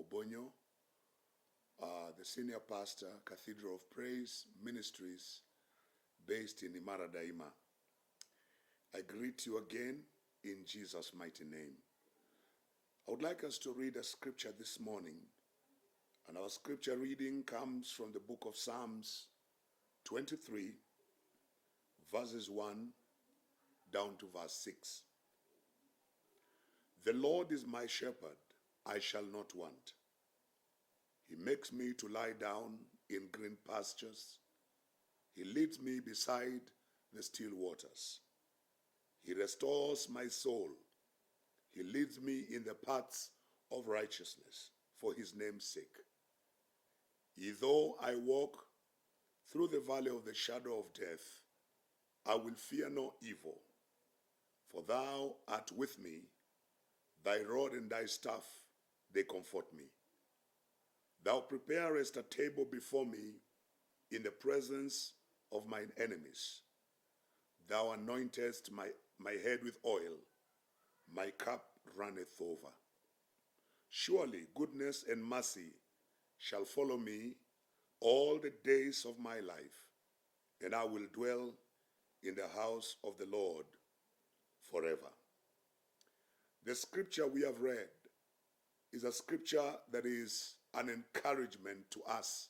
Obonyo, the senior pastor, Cathedral of Praise Ministries, based in Imara Daima. I greet you again in Jesus' mighty name. I would like us to read a scripture this morning, and our scripture reading comes from the book of Psalms 23, verses 1 down to verse 6. The Lord is my shepherd, I shall not want. He makes me to lie down in green pastures. He leads me beside the still waters. He restores my soul. He leads me in the paths of righteousness for his name's sake. Though I walk through the valley of the shadow of death, I will fear no evil, for thou art with me. Thy rod and thy staff, they comfort me. Thou preparest a table before me in the presence of mine enemies. Thou anointest my head with oil. My cup runneth over. Surely goodness and mercy shall follow me all the days of my life, and I will dwell in the house of the Lord forever. The scripture we have read is a scripture that is an encouragement to us,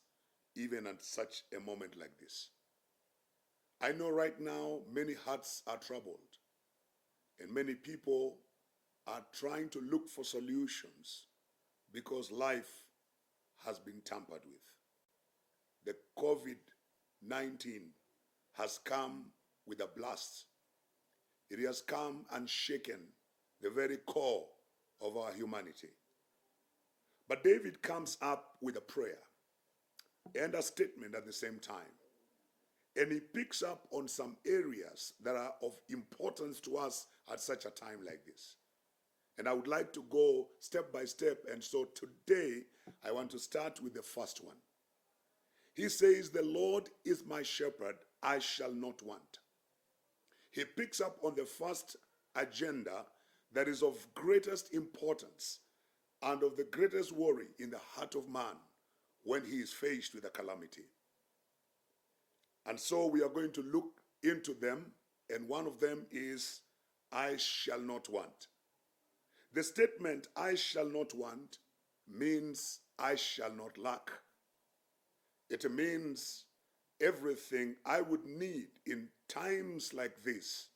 even at such a moment like this. I know right now many hearts are troubled, and many people are trying to look for solutions because life has been tampered with. The COVID-19 has come with a blast. It has come and shaken the very core of our humanity. But David comes up with a prayer and a statement at the same time. And he picks up on some areas that are of importance to us at such a time like this. And I would like to go step by step. And so today, I want to start with the first one. He says, the Lord is my shepherd, I shall not want. He picks up on the first agenda that is of greatest importance and of the greatest worry in the heart of man when he is faced with a calamity. And so we are going to look into them, and one of them is, I shall not want. The statement, I shall not want, means I shall not lack. It means everything I would need in times like this.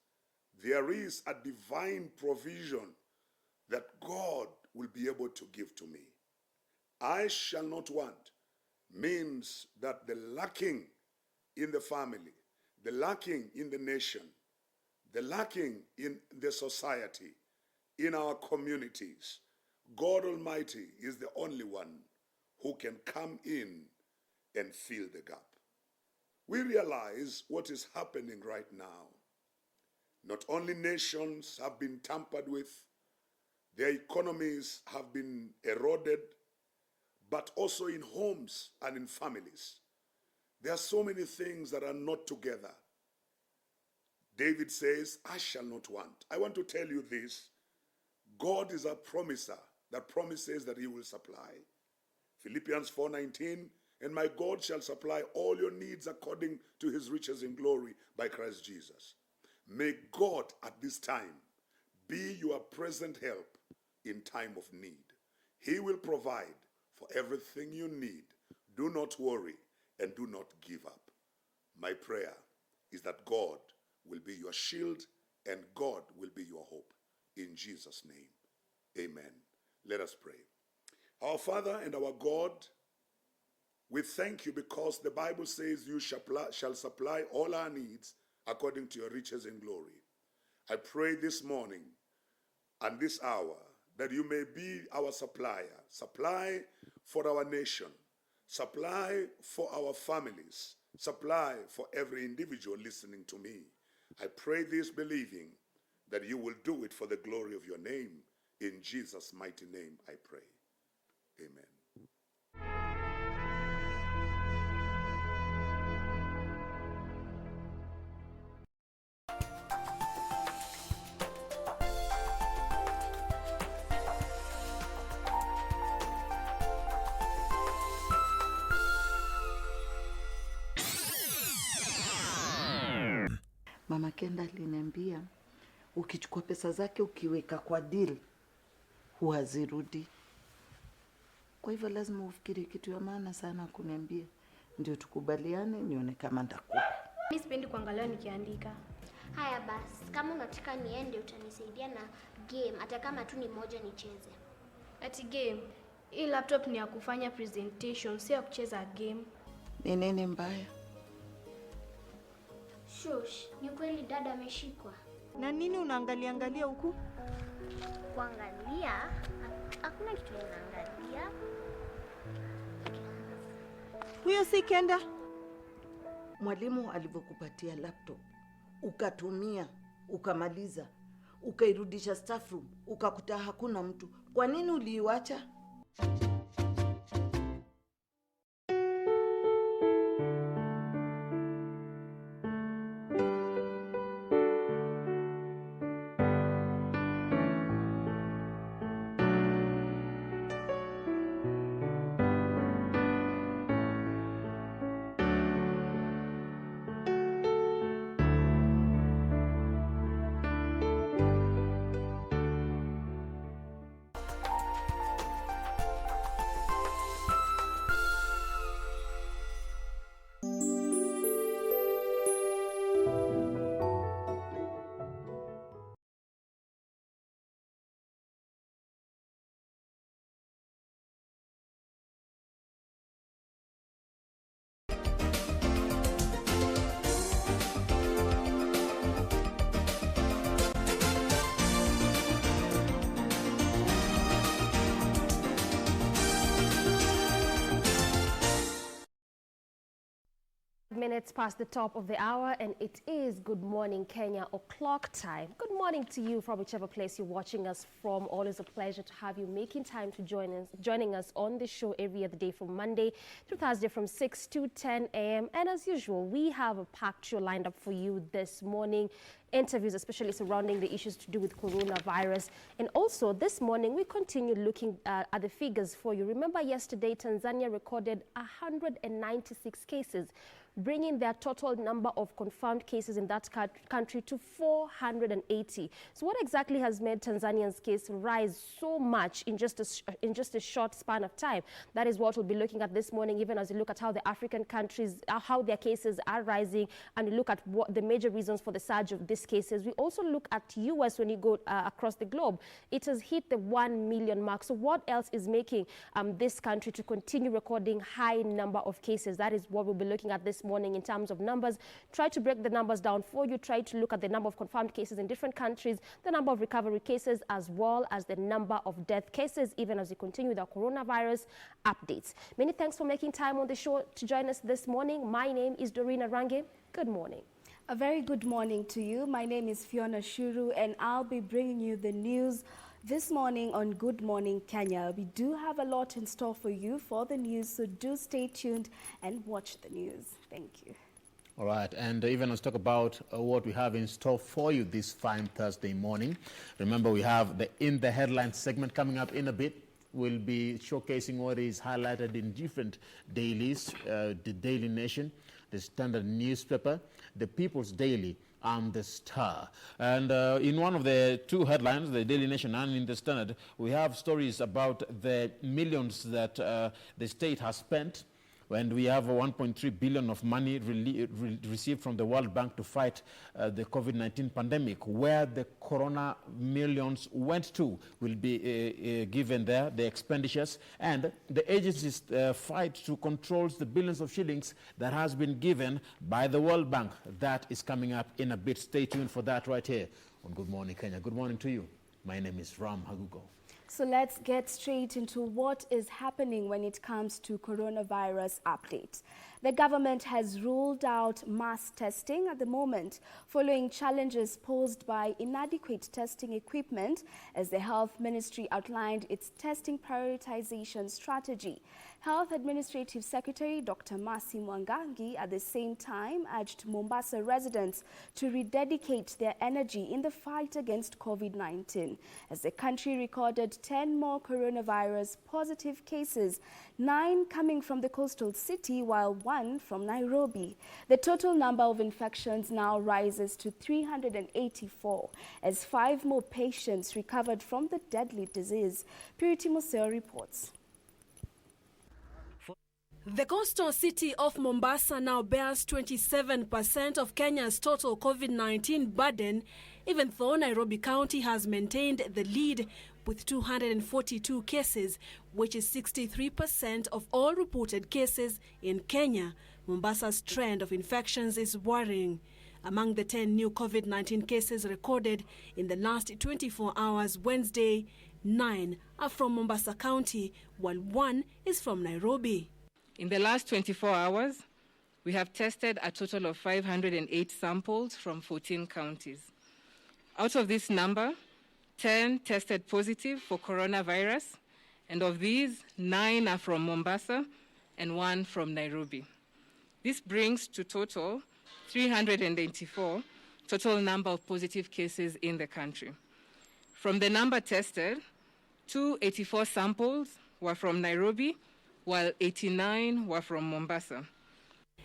There is a divine provision that God will be able to give to me. I shall not want means that the lacking in the family, the lacking in the nation, the lacking in the society, in our communities, God Almighty is the only one who can come in and fill the gap. We realize what is happening right now. Not only nations have been tampered with, their economies have been eroded, but also in homes and in families. There are so many things that are not together. David says, I shall not want. I want to tell you this. God is a promiser that promises that he will supply. Philippians 4:19, and my God shall supply all your needs according to his riches in glory by Christ Jesus. May God at this time be your present help in time of need. He will provide for everything you need. Do not worry and do not give up. My prayer is that God will be your shield and God will be your hope. In Jesus' name, amen. Let us pray. Our Father and our God, we thank you because the Bible says you shall supply all our needs according to your riches in glory. I pray this morning and this hour that you may be our supplier. Supply for our nation. Supply for our families. Supply for every individual listening to me. I pray this believing that you will do it for the glory of your name. In Jesus' mighty name I pray. Amen. Mama Kenda aliniambia ukichukua pesa zake ukiweka kwa deal huwa zirudi. Kwa hivyo lazima ufikiri kitu ya maana sana kuniambia. Ndio tukubaliane nione kama nitakupa. Mimi sipendi kuangalia nikiandika. Haya basi, kama unataka niende utanisaidia na game, hata kama tu ni moja nicheze. Ati game? Hii laptop ni ya kufanya presentation, si ya kucheza game. Ni nini mbaya? Shush, ni kweli dada ameshikwa. Na nini unaangalia huku? Kuangalia? Hakuna kitu unaangalia. Huyo si Kenda? Mwalimu alivyokupatia laptop, ukatumia, ukamaliza, ukairudisha staff room, ukakuta hakuna mtu. Kwa nini uliiacha? Minutes past the top of the hour, and it is Good Morning Kenya o'clock time. Good morning to you from whichever place you're watching us from. Always a pleasure to have you making time to joining us on the show every other day from Monday through Thursday from 6 to 10 a.m. And as usual, we have a packed show lined up for you this morning. Interviews, especially surrounding the issues to do with coronavirus. And also this morning, we continue looking at the figures for you. Remember yesterday, Tanzania recorded 196 cases, bringing their total number of confirmed cases in that country to 480. So what exactly has made Tanzania's case rise so much in just a short span of time? That is what we'll be looking at this morning, even as we look at how the African countries, how their cases are rising, and we look at what the major reasons for the surge of these cases. We also look at US when you go across the globe. It has hit the 1 million mark. So what else is making this country to continue recording high number of cases? That is what we'll be looking at this morning in terms of numbers. Try to break the numbers down for you. Try to look at the number of confirmed cases in different countries, the number of recovery cases, as well as the number of death cases, even as we continue with our coronavirus updates. Many thanks for making time on the show to join us this morning. My name is Dorina Range. Good morning. A very good morning to you. My name is Fiona Shuru, and I'll be bringing you the news this morning on Good Morning Kenya. We do have a lot in store for you for the news, so do stay tuned and watch the news. Thank you. All right, and even let's talk about what we have in store for you this fine Thursday morning. Remember, we have the In the Headlines segment coming up in a bit. We'll be showcasing what is highlighted in different dailies, the Daily Nation, the Standard newspaper, the People's Daily, and the Star. And in one of the two headlines, the Daily Nation and in the Standard, we have stories about the millions that the state has spent. And we have 1.3 billion of money received from the World Bank to fight the COVID-19 pandemic. Where the corona millions went to will be given there, the expenditures, and the agency's fight to control the billions of shillings that has been given by the World Bank. That is coming up in a bit. Stay tuned for that right here on Good Morning Kenya. Good morning to you. My name is Ram Hagugo. So let's get straight into what is happening when it comes to coronavirus updates. The government has ruled out mass testing at the moment following challenges posed by inadequate testing equipment as the Health Ministry outlined its testing prioritization strategy. Health Administrative Secretary Dr. Mercy Mwangangi at the same time urged Mombasa residents to rededicate their energy in the fight against COVID-19 as the country recorded reported 10 more coronavirus positive cases, 9 coming from the coastal city while 1 from Nairobi. The total number of infections now rises to 384 as 5 more patients recovered from the deadly disease. Purity Museo reports. The coastal city of Mombasa now bears 27% of Kenya's total COVID-19 burden, even though Nairobi County has maintained the lead with 242 cases, which is 63% of all reported cases in Kenya. Mombasa's trend of infections is worrying. Among the 10 new COVID-19 cases recorded in the last 24 hours Wednesday, 9 are from Mombasa County, while 1 is from Nairobi. In the last 24 hours, we have tested a total of 508 samples from 14 counties. Out of this number, 10 tested positive for coronavirus, and of these, 9 are from Mombasa and 1 from Nairobi. This brings to total 384 total number of positive cases in the country. From the number tested, 284 samples were from Nairobi, while 89 were from Mombasa.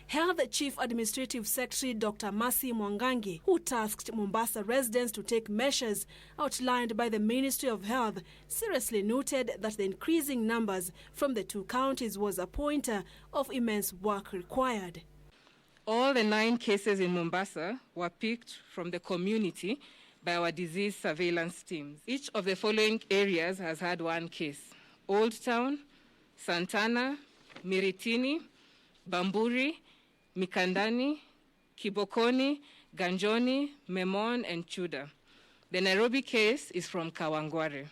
Health Chief Administrative Secretary Dr. Mercy Mwangangi, who tasked Mombasa residents to take measures outlined by the Ministry of Health, seriously noted that the increasing numbers from the 2 counties was a pointer of immense work required. All the 9 cases in Mombasa were picked from the community by our disease surveillance teams. Each of the following areas has had 1 case: Old Town, Santana, Miritini, Bamburi, Mikandani, Kibokoni, Ganjoni, Memon, and Chuda. The Nairobi case is from Kawangware.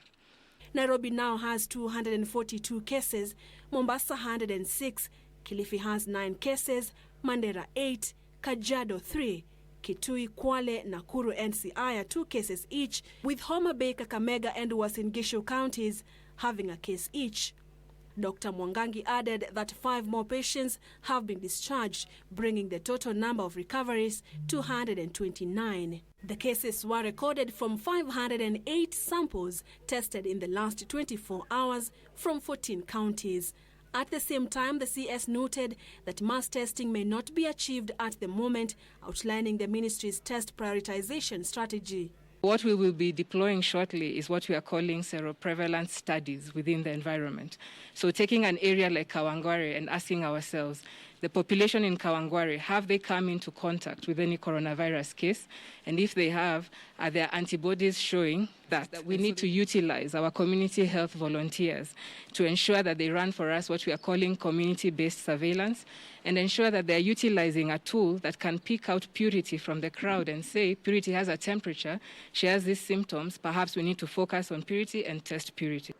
Nairobi now has 242 cases, Mombasa 106, Kilifi has 9 cases, Mandera 8, Kajiado 3, Kitui, Kwale, Nakuru, and Siaya 2 cases each, with Homa Bay, Kakamega, and Uasin Gishu counties having a case each. Dr. Mwangangi added that 5 more patients have been discharged, bringing the total number of recoveries to 129. The cases were recorded from 508 samples tested in the last 24 hours from 14 counties. At the same time, the CS noted that mass testing may not be achieved at the moment, outlining the ministry's test prioritization strategy. What we will be deploying shortly is what we are calling seroprevalence studies within the environment. So taking an area like Kawangware and asking ourselves, the population in Kawangware, have they come into contact with any coronavirus case? And if they have, are there antibodies showing that we need to utilize our community health volunteers to ensure that they run for us what we are calling community-based surveillance, and ensure that they're utilizing a tool that can pick out Purity from the crowd and say, Purity has a temperature, she has these symptoms, perhaps we need to focus on Purity and test Purity.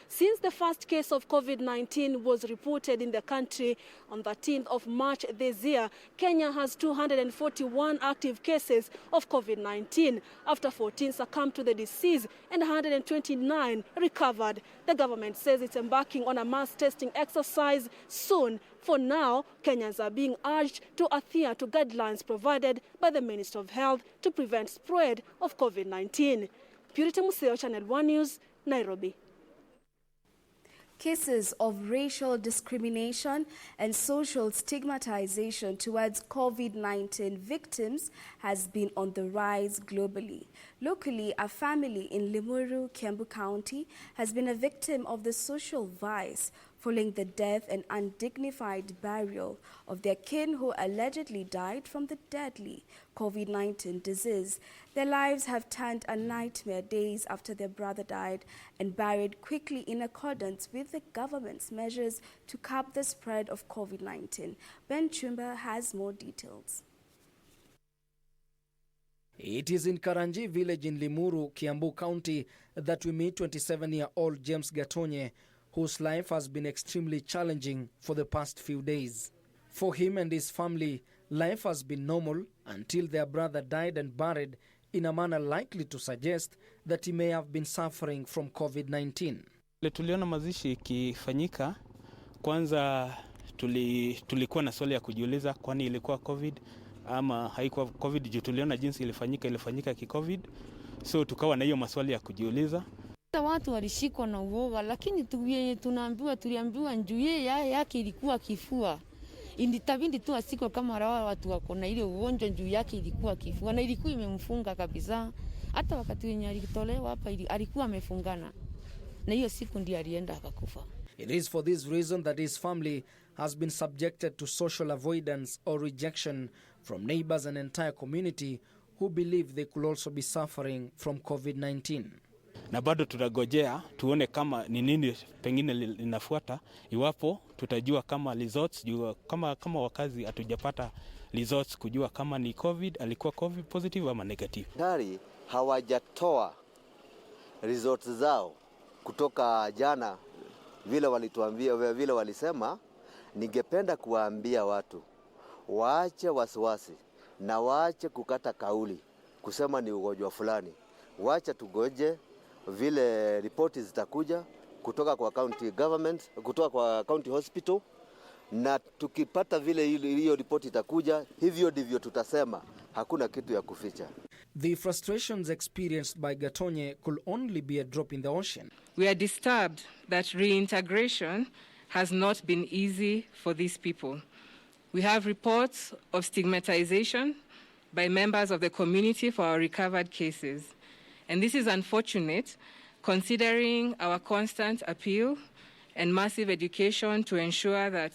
Since the first case of COVID-19 was reported in the country on 13th of March this year, Kenya has 241 active cases of COVID-19 after 14 succumbed to the disease and 129 recovered. The government says it's embarking on a mass testing exercise soon. For now, Kenyans are being urged to adhere to guidelines provided by the Ministry of Health to prevent spread of COVID-19. Purity Museo, Channel 1 News, Nairobi. Cases of racial discrimination and social stigmatization towards COVID-19 victims has been on the rise globally. Locally, a family in Limuru, Kiambu County, has been a victim of the social vice following the death and undignified burial of their kin who allegedly died from the deadly COVID-19 disease. Their lives have turned a nightmare days after their brother died and buried quickly in accordance with the government's measures to curb the spread of COVID-19. Ben Chumba has more details. It is in Karanji village in Limuru, Kiambu County, that we meet 27-year-old James Gatonye, whose life has been extremely challenging for the past few days. For him and his family, life has been normal until their brother died and buried in a manner likely to suggest that he may have been suffering from COVID-19. Tuliona mazishi ikifanyika, kwanza tulikuwa na swali ya kujiuliza kwani ilikuwa COVID ama haikuwa COVID. Tuliona jinsi ilifanyika ki-COVID, so tukawa na hiyo maswali ya kujiuliza. Watu walishikwa na uoga, lakini tuliambiwa njuu yake ilikuwa kifua. Itabidi tu asikwe kama watu wako na ile ugonjwa, njuu yake ilikuwa kifua na ilikuwa imemfunga kabisa. Hata wakati wenye alitolewa hapa alikuwa amefungana. Na hiyo siku ndiyo alienda akakufa. It is for this reason that his family has been subjected to social avoidance or rejection from neighbors and entire community who believe they could also be suffering from COVID-19. Na bado tutagojea tuone kama ni nini pengine linafuata, iwapo tutajua kama results, kama wakazi hatujapata results kujua kama ni COVID, alikuwa COVID positive ama negative. Tayari hawajatoa results zao kutoka jana vile walituambia, vile walisema. Ningependa kuwaambia watu waache wasiwasi na waache kukata kauli kusema ni ugonjwa fulani. Waache tugoje vile ripoti zitakuja kutoka kwa county government, kutoka kwa county hospital, na tukipata vile hiyo ripoti itakuja, hivyo ndivyo tutasema. Hakuna kitu ya kuficha. The frustrations experienced by Gatonye could only be a drop in the ocean. We are disturbed that reintegration has not been easy for these people. We have reports of stigmatization by members of the community for our recovered cases. And this is unfortunate, considering our constant appeal and massive education to ensure that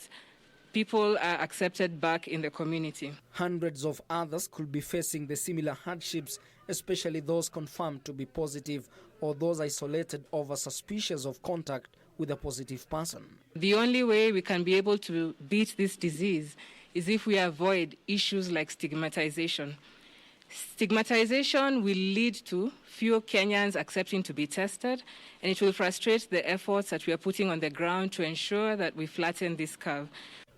people are accepted back in the community. Hundreds of others could be facing the similar hardships, especially those confirmed to be positive or those isolated over suspicious of contact with a positive person. The only way we can be able to beat this disease is if we avoid issues like stigmatization. Stigmatization will lead to fewer Kenyans accepting to be tested, and it will frustrate the efforts that we are putting on the ground to ensure that we flatten this curve.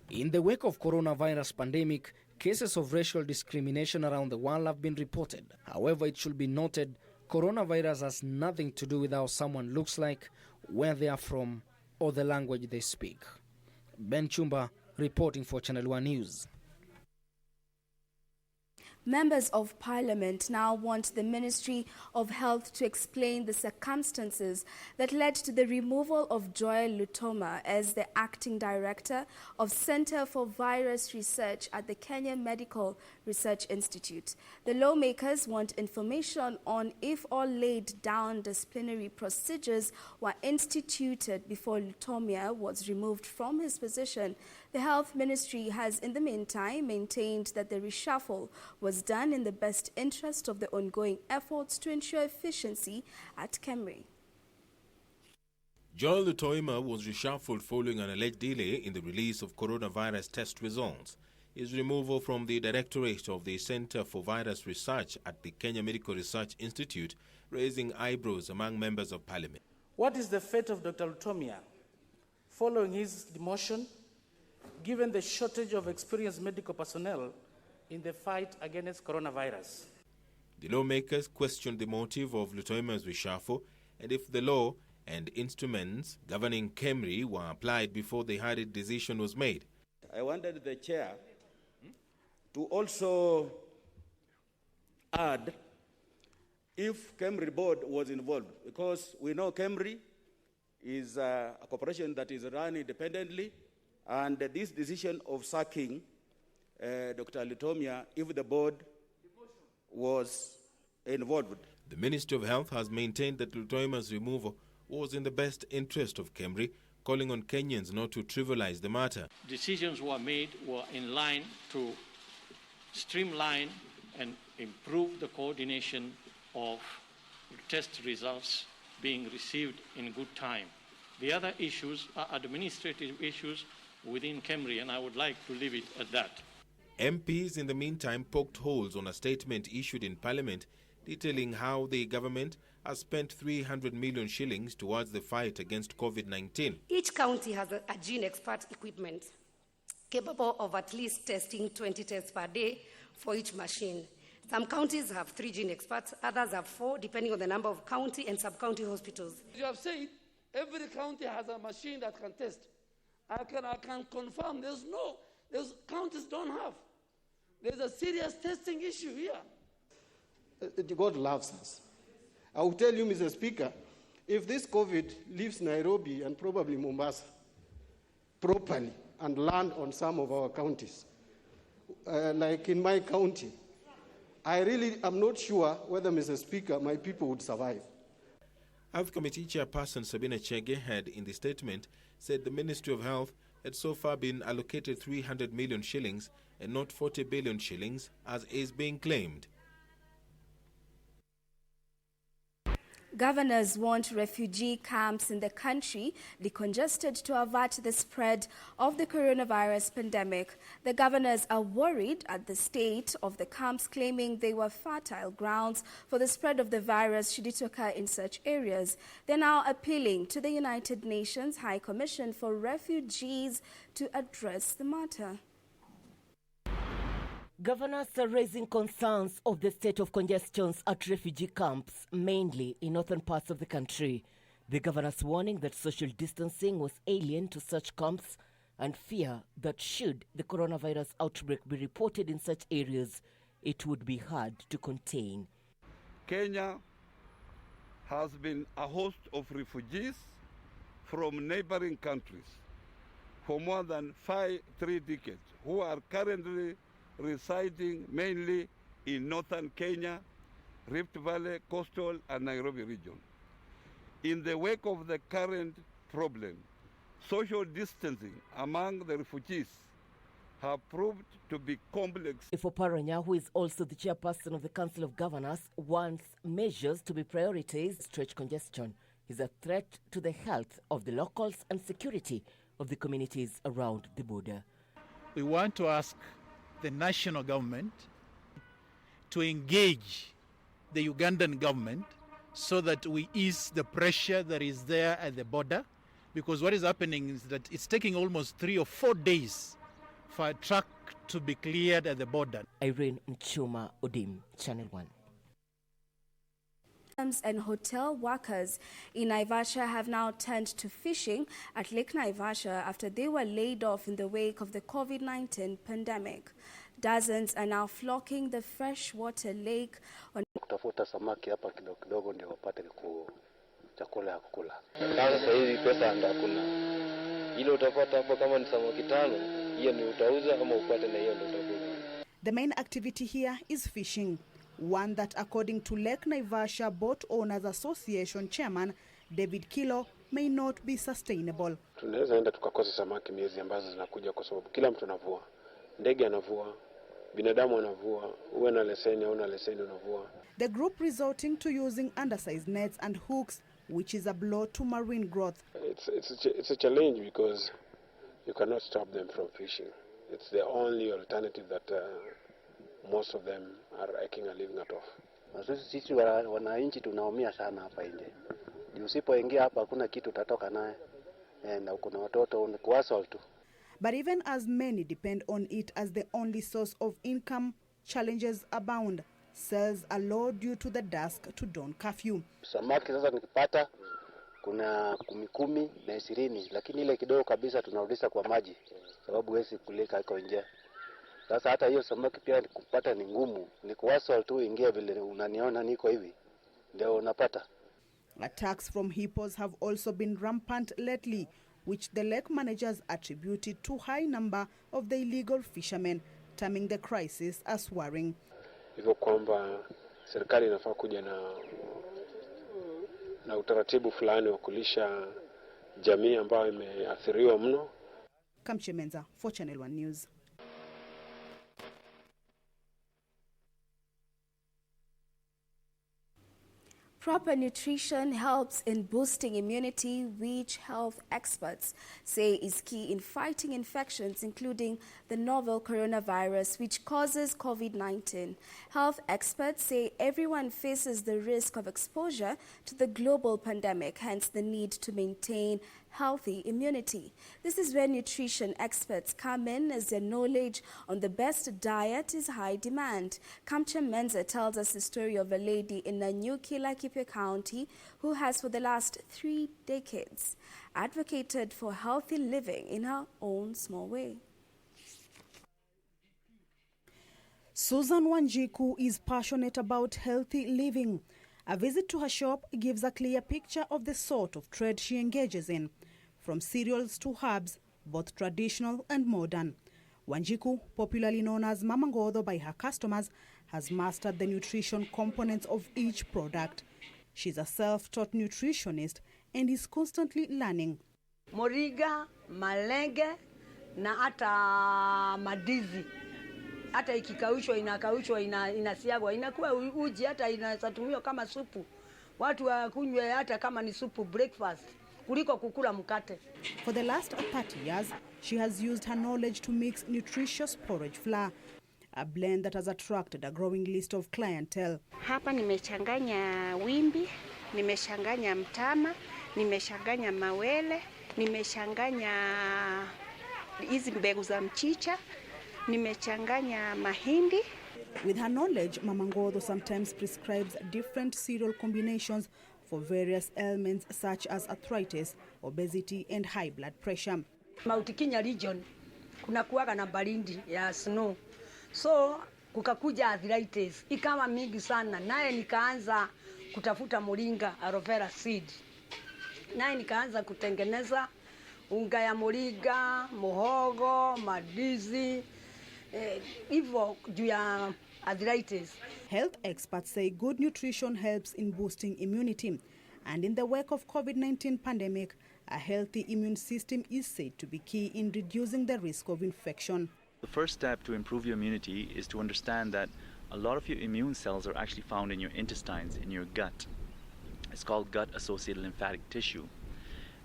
In the wake of coronavirus pandemic, cases of racial discrimination around the world have been reported. However, it should be noted, coronavirus has nothing to do with how someone looks like, where they are from, or the language they speak. Ben Chumba, reporting for Channel 1 News. Members of Parliament now want the Ministry of Health to explain the circumstances that led to the removal of Joel Lutoma as the acting director of Center for Virus Research at the Kenya Medical Research Institute. The lawmakers want information on if all laid down disciplinary procedures were instituted before Lutomia was removed from his position. The Health Ministry has, in the meantime, maintained that the reshuffle was done in the best interest of the ongoing efforts to ensure efficiency at KEMRI. Joel Lutoima was reshuffled following an alleged delay in the release of coronavirus test results. His removal from the Directorate of the Center for Virus Research at the Kenya Medical Research Institute, raising eyebrows among members of Parliament. What is the fate of Dr. Lutomia following his demotion, given the shortage of experienced medical personnel in the fight against coronavirus? The lawmakers questioned the motive of Lutoima's reshuffle and if the law and instruments governing KEMRI were applied before the hurried decision was made. I wanted the chair to also add if KEMRI board was involved, because we know KEMRI is a corporation that is run independently, and this decision of sacking Dr. Lutomia, if the board was involved. The Ministry of Health has maintained that Lutoima's removal was in the best interest of KEMRI, calling on Kenyans not to trivialize the matter. Decisions were made were in line to streamline and improve the coordination of test results being received in good time. The other issues are administrative issues within KEMRI, and I would like to leave it at that. MPs in the meantime poked holes on a statement issued in Parliament detailing how the government has spent 300 million shillings towards the fight against COVID-19. Each county has a gene expert equipment capable of at least testing 20 tests per day for each machine. Some counties have 3 gene experts, others have 4, depending on the number of county and sub-county hospitals. You have said every county has a machine that can test. I can confirm there's counties don't have. There's a serious testing issue here. God loves us. I will tell you, Mr. Speaker, if this COVID leaves Nairobi and probably Mombasa properly and land on some of our counties, like in my county, I really am not sure whether, Mr. Speaker, my people would survive. Health Committee Chairperson Sabina Chege had, in the statement, said the Ministry of Health had so far been allocated 300 million shillings and not 40 billion shillings, as is being claimed. Governors want refugee camps in the country decongested to avert the spread of the coronavirus pandemic. The governors are worried at the state of the camps, claiming they were fertile grounds for the spread of the virus should it occur in such areas. They're now appealing to the United Nations High Commission for Refugees to address the matter. Governors are raising concerns of the state of congestions at refugee camps, mainly in northern parts of the country. The governors warning that social distancing was alien to such camps and fear that should the coronavirus outbreak be reported in such areas, it would be hard to contain. Kenya has been a host of refugees from neighboring countries for more than 3 decades, who are currently residing mainly in northern Kenya, Rift Valley, coastal and Nairobi region. In the wake of the current problem, social distancing among the refugees have proved to be complex. Paranya, who is also the chairperson of the Council of Governors, wants measures to be prioritized. Stretch congestion is a threat to the health of the locals and security of the communities around the border. We want to ask the national government to engage the Ugandan government so that we ease the pressure that is there at the border, because what is happening is that it's taking almost 3 or 4 days for a truck to be cleared at the border. Irene Nchuma Odim, Channel 1. And hotel workers in Naivasha have now turned to fishing at Lake Naivasha after they were laid off in the wake of the COVID-19 pandemic. Dozens are now flocking the freshwater lake on kutafuta samaki hapa kidogo kidogo ndio wapate chakula ya kukula. Sasa hizi pesa ndio hakuna. Ile utapata hapo kama ni samaki 5, hiyo ni utauza ama upate na hiyo ndio utakula. The main activity here is fishing, one that, according to Lake Naivasha Boat Owners Association chairman David Kilo, may not be sustainable. Tunaweza enda tukakosa samaki miezi ambazo zinakuja kwa sababu kila mtu anavua. Ndege anavua, binadamu anavua, uwe na leseni au na leseni unavua. The group resorting to using undersized nets and hooks, which is a blow to marine growth. It's a challenge because you cannot stop them from fishing. It's the only alternative that most of them are making a living out of. Sisi wananchi tunaumia sana hapa nje. Usipoingia hapa hakuna kitu utatoka naye. Na uko na watoto ni kuassault tu. But even as many depend on it as the only source of income, challenges abound. Sales are low due to the dusk to dawn curfew. Samaki sasa nikipata kuna 10 na 20, lakini ile kidogo kabisa tunarudisha kwa maji sababu wezi kulika iko nje. Sasa hata hiyo samaki pia kupata ni ngumu, ni kuwaswa tu ingia vile unaniona niko hivi ndio unapata. Attacks from hippos have also been rampant lately, which the lake managers attributed to high number of the illegal fishermen, terming the crisis as worrying. Hivyo kwamba serikali inafaa kuja na utaratibu fulani wa kulisha jamii ambayo imeathiriwa mno. Kamchemenza for Channel 1 News. Proper nutrition helps in boosting immunity, which health experts say is key in fighting infections, including the novel coronavirus, which causes COVID-19. Health experts say everyone faces the risk of exposure to the global pandemic, hence the need to maintain healthy immunity. This is where nutrition experts come in, as their knowledge on the best diet is high demand. Kamcha Menza tells us the story of a lady in Nanyuki, Laikipia County, who has for the last 3 decades advocated for healthy living in her own small way. Susan Wanjiku is passionate about healthy living. A visit to her shop gives a clear picture of the sort of trade she engages in, from cereals to herbs, both traditional and modern. Wanjiku, popularly known as Mama Ngodo by her customers, has mastered the nutrition components of each product. She's a self-taught nutritionist and is constantly learning. Moriga, malenge, na hata madizi. Hata ikikaushwa inakaushwa inasiagwa inakuwa uji, hata inasatumiwa kama supu. Watu wakunywe hata kama ni supu breakfast kuliko kukula mkate. For the last 30 years, she has used her knowledge to mix nutritious porridge flour, a blend that has attracted a growing list of clientele. Hapa nimechanganya wimbi, nimechanganya mtama, nimechanganya mawele, nimechanganya hizi mbegu za mchicha, nimechanganya mahindi. With her knowledge, Mama Ngodo sometimes prescribes different cereal combinations for various ailments such as arthritis, obesity and high blood pressure. Mount Kenya region kuna kuwaga na baridi ya snow. So kukakuja arthritis ikawa mingi sana, naye nikaanza kutafuta moringa aloe vera seed. Naye nikaanza kutengeneza unga ya moringa, muhogo, madizi, hivyo juu ya arthritis. Health experts say good nutrition helps in boosting immunity, and in the wake of COVID-19 pandemic, a healthy immune system is said to be key in reducing the risk of infection. The first step to improve your immunity is to understand that a lot of your immune cells are actually found in your intestines, in your gut. It's called gut-associated lymphatic tissue.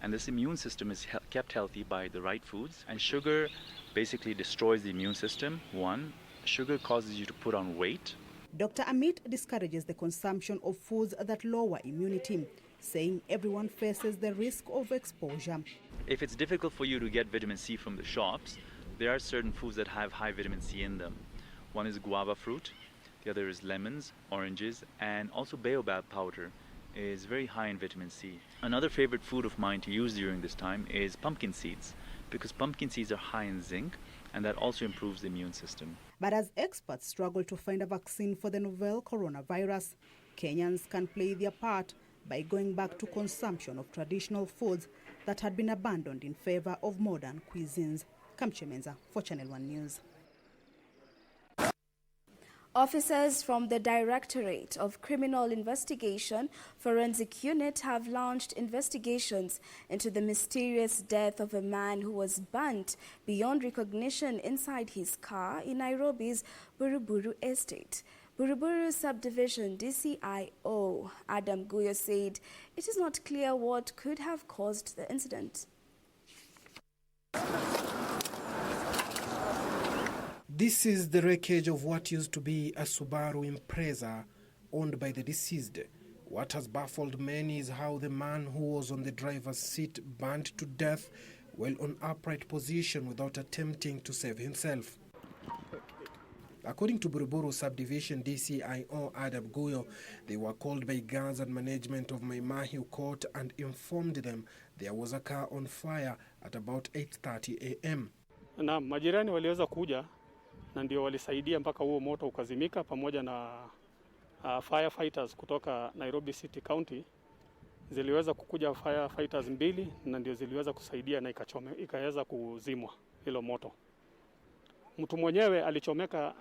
And this immune system is kept healthy by the right foods. And sugar basically destroys the immune system, one. Sugar causes you to put on weight. Dr. Amit discourages the consumption of foods that lower immunity, saying everyone faces the risk of exposure. If it's difficult for you to get vitamin C from the shops, there are certain foods that have high vitamin C in them. One is guava fruit, the other is lemons, oranges, and also baobab powder is very high in vitamin C. Another favorite food of mine to use during this time is pumpkin seeds, because pumpkin seeds are high in zinc, and that also improves the immune system. But as experts struggle to find a vaccine for the novel coronavirus, Kenyans can play their part by going back to consumption of traditional foods that had been abandoned in favor of modern cuisines. Kamche Menza for Channel 1 News. Officers from the Directorate of Criminal Investigation Forensic Unit have launched investigations into the mysterious death of a man who was burnt beyond recognition inside his car in Nairobi's Buruburu estate. Buruburu Subdivision DCIO Adam Guyo said it is not clear what could have caused the incident. This is the wreckage of what used to be a Subaru Impreza owned by the deceased. What has baffled many is how the man who was on the driver's seat burned to death while on upright position without attempting to save himself. According to Buruburu Subdivision DCIO Adam Guyo, they were called by guards and management of Mai Mahiu Court and informed them there was a car on fire at about 8:30 a.m. Na majirani waliweza kuja na ndio walisaidia mpaka huo moto ukazimika pamoja na firefighters kutoka Nairobi City County. Ziliweza kukuja firefighters 2 na ndio ziliweza kusaidia na ikaweza kuzimwa hilo moto. Mtu mwenyewe alichomeka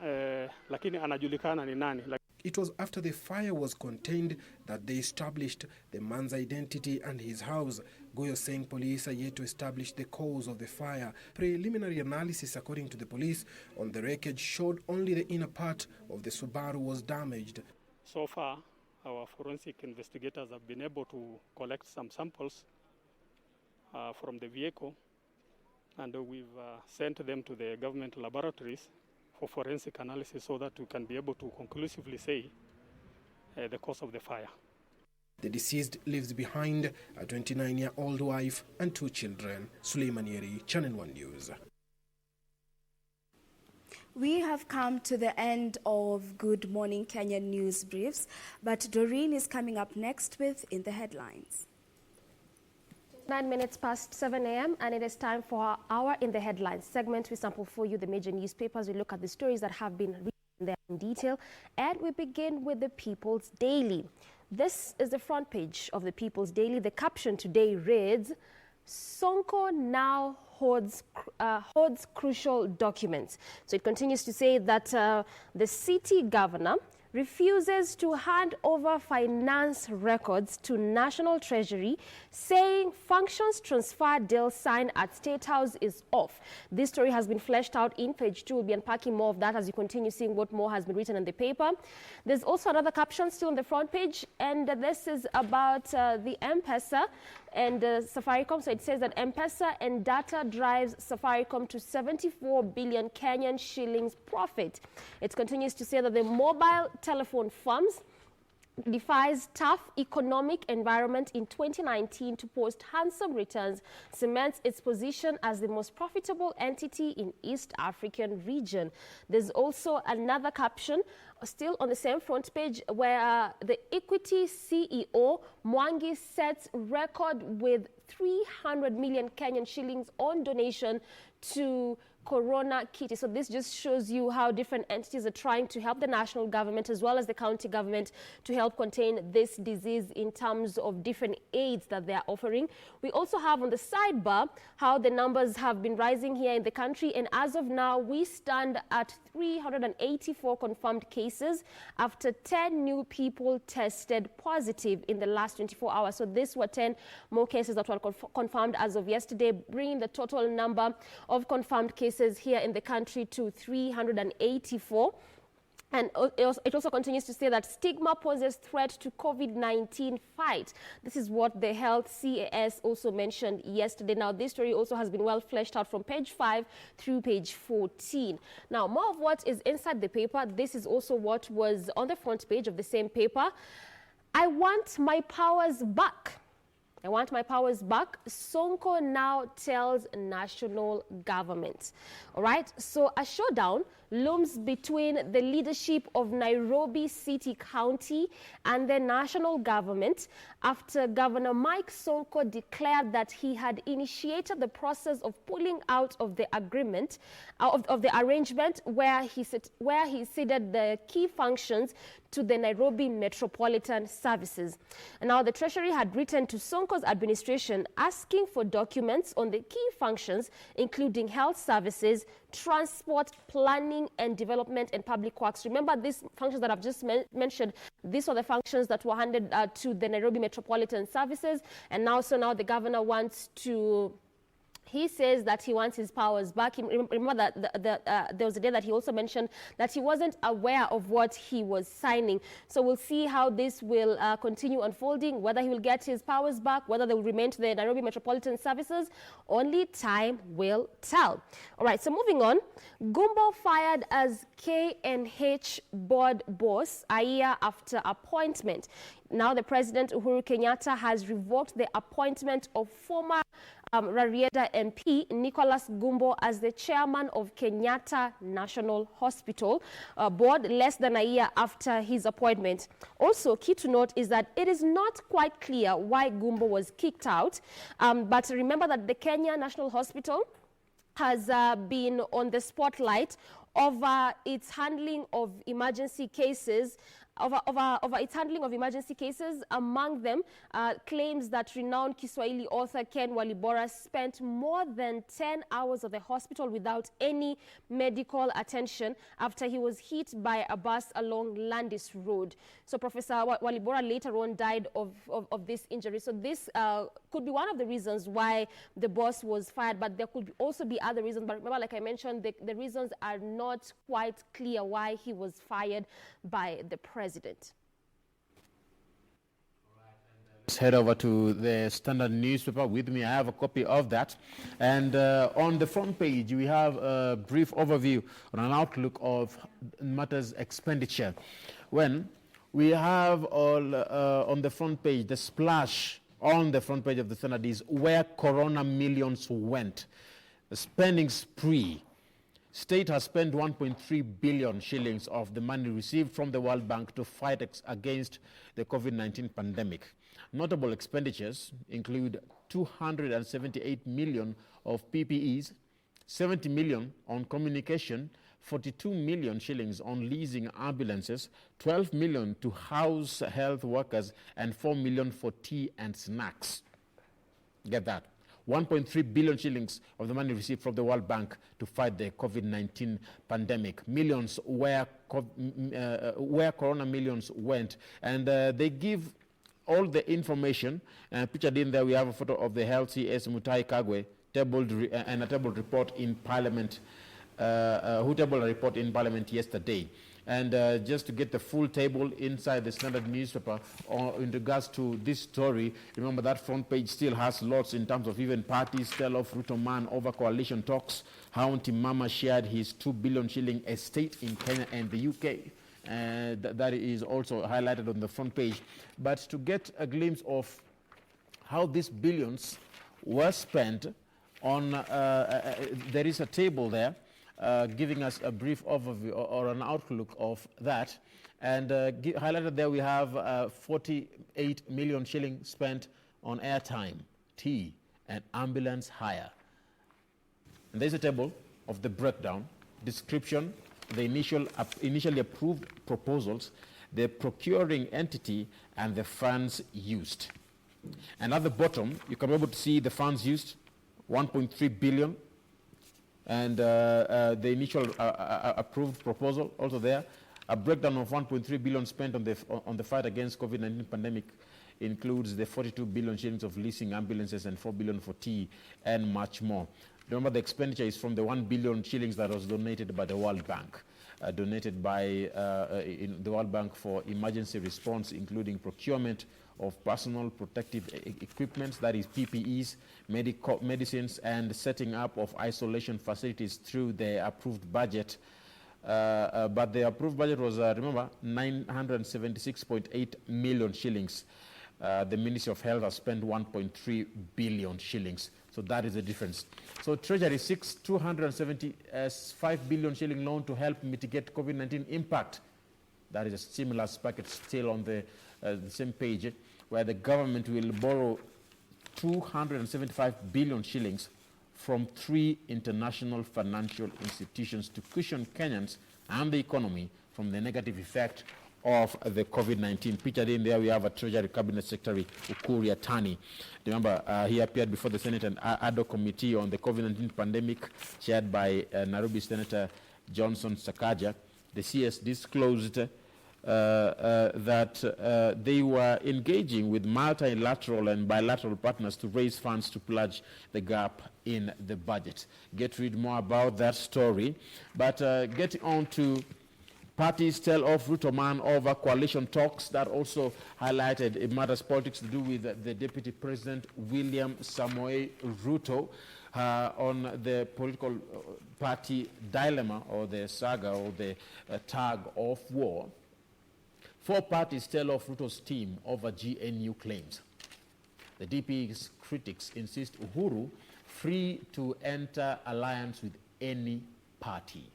lakini anajulikana ni nani. It was after the fire was contained that they established the man's identity and his house. Goyo saying police are yet to establish the cause of the fire. Preliminary analysis, according to the police, on the wreckage showed only the inner part of the Subaru was damaged. So far, our forensic investigators have been able to collect some samples from the vehicle, and we've sent them to the government laboratories for forensic analysis so that we can be able to conclusively say the cause of the fire. The deceased leaves behind a 29-year-old wife and 2 children. Suleiman Yeri, Channel 1 News. We have come to the end of Good Morning Kenya News Briefs, but Doreen is coming up next with In the Headlines. 9 minutes past 7 a.m. and it is time for our In the Headlines segment. We sample for you the major newspapers. We look at the stories that have been written there in detail, and we begin with the People's Daily. This is the front page of the People's Daily. The caption today reads, Sonko now hoards crucial documents. So it continues to say that the city governor refuses to hand over finance records to National Treasury, saying functions transfer deal signed at State House is off. This story has been fleshed out in page 2. We'll be unpacking more of that as you continue seeing what more has been written in the paper. There's also another caption still on the front page, and this is about the M-Pesa and Safaricom. So it says that M-Pesa and data drives Safaricom to 74 billion Kenyan shillings profit. It continues to say that the mobile telephone firms defies tough economic environment in 2019 to post handsome returns, cements its position as the most profitable entity in East African region. There's also another caption still on the same front page where the Equity CEO Mwangi sets record with 300 million Kenyan shillings on donation to Corona kitty. So this just shows you how different entities are trying to help the national government as well as the county government to help contain this disease in terms of different aids that they are offering. We also have on the sidebar how the numbers have been rising here in the country, and as of now we stand at 384 confirmed cases after 10 new people tested positive in the last 24 hours. So these were 10 more cases that were confirmed as of yesterday, bringing the total number of confirmed cases here in the country to 384. And it also continues to say that stigma poses threat to COVID-19 fight. This is what the Health CAS also mentioned yesterday. Now, this story also has been well fleshed out from page 5 through page 14. Now, more of what is inside the paper. This is also what was on the front page of the same paper. I want my powers back. I want my powers back. Sonko now tells national government. All right, so a showdown looms between the leadership of Nairobi City County and the national government after Governor Mike Sonko declared that he had initiated the process of pulling out of the agreement, of the arrangement where he ceded the key functions to the Nairobi Metropolitan Services. And now the Treasury had written to Sonko's administration asking for documents on the key functions, including health services, transport, planning and development, and public works. Remember these functions that I've just mentioned, these are the functions that were handed to the Nairobi Metropolitan Services, and now the governor wants to... He says that he wants his powers back. Remember that there was a day that he also mentioned that he wasn't aware of what he was signing. So we'll see how this will continue unfolding, whether he will get his powers back, whether they will remain to the Nairobi Metropolitan Services. Only time will tell. All right, so moving on. Gumbo fired as KNH board boss a year after appointment. Now the President Uhuru Kenyatta has revoked the appointment of former Rarieda MP Nicholas Gumbo as the chairman of Kenyatta National Hospital board less than a year after his appointment. Also, key to note is that it is not quite clear why Gumbo was kicked out, but remember that the Kenya National Hospital has been on the spotlight over its handling of emergency cases. Over its handling of emergency cases, among them claims that renowned Kiswahili author Ken Walibora spent more than 10 hours at the hospital without any medical attention after he was hit by a bus along Landis Road. So Professor Walibora later on died of this injury. So this could be one of the reasons why the boss was fired, but there could also be other reasons. But remember, like I mentioned, the reasons are not quite clear why he was fired by the president. Let's head over to the Standard newspaper. With me, I have a copy of that. And on the front page, we have a brief overview on an outlook of matters expenditure. When we have all on the front page, the splash on the front page of the Standard is where Corona millions went. The spending spree. State has spent 1.3 billion shillings of the money received from the World Bank to fight against the COVID-19 pandemic. Notable expenditures include 278 million of PPEs, 70 million on communication, 42 million shillings on leasing ambulances, 12 million to house health workers, and 4 million for tea and snacks. Get that. 1.3 billion shillings of the money received from the World Bank to fight the COVID-19 pandemic. Millions where Corona millions went. And they give all the information. Pictured in there, we have a photo of the health CS Mutai Kagwe, and a tabled report in Parliament, who tabled a report in Parliament yesterday. And just to get the full table inside the Standard newspaper in regards to this story, remember that front page still has lots in terms of even parties tell off Ruto man over coalition talks. How Ntimama shared his 2 billion shilling estate in Kenya and the UK. That is also highlighted on the front page. But to get a glimpse of how these billions were spent on, there is a table there giving us a brief overview or an outlook of that. And highlighted there we have 48 million shillings spent on airtime, tea, and ambulance hire. And there's a table of the breakdown, description, the initially approved proposals, the procuring entity, and the funds used. And at the bottom, you can be able to see the funds used, 1.3 billion, and the initial approved proposal also there. A breakdown of 1.3 billion spent on the fight against COVID-19 pandemic includes the 42 billion shillings of leasing ambulances and 4 billion for tea and much more. Remember, the expenditure is from the 1 billion shillings that was donated by the World Bank, donated by in the World Bank for emergency response, including procurement of personal protective equipment, that is PPEs, medicines, and setting up of isolation facilities through the approved budget. But the approved budget was, remember, 976.8 million shillings. The Ministry of Health has spent 1.3 billion shillings. So that is the difference. So Treasury 275 billion shilling loan to help mitigate COVID-19 impact. That is a stimulus package still on the same page, where the government will borrow 275 billion shillings from 3 international financial institutions to cushion Kenyans and the economy from the negative effect of the COVID-19. Pictured in there, we have a Treasury Cabinet Secretary, Ukur Yatani. Remember, he appeared before the Senate and ad hoc committee on the COVID-19 pandemic, chaired by Nairobi Senator Johnson Sakaja. The CS disclosed that they were engaging with multilateral and bilateral partners to raise funds to plug the gap in the budget. Get to read more about that story. But getting on to parties tell off Ruto man over coalition talks, that also highlighted it matters politics to do with the Deputy President William Samoei Ruto on the political party dilemma or the saga or the tug of war. 4 parties tell off Ruto's team over GNU claims. The DP's critics insist Uhuru free to enter alliance with any party.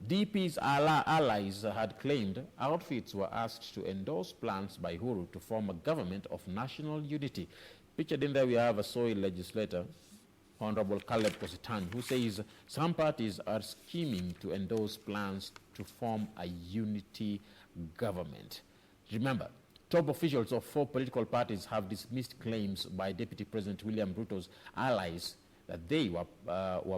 DP's allies had claimed outfits were asked to endorse plans by Uhuru to form a government of national unity. Pictured in there we have a soil legislator, Honorable Caleb Kositany, who says some parties are scheming to endorse plans to form a unity government. Remember, top officials of 4 political parties have dismissed claims by Deputy President William Ruto's allies that they were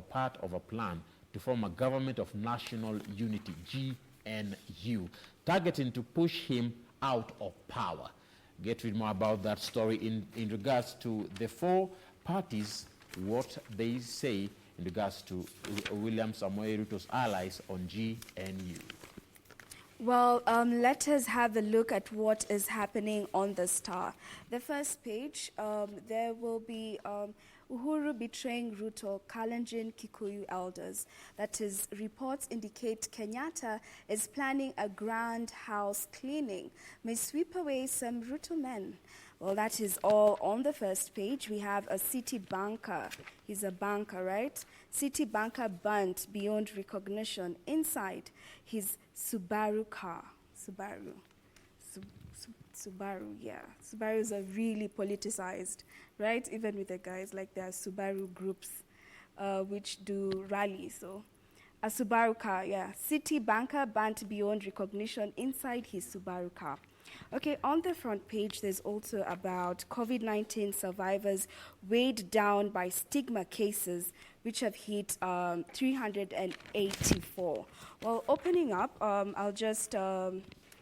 part of a plan to form a government of national unity, GNU, targeting to push him out of power. Get to read more about that story in regards to the 4 parties, what they say in regards to William Samoei Ruto's allies on GNU. Well, let us have a look at what is happening on the Star. The first page, there will be Uhuru betraying Ruto, Kalenjin Kikuyu elders. That is, reports indicate Kenyatta is planning a grand house cleaning, may sweep away some Ruto men. Well, that is all on the first page. We have a city banker. He's a banker, right? City banker burnt beyond recognition inside his Subaru car. Subaru, yeah. Subarus are really politicized, right? Even with the guys, like there are Subaru groups which do rallies. So A Subaru car, yeah. City banker burnt beyond recognition inside his Subaru car. Okay, on the front page, there's also about COVID-19 survivors weighed down by stigma cases, which have hit 384. Well, opening up, I'll just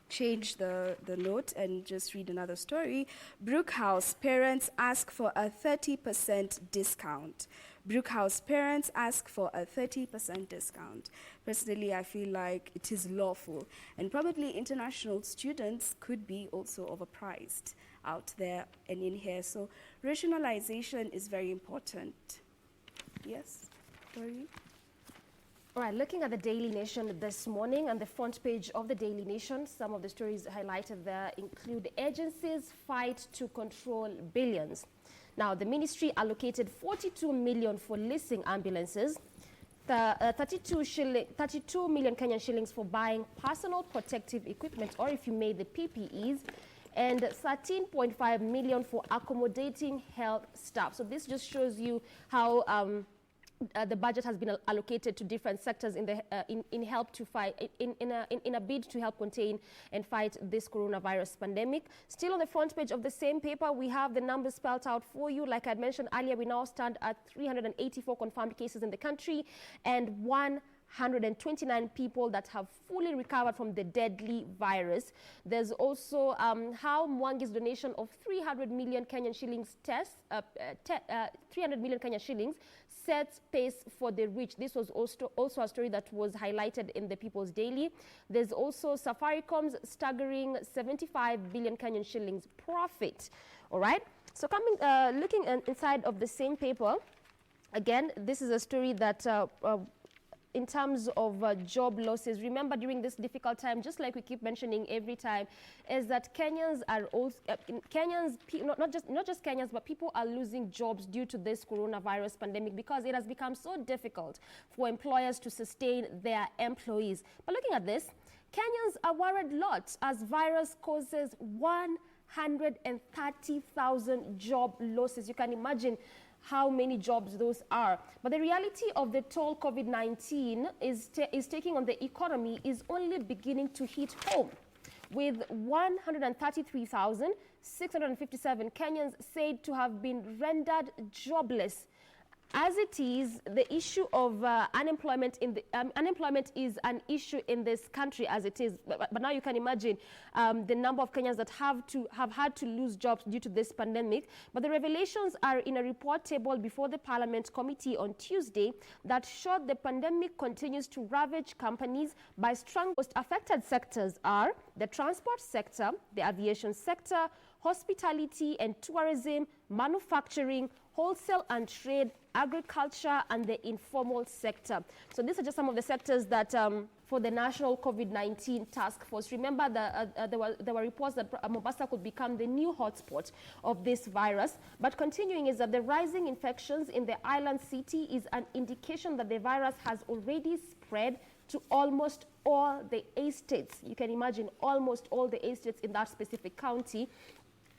change the note and just read another story. Brookhouse parents ask for a 30% discount. Brookhouse parents ask for a 30% discount. Personally, I feel like it is lawful, and probably international students could be also overpriced out there and in here. So rationalization is very important. Yes, Tori? All right, looking at the Daily Nation this morning and the front page of the Daily Nation, some of the stories highlighted there include agencies fight to control billions. Now, the ministry allocated 42 million for leasing ambulances, 32 million Kenyan shillings for buying personal protective equipment, or if you may, the PPEs, and 13.5 million for accommodating health staff. So this just shows you how the budget has been allocated to different sectors in help to fight in a bid to help contain and fight this coronavirus pandemic. Still on the front page of the same paper, we have the numbers spelled out for you. Like I mentioned earlier, we now stand at 384 confirmed cases in the country and 129 people that have fully recovered from the deadly virus. There's also how Mwangi's donation of 300 million Kenyan shillings 300 million Kenyan shillings sets pace for the rich. This was also a story that was highlighted in the People's Daily. There's also Safaricom's staggering 75 billion Kenyan shillings profit. All right. So looking inside of the same paper, again, this is a story that in terms of job losses, remember during this difficult time, just like we keep mentioning every time, is that Kenyans are also, not just Kenyans, but people are losing jobs due to this coronavirus pandemic because it has become so difficult for employers to sustain their employees. But looking at this, Kenyans are worried lots as virus causes 130,000 job losses. You can imagine how many jobs those are. But the reality of the toll COVID-19 is taking on the economy is only beginning to hit home, with 133,657 Kenyans said to have been rendered jobless. As it is, the issue of unemployment is an issue in this country as it is. But now you can imagine the number of Kenyans that have had to lose jobs due to this pandemic. But the revelations are in a report tabled before the Parliament Committee on Tuesday that showed the pandemic continues to ravage companies by strong. Most affected sectors are the transport sector, the aviation sector, hospitality and tourism, manufacturing, wholesale and trade, agriculture, and the informal sector. So these are just some of the sectors that for the National COVID-19 Task Force. Remember that there were reports that Mombasa could become the new hotspot of this virus. But continuing is that the rising infections in the island city is an indication that the virus has already spread to almost all the estates. You can imagine almost all the estates in that specific county.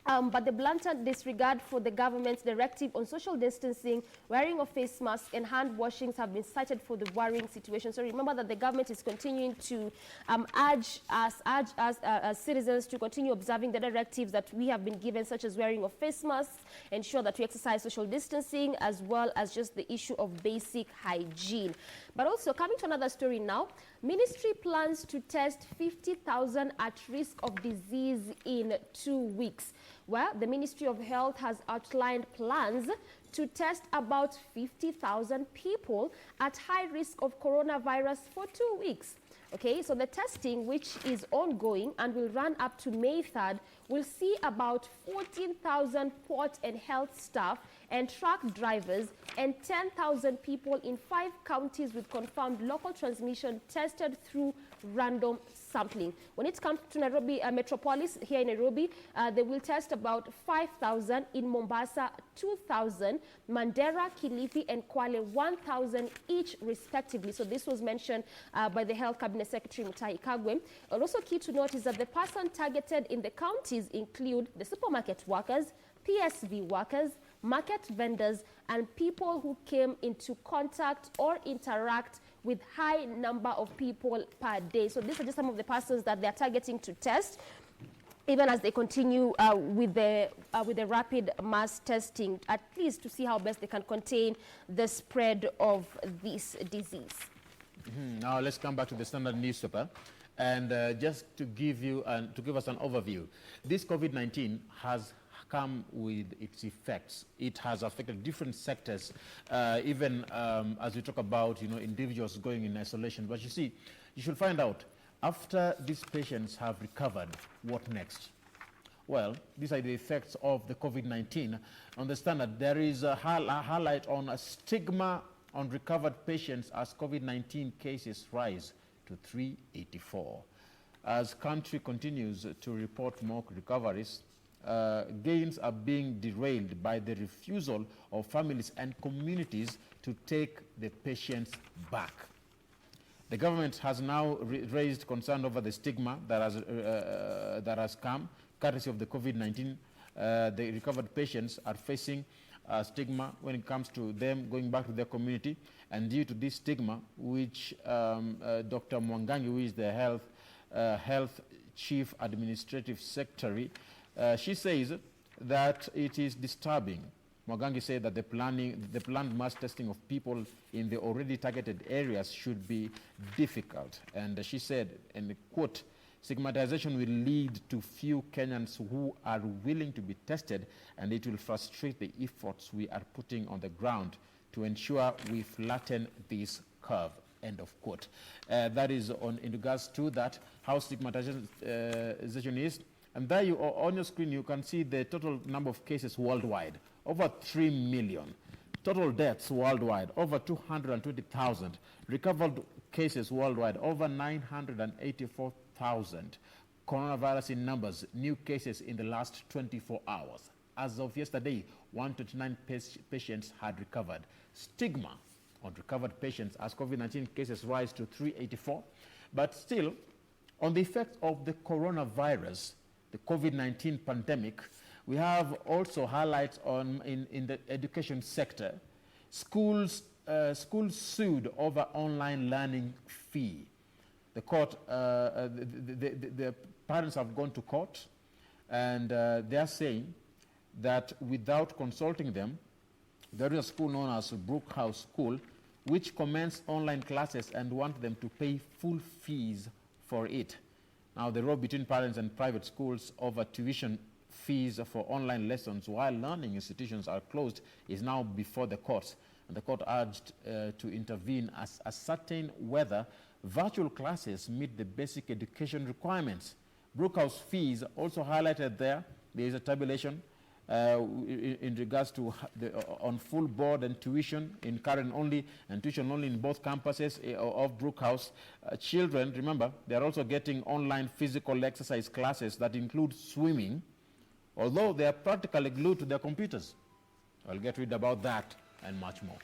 But the blatant disregard for the government's directive on social distancing, wearing of face masks and hand washings have been cited for the worrying situation. So remember that the government is continuing to urge us as citizens to continue observing the directives that we have been given, such as wearing of face masks, ensure that we exercise social distancing, as well as just the issue of basic hygiene. But also, coming to another story now, Ministry plans to test 50,000 at risk of disease in 2 weeks. Well, the Ministry of Health has outlined plans to test about 50,000 people at high risk of coronavirus for 2 weeks. Okay, so the testing, which is ongoing and will run up to May 3rd, will see about 14,000 port and health staff and truck drivers and 10,000 people in 5 counties with confirmed local transmission tested through random sampling. When it comes to Nairobi metropolis, here in Nairobi, they will test about 5,000, in Mombasa 2,000, Mandera, Kilifi and Kwale 1,000 each respectively. So this was mentioned by the Health Cabinet Secretary Mutahi Kagwe. Also key to note is that the person targeted in the counties include the supermarket workers, PSV workers, market vendors, and people who came into contact or interact with high number of people per day. So these are just some of the persons that they are targeting to test, even as they continue with the rapid mass testing, at least to see how best they can contain the spread of this disease. Now let's come back to the Standard newspaper, and just to give us an overview. This COVID-19 has come with its effects. It has affected different sectors, even as we talk about individuals going in isolation. But you see, you should find out, after these patients have recovered, what next? Well, these are the effects of the COVID-19. On the Standard, there is a highlight on a stigma on recovered patients as COVID-19 cases rise to 384. As country continues to report more recoveries, gains are being derailed by the refusal of families and communities to take the patients back. The government has now raised concern over the stigma that has come, courtesy of the COVID-19. The recovered patients are facing stigma when it comes to them going back to their community, and due to this stigma, which Dr. Mwangangi, who is the health chief administrative secretary, she says that it is disturbing. Mwangangi said that the planned mass testing of people in the already targeted areas should be difficult, and she said, and quote, "Stigmatization will lead to few Kenyans who are willing to be tested, and it will frustrate the efforts we are putting on the ground to ensure we flatten this curve." End of quote. That is in regards to that, how stigmatization is. And there on your screen, you can see the total number of cases worldwide, over 3 million. Total deaths worldwide, over 220,000. Recovered cases worldwide, over 984,000. Coronavirus in numbers, new cases in the last 24 hours. As of yesterday, 129 patients had recovered. Stigma on recovered patients as COVID-19 cases rise to 384. But still, on the effects of the coronavirus, the COVID-19 pandemic, we have also highlights in the education sector. Schools sued over online learning fee. The court, the parents have gone to court, and they are saying that without consulting them, there is a school known as Brookhouse School, which commenced online classes and want them to pay full fees for it. Now, the row between parents and private schools over tuition fees for online lessons while learning institutions are closed is now before the courts. And the court urged to intervene as ascertain whether virtual classes meet the basic education requirements. Brookhouse fees also highlighted there. There is a tabulation in regards to on full board and tuition in current only and tuition only in both campuses of Brookhouse. Children, remember, they are also getting online physical exercise classes that include swimming, although they are practically glued to their computers. I'll get read about that and much more.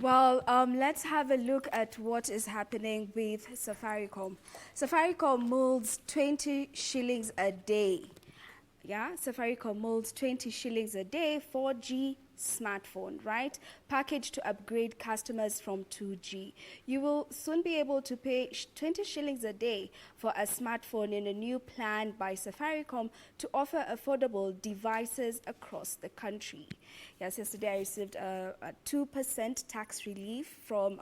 Well, let's have a look at what is happening with Safaricom. Safaricom molds 20 shillings a day. Yeah, Safaricom molds 20 shillings a day 4G smartphone, right? Package to upgrade customers from 2G. You will soon be able to pay 20 shillings a day for a smartphone in a new plan by Safaricom to offer affordable devices across the country. Yes, yesterday I received a 2% tax relief from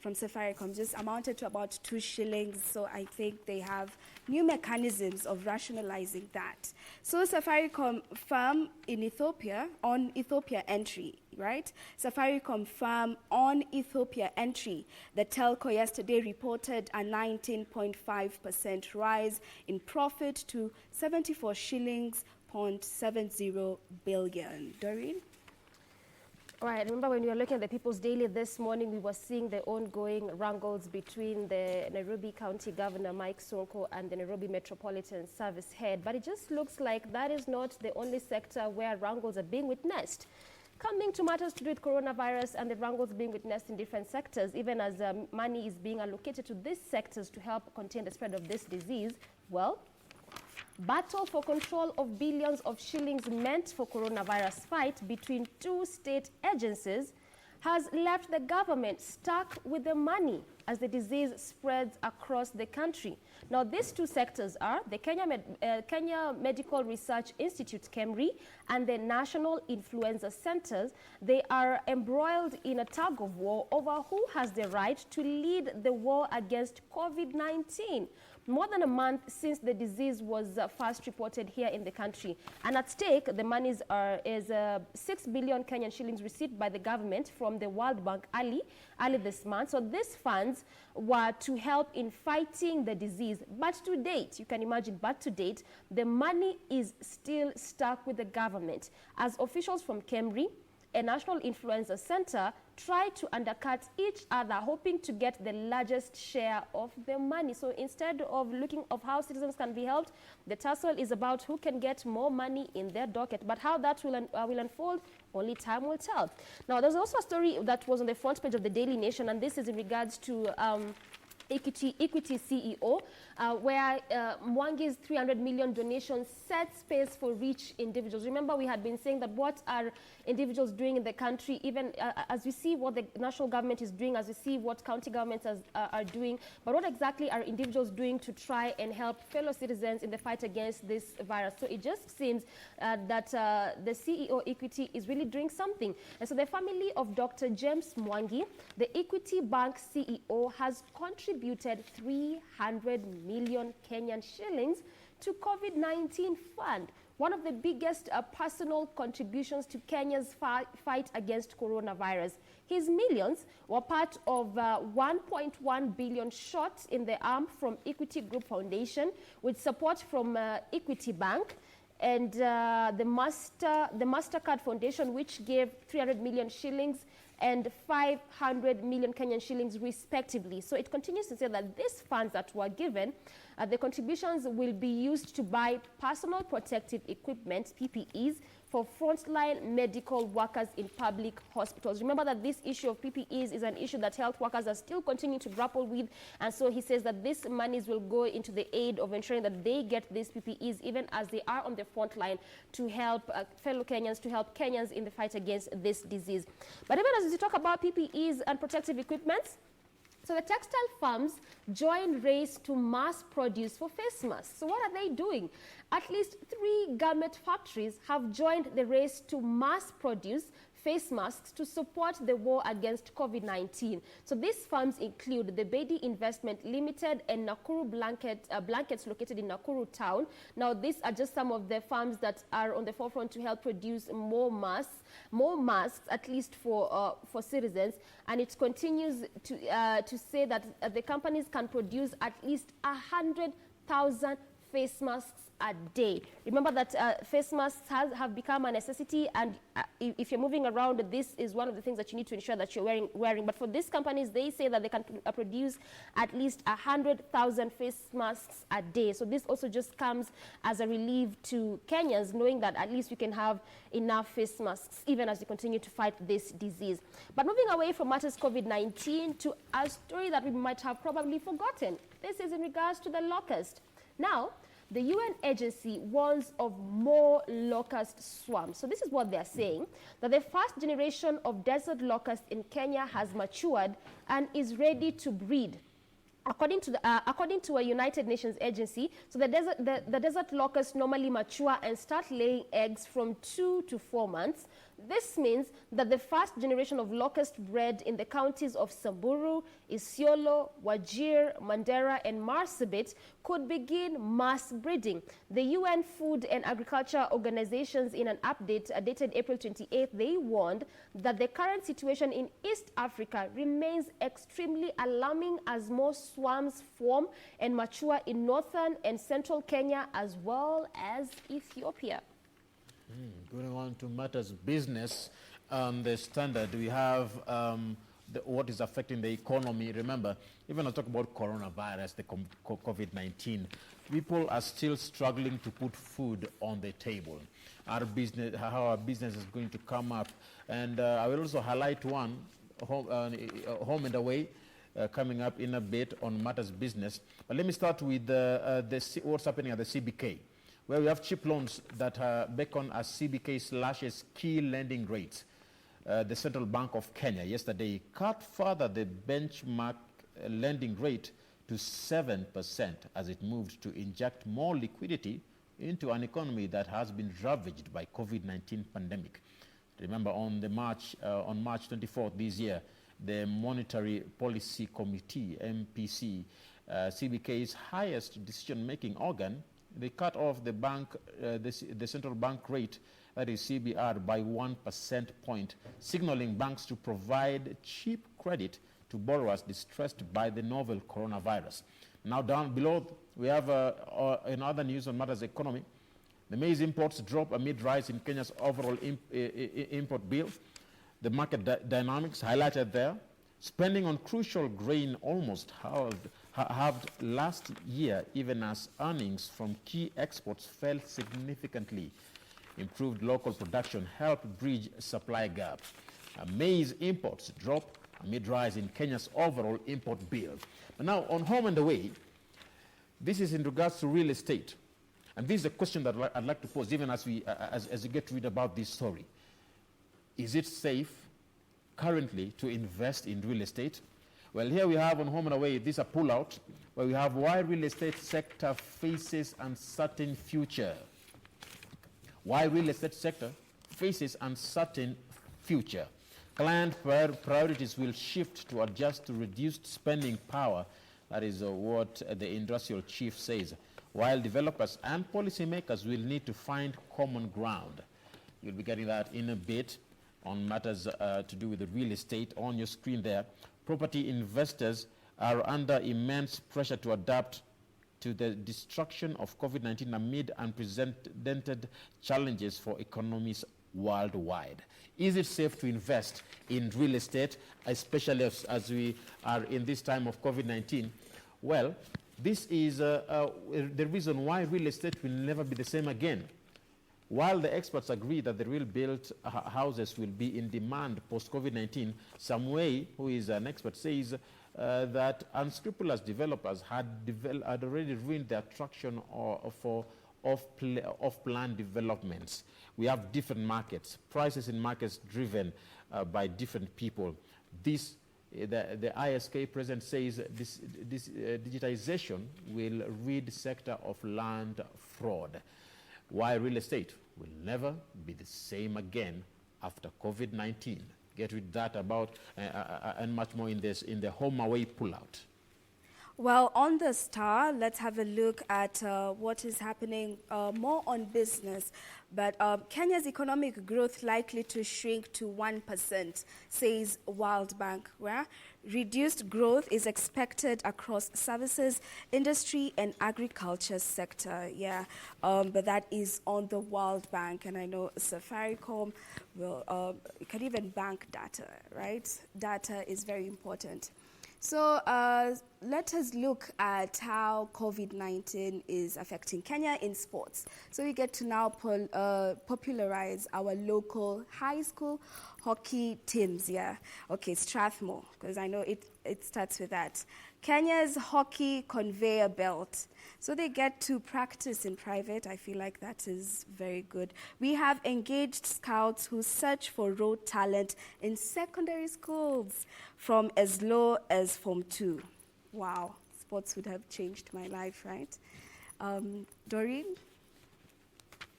Safaricom, just amounted to about 2 shillings. So I think they have new mechanisms of rationalizing that. So Safaricom firm in Ethiopia, on Ethiopia entry, right? Safaricom firm on Ethiopia entry. The telco yesterday reported a 19.5% rise in profit to 74 shillings, 0.70 billion. Doreen? All right, remember when we were looking at the People's Daily this morning, we were seeing the ongoing wrangles between the Nairobi County Governor, Mike Sonko, and the Nairobi Metropolitan Service Head. But it just looks like that is not the only sector where wrangles are being witnessed. Coming to matters to do with coronavirus and the wrangles being witnessed in different sectors, even as money is being allocated to these sectors to help contain the spread of this disease, well, battle for control of billions of shillings meant for coronavirus fight between two state agencies has left the government stuck with the money as the disease spreads across the country. Now, these two sectors are the Kenya Medical Research Institute, KEMRI, and the National Influenza Centers. They are embroiled in a tug of war over who has the right to lead the war against COVID-19. More than a month since the disease was first reported here in the country. And at stake, the monies is 6 billion Kenyan shillings received by the government from the World Bank early this month. So these funds were to help in fighting the disease. But to date, you can imagine, the money is still stuck with the government as officials from KEMRI, a National Influenza Center, try to undercut each other, hoping to get the largest share of the money. So instead of looking of how citizens can be helped, the tussle is about who can get more money in their docket. But how that will unfold, only time will tell. Now, there's also a story that was on the front page of the Daily Nation, and this is in regards to Equity CEO, where Mwangi's 300 million donation set space for rich individuals. Remember, we had been saying that what are individuals doing in the country, even as we see what the national government is doing, as we see what county governments are doing, but what exactly are individuals doing to try and help fellow citizens in the fight against this virus? So it just seems that the CEO Equity is really doing something. And so the family of Dr. James Mwangi, the Equity Bank CEO, has contributed 300 million Kenyan shillings to COVID-19 fund, one of the biggest personal contributions to Kenya's fight against coronavirus. His millions were part of 1.1 billion shots in the arm from Equity Group Foundation, with support from Equity Bank, and the MasterCard Foundation, which gave 300 million shillings and 500 million Kenyan shillings respectively. So it continues to say that these funds that were given, the contributions will be used to buy personal protective equipment, PPEs, for frontline medical workers in public hospitals. Remember that this issue of PPEs is an issue that health workers are still continuing to grapple with, and so he says that these monies will go into the aid of ensuring that they get these PPEs even as they are on the front line to help fellow Kenyans, to help Kenyans in the fight against this disease. But even as we talk about PPEs and protective equipment, so the textile firms join race to mass produce for face masks. So what are they doing? At least 3 garment factories have joined the race to mass produce face masks to support the war against COVID-19. So these firms include the Bedi Investment Limited and Nakuru Blankets located in Nakuru town. Now, these are just some of the firms that are on the forefront to help produce more masks, at least for citizens. And it continues to say that the companies can produce at least 100,000 face masks a day. Remember that face masks have become a necessity, and if you're moving around, this is one of the things that you need to ensure that you're wearing. But for these companies, they say that they can produce at least 100,000 face masks a day. So this also just comes as a relief to Kenyans, knowing that at least we can have enough face masks even as we continue to fight this disease. But moving away from matters COVID-19 to a story that we might have probably forgotten. This is in regards to the locust. Now, the UN agency warns of more locust swarms. So this is what they're saying, that the first generation of desert locust in Kenya has matured and is ready to breed. According to a United Nations agency, so the desert locusts normally mature and start laying eggs from 2 to 4 months. This means that the first generation of locust bred in the counties of Samburu, Isiolo, Wajir, Mandera, and Marsabit could begin mass breeding. The UN Food and Agriculture Organizations, in an update dated April 28th, they warned that the current situation in East Africa remains extremely alarming as more swarms form and mature in northern and central Kenya as well as Ethiopia. Going on to matters business, the Standard, we have what is affecting the economy. Remember, even I talk about coronavirus, the COVID-19, people are still struggling to put food on the table. How our business is going to come up. And I will also highlight one, home and away, coming up in a bit on matters business. But let me start with what's happening at the CBK. where we have cheap loans that beckon as CBK slashes key lending rates. The Central Bank of Kenya yesterday cut further the benchmark lending rate to 7% as it moved to inject more liquidity into an economy that has been ravaged by COVID-19 pandemic. Remember, on March 24th this year, the Monetary Policy Committee, MPC, CBK's highest decision-making organ, they cut off the the central bank rate, that is CBR, by 1% point, signaling banks to provide cheap credit to borrowers distressed by the novel coronavirus. Now down below, we have in other news on matters economy, the maize imports drop amid rise in Kenya's overall import bill. The market dynamics highlighted there. Spending on crucial grain almost halved last year, even as earnings from key exports fell significantly. Improved local production helped bridge supply gap. Maize imports drop amid rise in Kenya's overall import bill. But now, on home and away, this is in regards to real estate. And this is a question that I'd like to pose, even as we get to read about this story. Is it safe currently to invest in real estate? Well, here we have on home and away, this is a pullout, where we have why real estate sector faces uncertain future. Why real estate sector faces uncertain future. Client priorities will shift to adjust to reduced spending power. That is what the industrial chief says. While developers and policymakers will need to find common ground. You'll be getting that in a bit on matters to do with the real estate on your screen there. Property investors are under immense pressure to adapt to the destruction of COVID-19 amid unprecedented challenges for economies worldwide. Is it safe to invest in real estate, especially as we are in this time of COVID-19? Well, this is the reason why real estate will never be the same again. While the experts agree that the real-built houses will be in demand post-COVID-19, Samway, who is an expert, says that unscrupulous developers had already ruined the attraction for off-plan developments. We have different markets, prices in markets driven by different people. The ISK president says this digitization will rid the sector of land fraud. Why real estate will never be the same again after COVID-19. Get with that about and much more in the home away pullout. Well, on the Star, let's have a look at what is happening more on business. But Kenya's economic growth likely to shrink to 1%, says World Bank. Where reduced growth is expected across services, industry, and agriculture sector. Yeah, but that is on the World Bank, and I know Safaricom will can even bank data, right? Data is very important. So let us look at how COVID-19 is affecting Kenya in sports. So we get to now popularize our local high school hockey teams. Yeah, okay, Strathmore, because I know it starts with that. Kenya's hockey conveyor belt. So they get to practice in private. I feel like that is very good. We have engaged scouts who search for road talent in secondary schools from as low as Form 2. Wow, sports would have changed my life, right? Doreen?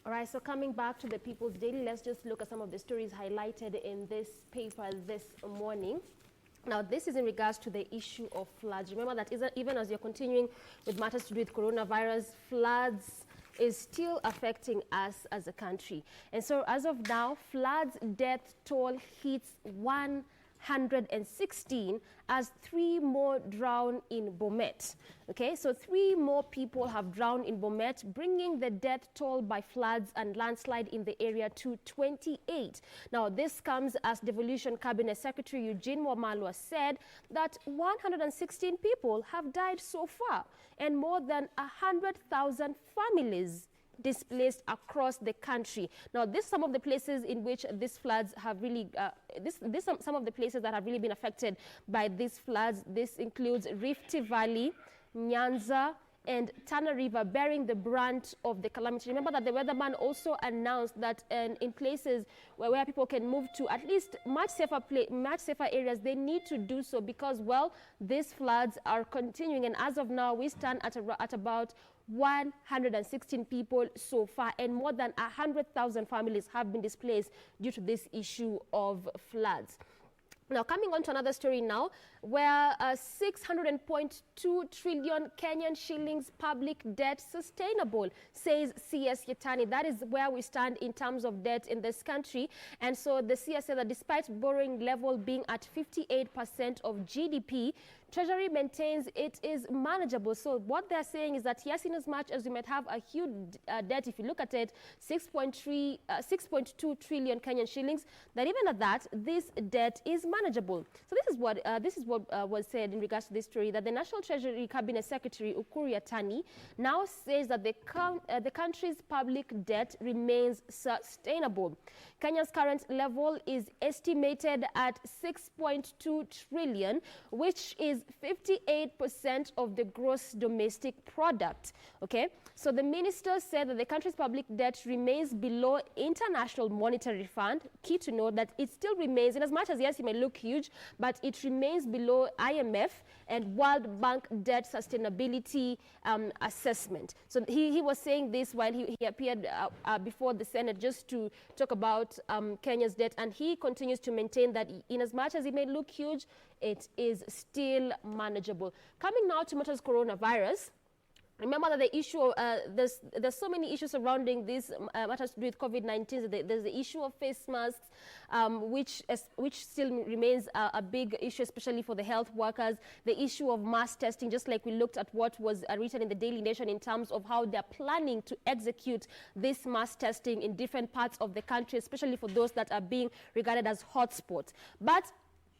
All right, so coming back to the People's Daily, let's just look at some of the stories highlighted in this paper this morning. Now, this is in regards to the issue of floods. Remember that even as you're continuing with matters to do with coronavirus, floods is still affecting us as a country. And so as of now, floods death toll hits 116 as 3 more drown in Bomet. Okay, so 3 more people have drowned in Bomet, bringing the death toll by floods and landslide in the area to 28. Now, this comes as Devolution Cabinet Secretary Eugene Wamalwa said that 116 people have died so far, and more than 100,000 families displaced across the country. Now, this some of the places in which these floods have really, some of the places that have really been affected by these floods. This includes Rift Valley, Nyanza, and Tana River bearing the brunt of the calamity. Remember that the weatherman also announced that in places where people can move to at least much safer areas, they need to do so because, well, these floods are continuing. And as of now, we stand at about 116 people so far, and more than 100,000 families have been displaced due to this issue of floods. Now, coming on to another story now, where 600.2 trillion Kenyan shillings public debt sustainable, says CS Yetani. That is where we stand in terms of debt in this country. And so the CS said that despite borrowing level being at 58% of GDP, Treasury maintains it is manageable. So what they're saying is that, yes, in as much as we might have a huge debt, if you look at it, 6.2 trillion Kenyan shillings, that even at that, this debt is manageable. So this is what was said in regards to this story, that the National Treasury Cabinet Secretary Ukur Yatani now says that the country's public debt remains sustainable. Kenya's current level is estimated at 6.2 trillion, which is 58% of the gross domestic product. Okay, so the minister said that the country's public debt remains below International Monetary Fund. Key to note that it still remains, in as much as, yes, it may look huge, but it remains below IMF and World Bank debt sustainability assessment. So he was saying this while he appeared before the Senate just to talk about Kenya's debt, and he continues to maintain that in as much as it may look huge, it is still manageable. Coming now to matters coronavirus. Remember that the issue, there's so many issues surrounding this matters to do with COVID-19. There's the issue of face masks, which still remains a big issue, especially for the health workers. The issue of mass testing, just like we looked at what was written in the Daily Nation in terms of how they're planning to execute this mass testing in different parts of the country, especially for those that are being regarded as hotspots. But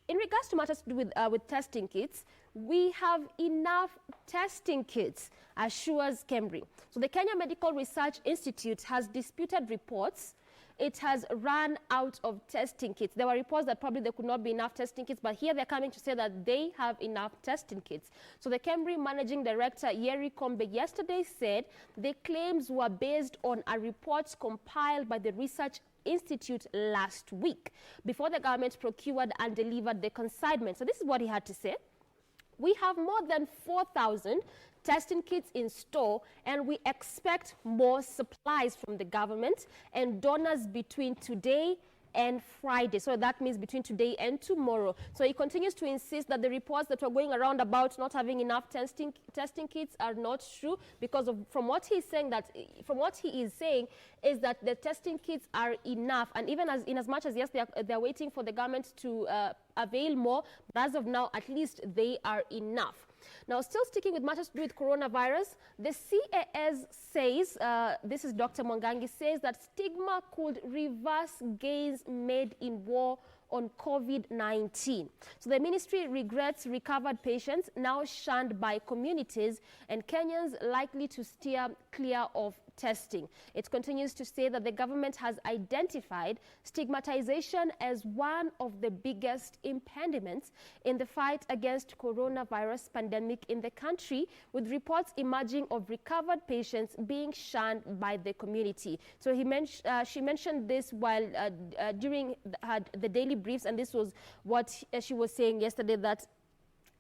in regards to matters to do with testing kits, we have enough testing kits, assures KEMRI. So the Kenya Medical Research Institute has disputed reports. It has run out of testing kits. There were reports that probably there could not be enough testing kits, but here they're coming to say that they have enough testing kits. So the KEMRI Managing Director, Yeri Kombe, yesterday said the claims were based on a report compiled by the Research Institute last week before the government procured and delivered the consignment. So this is what he had to say. We have more than 4,000 testing kits in store, and we expect more supplies from the government and donors between today and Friday. So that means between today and tomorrow. So he continues to insist that the reports that were going around about not having enough testing kits are not true, because from what he is saying is that the testing kits are enough, and even in as much as, yes, they're waiting for the government to avail more, but as of now, at least they are enough. Now, still sticking with matters to do with coronavirus, the CAS says, this is Dr. Mwangangi, says that stigma could reverse gains made in war on COVID-19. So the ministry regrets recovered patients now shunned by communities and Kenyans likely to steer clear of testing. It continues to say that the government has identified stigmatization as one of the biggest impediments in the fight against coronavirus pandemic in the country, with reports emerging of recovered patients being shunned by the community. So she mentioned this while during the daily briefs, and this was what she was saying yesterday, that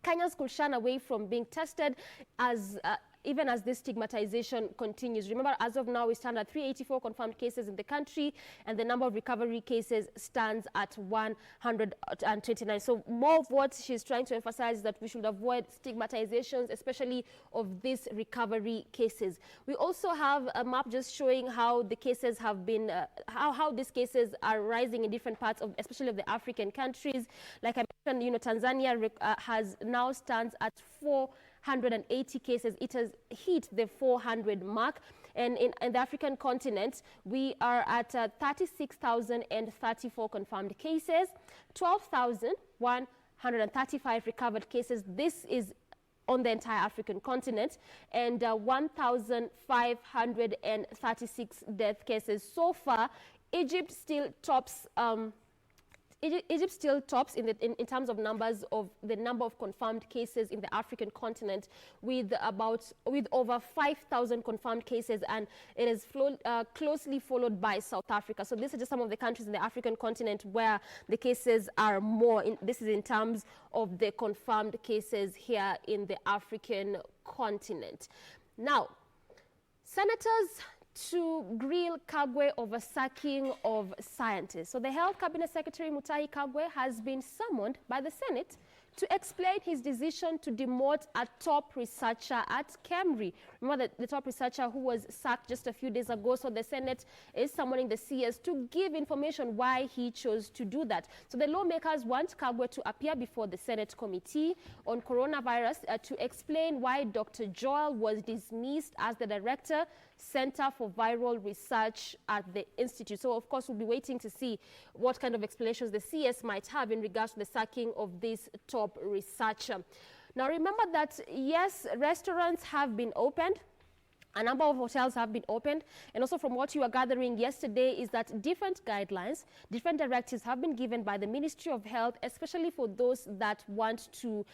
Kenyans could shun away from being tested even as this stigmatization continues. Remember, as of now, we stand at 384 confirmed cases in the country, and the number of recovery cases stands at 129. So more of what she's trying to emphasize is that we should avoid stigmatizations, especially of these recovery cases. We also have a map just showing how the cases have been, how these cases are rising in different parts of, especially of the African countries. Like I mentioned, Tanzania now stands at 480 cases. It has hit the 400 mark. And in the African continent, we are at 36,034 confirmed cases, 12,135 recovered cases. This is on the entire African continent, and 1,536 death cases. So far, Egypt still tops Egypt still tops in terms of numbers of the number of confirmed cases in the African continent, with over 5,000 confirmed cases, and it is closely followed by South Africa. So these are just some of the countries in the African continent where the cases are more. This is in terms of the confirmed cases here in the African continent. Now, senators to grill Kagwe over sacking of scientists. So the Health Cabinet Secretary Mutahi Kagwe has been summoned by the Senate to explain his decision to demote a top researcher at KEMRI. Remember the top researcher who was sacked just a few days ago. So the Senate is summoning the CS to give information why he chose to do that. So the lawmakers want Kagwe to appear before the Senate Committee on Coronavirus to explain why Dr. Joel was dismissed as the Director, Center for Viral Research at the Institute. So, of course, we'll be waiting to see what kind of explanations the CS might have in regards to the sacking of this top researcher. Now, remember that, yes, restaurants have been opened. A number of hotels have been opened, and also from what you are gathering yesterday is that different guidelines, different directives have been given by the Ministry of Health, especially for those that want to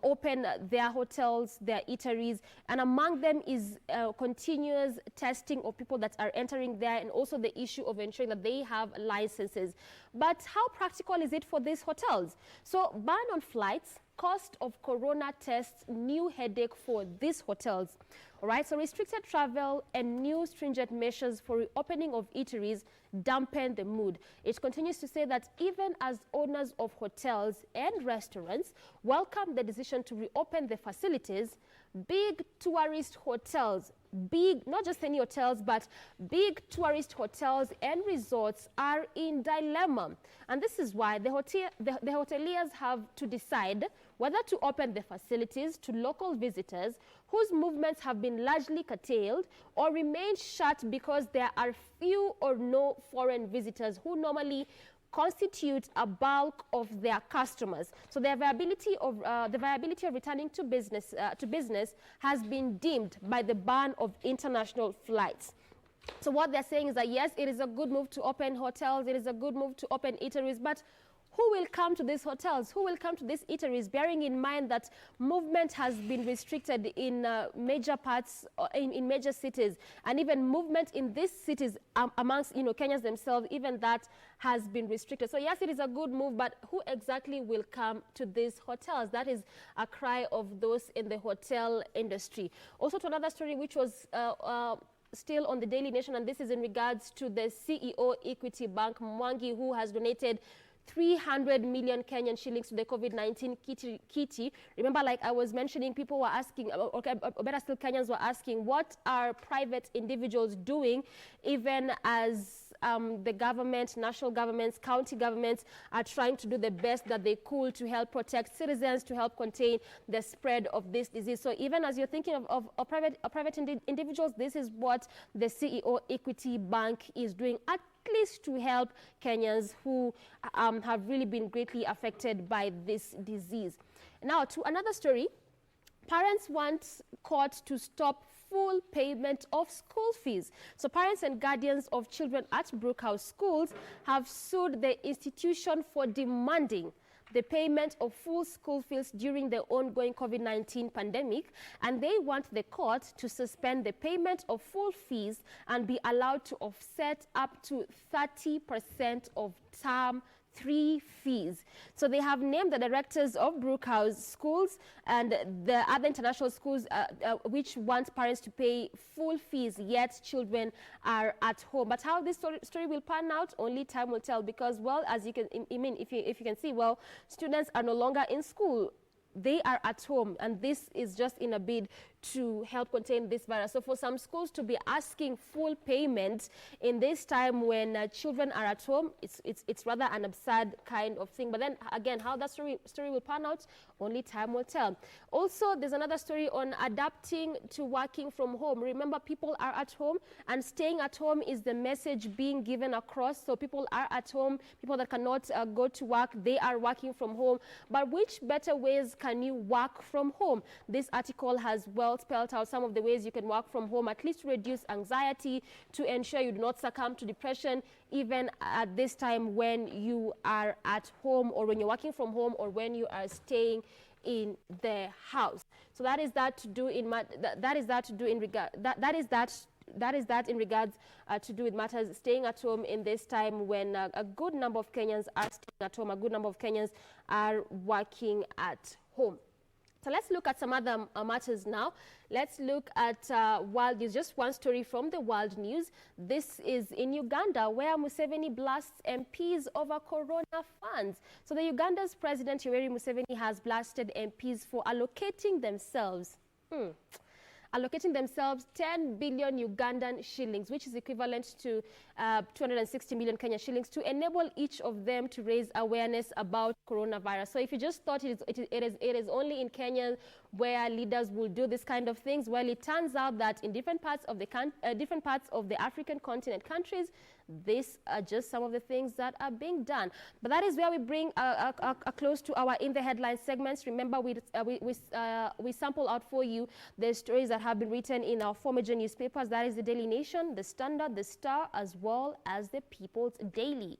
open their hotels, their eateries, and among them is continuous testing of people that are entering there, and also the issue of ensuring that they have licenses. But how practical is it for these hotels? So ban on flights, cost of corona tests, new headache for these hotels. All right, so restricted travel and new stringent measures for reopening of eateries dampen the mood. It continues to say that even as owners of hotels and restaurants welcome the decision to reopen the facilities, big tourist hotels, not just any hotels, but big tourist hotels and resorts are in dilemma. And this is why the hoteliers have to decide whether to open the facilities to local visitors whose movements have been largely curtailed, or remain shut because there are few or no foreign visitors who normally constitute a bulk of their customers. So the viability of returning to business has been dimmed by the ban of international flights. So what they're saying is that yes, it is a good move to open hotels, it is a good move to open eateries, but who will come to these hotels? Who will come to these eateries? Bearing in mind that movement has been restricted in major parts, in major cities, and even movement in these cities amongst Kenyans themselves, even that has been restricted. So yes, it is a good move, but who exactly will come to these hotels? That is a cry of those in the hotel industry. Also to another story which was still on the Daily Nation, and this is in regards to the CEO Equity Bank Mwangi, who has donated 300 million Kenyan shillings to the COVID-19 kitty. Remember, like I was mentioning, people were asking, or better still, Kenyans were asking, what are private individuals doing, even as the government, national governments, county governments are trying to do the best that they could to help protect citizens, to help contain the spread of this disease. So even as you're thinking of private individuals, this is what the CEO Equity Bank is doing, at least to help Kenyans who have really been greatly affected by this disease. Now, to another story, parents want court to stop full payment of school fees. So parents and guardians of children at Brookhouse schools have sued the institution for demanding the payment of full school fees during the ongoing COVID-19 pandemic, and they want the court to suspend the payment of full fees and be allowed to offset up to 30% of term 3 fees. So they have named the directors of Brookhouse schools and the other international schools which want parents to pay full fees, yet children are at home. But how this story will pan out, only time will tell, because, well, as you can, if you can see, well, students are no longer in school. They are at home, and this is just in a bid to help contain this virus. So for some schools to be asking full payment in this time when children are at home, it's rather an absurd kind of thing. But then again, how that story will pan out, only time will tell. Also, there's another story on adapting to working from home. Remember, people are at home, and staying at home is the message being given across. So people are at home, people that cannot go to work, they are working from home. But which better ways can you work from home? This article has well spelled out some of the ways you can work from home, at least to reduce anxiety, to ensure you do not succumb to depression, even at this time when you are at home, or when you're working from home, or when you are staying in the house. So that is that to do in regards to do with matters staying at home in this time when a good number of Kenyans are staying at home, a good number of Kenyans are working at home. So let's look at some other matters now. Let's look at world news. Just one story from the world news. This is in Uganda, where Museveni blasts MPs over corona funds. So the Uganda's President Yoweri Museveni has blasted MPs for allocating themselves 10 billion Ugandan shillings, which is equivalent to 260 million Kenya shillings, to enable each of them to raise awareness about coronavirus. So if you just thought it is only in Kenya where leaders will do this kind of things, well, it turns out that in different parts of the African continent countries, these are just some of the things that are being done. But that is where we bring a close to our In the Headlines segments. Remember, we sample out for you the stories that have been written in our four major newspapers. That is the Daily Nation, the Standard, the Star, as well as the People's Daily.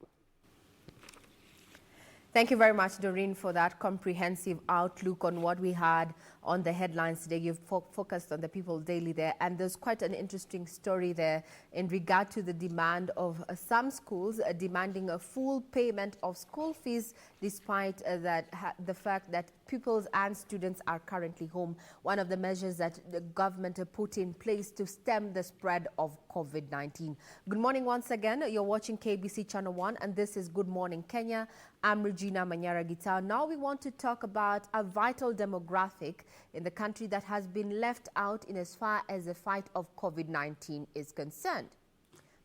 Thank you very much, Doreen, for that comprehensive outlook on what we had on the headlines today. You've focused on the People Daily there, and there's quite an interesting story there in regard to the demand of some schools demanding a full payment of school fees despite the fact that pupils and students are currently home. One of the measures that the government put in place to stem the spread of COVID-19. Good morning once again. You're watching KBC Channel 1, and this is Good Morning Kenya. I'm Regina Manyara-Gitao. Now we want to talk about a vital demographic in the country that has been left out in as far as the fight of COVID-19 is concerned.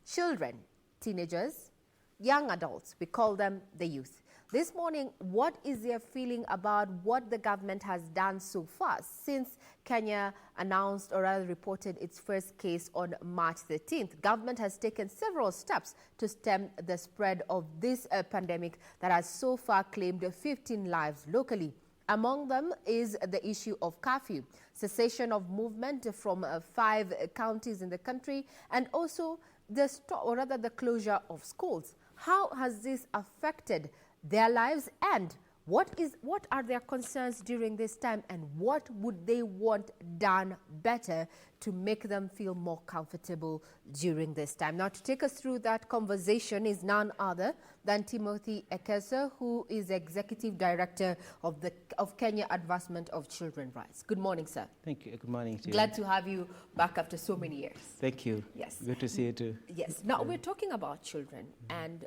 Children, teenagers, young adults, we call them the youth. This morning, what is their feeling about what the government has done so far since Kenya announced, or rather reported, its first case on March 13th? Government has taken several steps to stem the spread of this pandemic that has so far claimed 15 lives locally. Among them is the issue of curfew, cessation of movement from 5 counties in the country, and also the closure of schools. How has this affected their lives, and what are their concerns during this time, and what would they want done better to make them feel more comfortable during this time? Now, to take us through that conversation is none other than Timothy Ekesa, who is Executive Director of Kenya Advancement of Children's Rights. Good morning, sir. Thank you. Good morning to you. Glad to have you back after so many years. Thank you. Yes. Good to see you too. Yes. Now, we're talking about children, and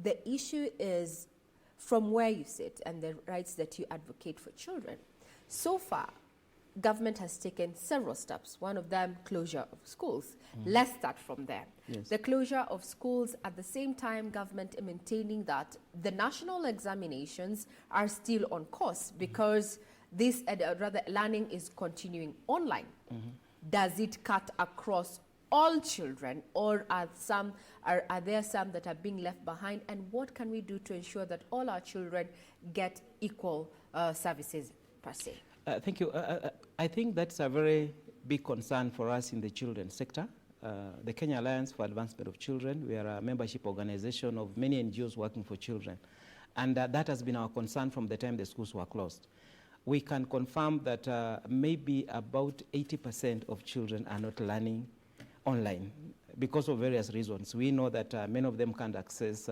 the issue is from where you sit and the rights that you advocate for children. So far, government has taken several steps. One of them, closure of schools. Let's start from there. Yes. The closure of schools, at the same time, government maintaining that the national examinations are still on course because this, rather, learning is continuing online. Does it cut across all children, or are there some that are being left behind, and what can we do to ensure that all our children get equal services per se? Thank you. I think that's a very big concern for us in the children's sector. The Kenya Alliance for Advancement of Children, we are a membership organization of many NGOs working for children, and that has been our concern from the time the schools were closed. We can confirm that maybe about 80% of children are not learning online because of various reasons. We know that many of them can't access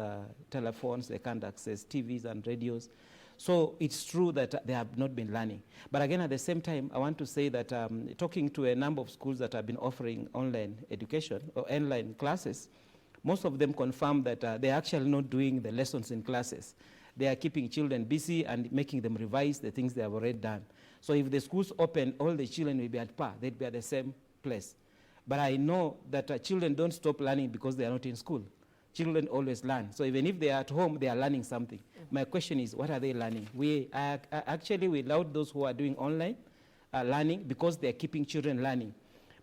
telephones, they can't access TVs and radios. So it's true that they have not been learning. But again, at the same time, I want to say that talking to a number of schools that have been offering online education or online classes, most of them confirm that they're actually not doing the lessons in classes. They are keeping children busy and making them revise the things they have already done. So if the schools open, all the children will be at par. They'd be at the same place. But I know that children don't stop learning because they are not in school. Children always learn. So even if they are at home, they are learning something. My question is, what are they learning? We allowed those who are doing online learning because they are keeping children learning.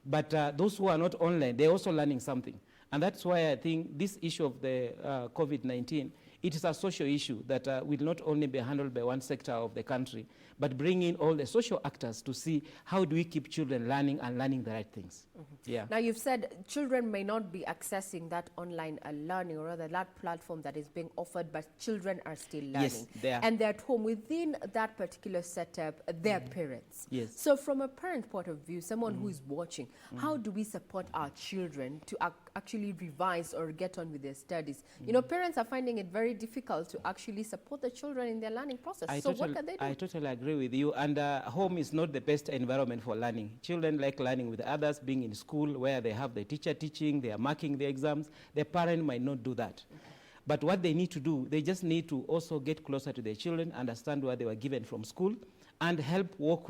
But those who are not online, they're also learning something. And that's why I think this issue of the COVID-19 it is a social issue that will not only be handled by one sector of the country, but bring in all the social actors to see how do we keep children learning and learning the right things. Yeah. Now, you've said children may not be accessing that online learning, or rather that platform that is being offered, but children are still learning. Yes, they are. And they're at home within that particular setup, their parents. Yes. So from a parent point of view, someone who is watching, how do we support our children to actually revise or get on with their studies? You know, parents are finding it very difficult to actually support the children in their learning process. What can they do? I totally agree with you. And home is not the best environment for learning. Children like learning with others, being in school where they have the teacher teaching, they are marking the exams. The parent might not do that. But what they need to do, they just need to also get closer to their children, understand what they were given from school, and help walk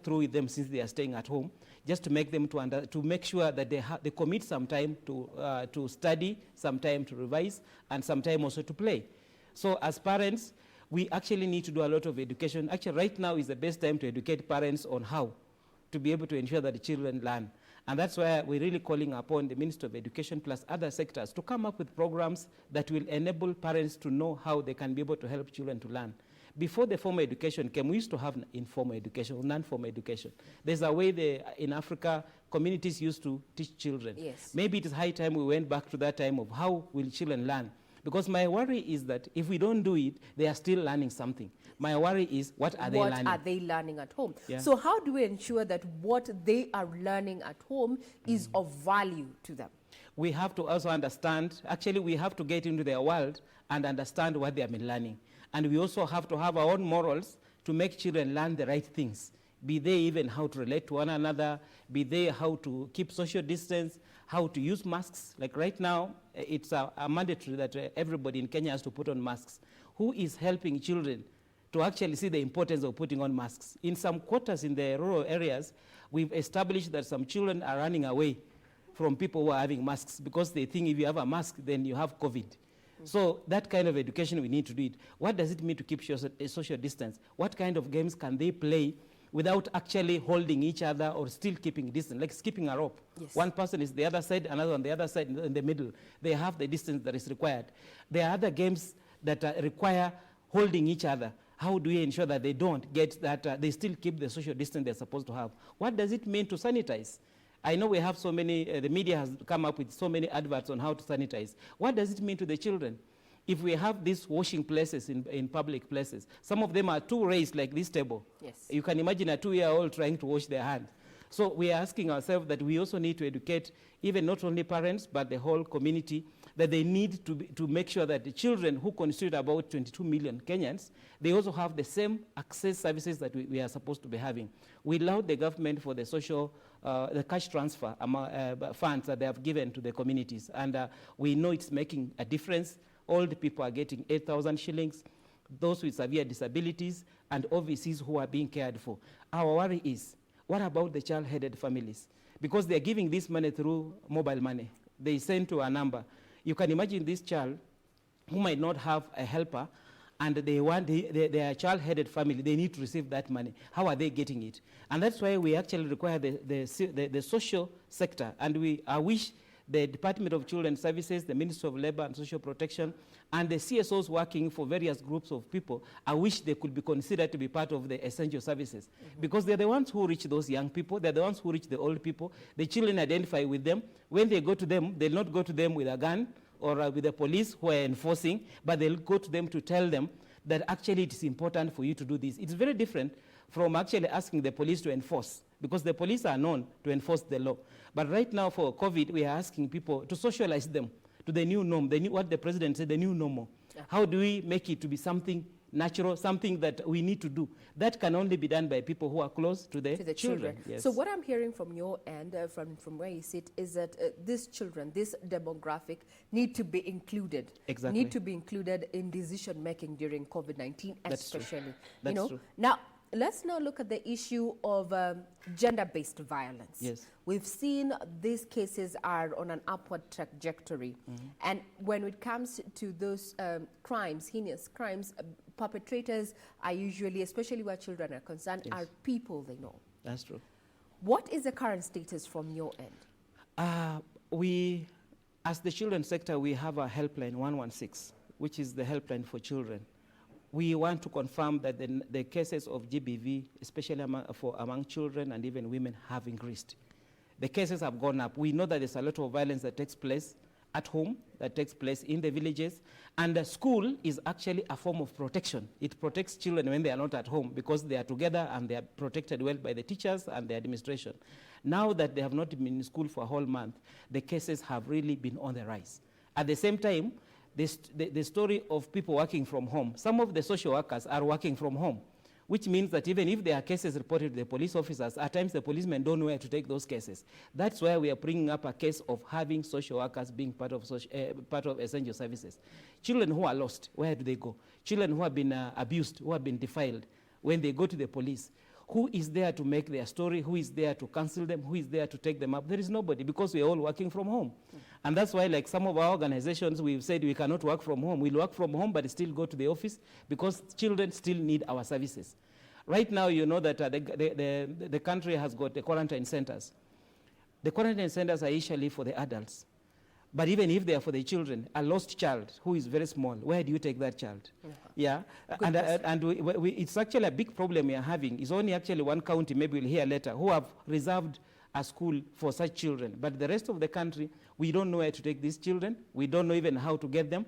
through with them since they are staying at home, just to make them to make sure that they commit some time to study, some time to revise, and some time also to play. So as parents, we actually need to do a lot of education. Actually, right now is the best time to educate parents on how to be able to ensure that the children learn. And that's why we're really calling upon the Minister of Education plus other sectors to come up with programs that will enable parents to know how they can be able to help children to learn. Before the formal education came, we used to have informal education, non-formal education. There's a way in Africa, communities used to teach children. Yes. Maybe it is high time we went back to that time of how will children learn. Because my worry is that if we don't do it, they are still learning something. My worry is, what are they learning? What are they learning at home? Yeah. So how do we ensure that what they are learning at home is of value to them? We have to also understand, actually we have to get into their world and understand what they have been learning. And we also have to have our own morals to make children learn the right things. Be they even how to relate to one another, be they how to keep social distance, how to use masks. Like right now, it's a mandatory that everybody in Kenya has to put on masks. Who is helping children to actually see the importance of putting on masks? In some quarters in the rural areas, we've established that some children are running away from people who are having masks because they think if you have a mask, then you have COVID. So that kind of education, we need to do it. What does it mean to keep social distance? What kind of games can they play without actually holding each other or still keeping distance, like skipping a rope? Yes. One person is the other side, another on the other side, in the middle. They have the distance that is required. There are other games that require holding each other. How do we ensure that they don't get that, they still keep the social distance they're supposed to have? What does it mean to sanitize? I know we have so many, the media has come up with so many adverts on how to sanitize. What does it mean to the children? If we have these washing places in public places, some of them are too raised like this table. Yes. You can imagine a 2-year-old trying to wash their hand. So we are asking ourselves that we also need to educate even not only parents, but the whole community, that they need to make sure that the children who constitute about 22 million Kenyans, they also have the same access services that we are supposed to be having. We allowed the government for the social, the cash transfer funds that they have given to the communities. And we know it's making a difference. Old people are getting 8,000 shillings, those with severe disabilities, and overseas who are being cared for. Our worry is, what about the child-headed families? Because they're giving this money through mobile money. They send to a number. You can imagine this child who might not have a helper, and they want their child-headed family, they need to receive that money. How are they getting it? And that's why we actually require the social sector, and I wish the Department of Children's Services, the Ministry of Labor and Social Protection, and the CSOs working for various groups of people, I wish they could be considered to be part of the essential services. Because they're the ones who reach those young people, they're the ones who reach the old people. The children identify with them. When they go to them, they'll not go to them with a gun or with the police who are enforcing, but they'll go to them to tell them that actually it is important for you to do this. It's very different from actually asking the police to enforce, because the police are known to enforce the law. But right now for COVID, we are asking people to socialize them to the new norm, what the president said, the new normal. Yeah. How do we make it to be something natural, something that we need to do? That can only be done by people who are close to the children. Yes. So what I'm hearing from your end, from where you sit, is that these children, this demographic, need to be included. Exactly. Need to be included in decision making during COVID-19, especially. True. That's true. Now, let's now look at the issue of gender-based violence. Yes. We've seen these cases are on an upward trajectory. And when it comes to those crimes, heinous crimes, perpetrators are usually, especially where children are concerned, yes, are people they know. That's true. What is the current status from your end? We, as the children's sector, we have a helpline, 116. which is the helpline for children. We want to confirm that the cases of GBV, especially among children and even women, have increased. The cases have gone up. We know that there's a lot of violence that takes place at home, that takes place in the villages, and the school is actually a form of protection. It protects children when they are not at home because they are together and they are protected well by the teachers and the administration. Now that they have not been in school for a whole month, the cases have really been on the rise. At the same time, the story of people working from home, some of the social workers are working from home, which means that even if there are cases reported to the police officers, at times the policemen don't know where to take those cases. That's why we are bringing up a case of having social workers being part of essential services. Children who are lost, where do they go? Children who have been abused, who have been defiled, when they go to the police, who is there to make their story? Who is there to counsel them? Who is there to take them up? There is nobody, because we are all working from home. And that's why, like some of our organizations, we've said we cannot work from home. We'll work from home, but still go to the office, because children still need our services. Right now, you know that the country has got the quarantine centers. The quarantine centers are usually for the adults. But even if they are for the children, a lost child who is very small, where do you take that child? Yeah, and it's actually a big problem we are having. It's only actually one county, maybe we'll hear later, who have reserved a school for such children. But the rest of the country, we don't know where to take these children. We don't know even how to get them.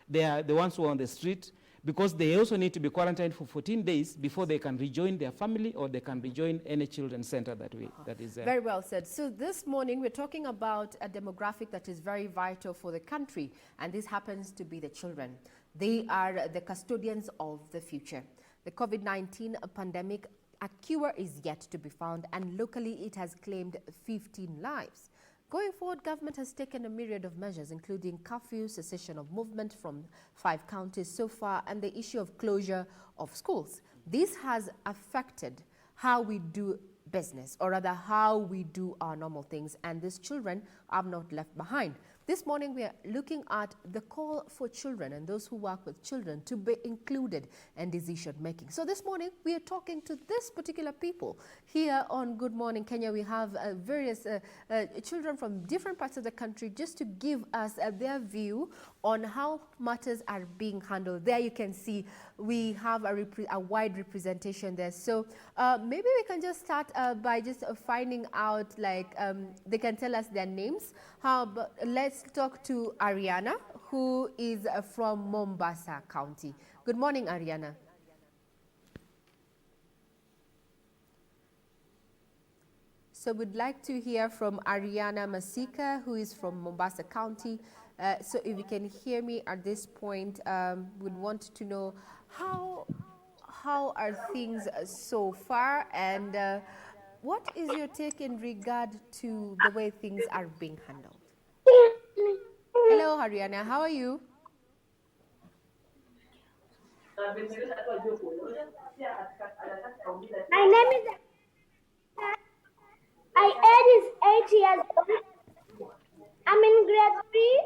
They are the ones who are on the street, because they also need to be quarantined for 14 days before they can rejoin their family or they can rejoin any children's center that is there. Very well said. So this morning we're talking about a demographic that is very vital for the country, and this happens to be the children. They are the custodians of the future. The COVID-19 pandemic, a cure is yet to be found, and locally it has claimed 15 lives. Going forward, government has taken a myriad of measures, including curfew, cessation of movement from 5 counties so far, and the issue of closure of schools. This has affected how we do business, or rather how we do our normal things, and these children are not left behind. This morning we are looking at the call for children and those who work with children to be included in decision making. So this morning we are talking to this particular people. Here on Good Morning Kenya, we have various children from different parts of the country, just to give us their view on how matters are being handled. There you can see we have a wide representation there. So maybe we can just start by just finding out, like, they can tell us their names. Let's talk to Ariana, who is from Mombasa County. Good morning, Ariana. So we'd like to hear from Ariana Masika, who is from Mombasa County. So if you can hear me at this point, we'd want to know how are things so far, and what is your take in regard to the way things are being handled? Hello, Ariana. How are you? My name is. My age is 8 years old. I'm in grade 3,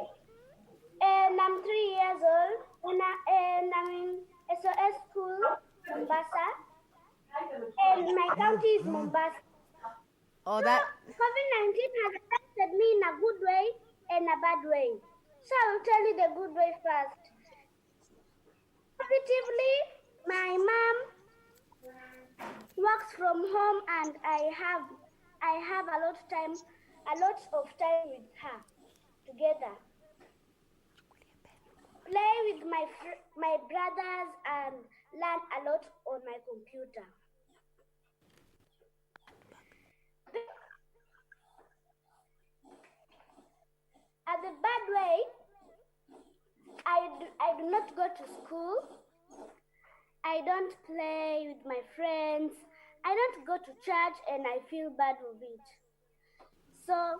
and I'm 3 years old, and I'm in SOS school, Mombasa, and my county is Mombasa. Oh, that COVID-19 has affected me in a good way and a bad way. So I will tell you the good way first. Positively, my mom works from home, and I have a lot of time with her together. Play with my brothers and learn a lot on my computer. At the bad way, I do not go to school. I don't play with my friends. I don't go to church, and I feel bad of it. So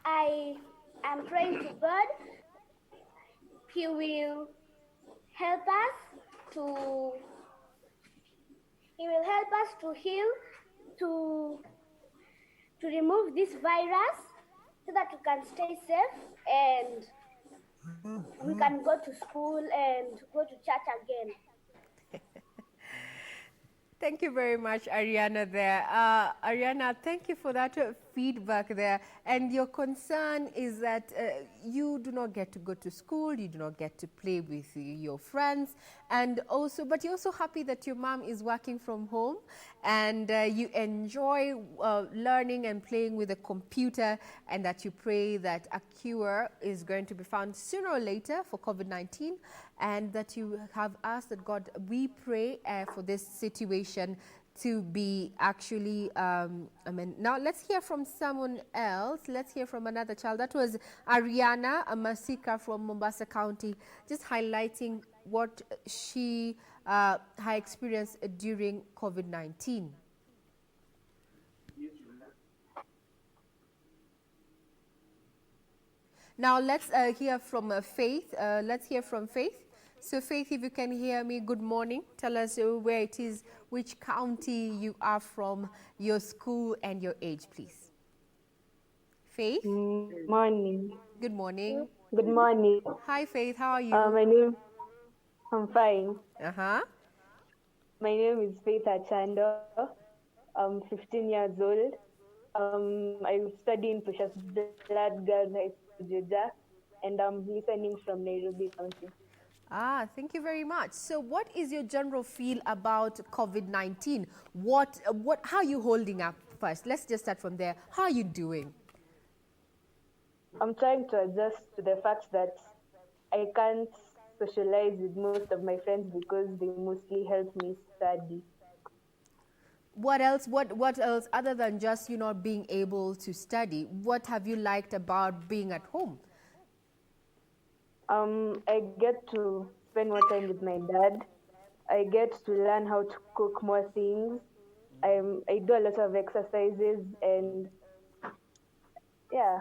I am praying to God. He will help us to heal, to remove this virus, so that we can stay safe and we can go to school and go to church again. Thank you very much, Ariana there. Ariana, thank you for that feedback there. And your concern is that you do not get to go to school, you do not get to play with your friends, and also, but you're also happy that your mom is working from home and you enjoy learning and playing with a computer, and that you pray that a cure is going to be found sooner or later for COVID-19, and that you have asked that God, we pray for this situation to be actually, now let's hear from someone else. Let's hear from another child. That was Ariana Masika from Mombasa County, just highlighting what she her experience during COVID-19. Now let's hear from Faith. Let's hear from Faith. So Faith, if you can hear me, good morning. Tell us where it is, which county you are from, your school and your age, please. Faith? Morning. Good morning. Good morning. Hi Faith, how are you? I'm fine. Uh-huh. My name is Faith Achando. I'm 15 years old. I study in Precious Blood Girls High School, Juja, and I'm listening from Nairobi County. Ah, thank you very much. So what is your general feel about COVID-19? How are you holding up first? Let's just start from there. How are you doing? I'm trying to adjust to the fact that I can't socialize with most of my friends because they mostly help me study. What else? What else other than just you not being able to study? What have you liked about being at home? I get to spend more time with my dad. I get to learn how to cook more things. I do a lot of exercises and yeah.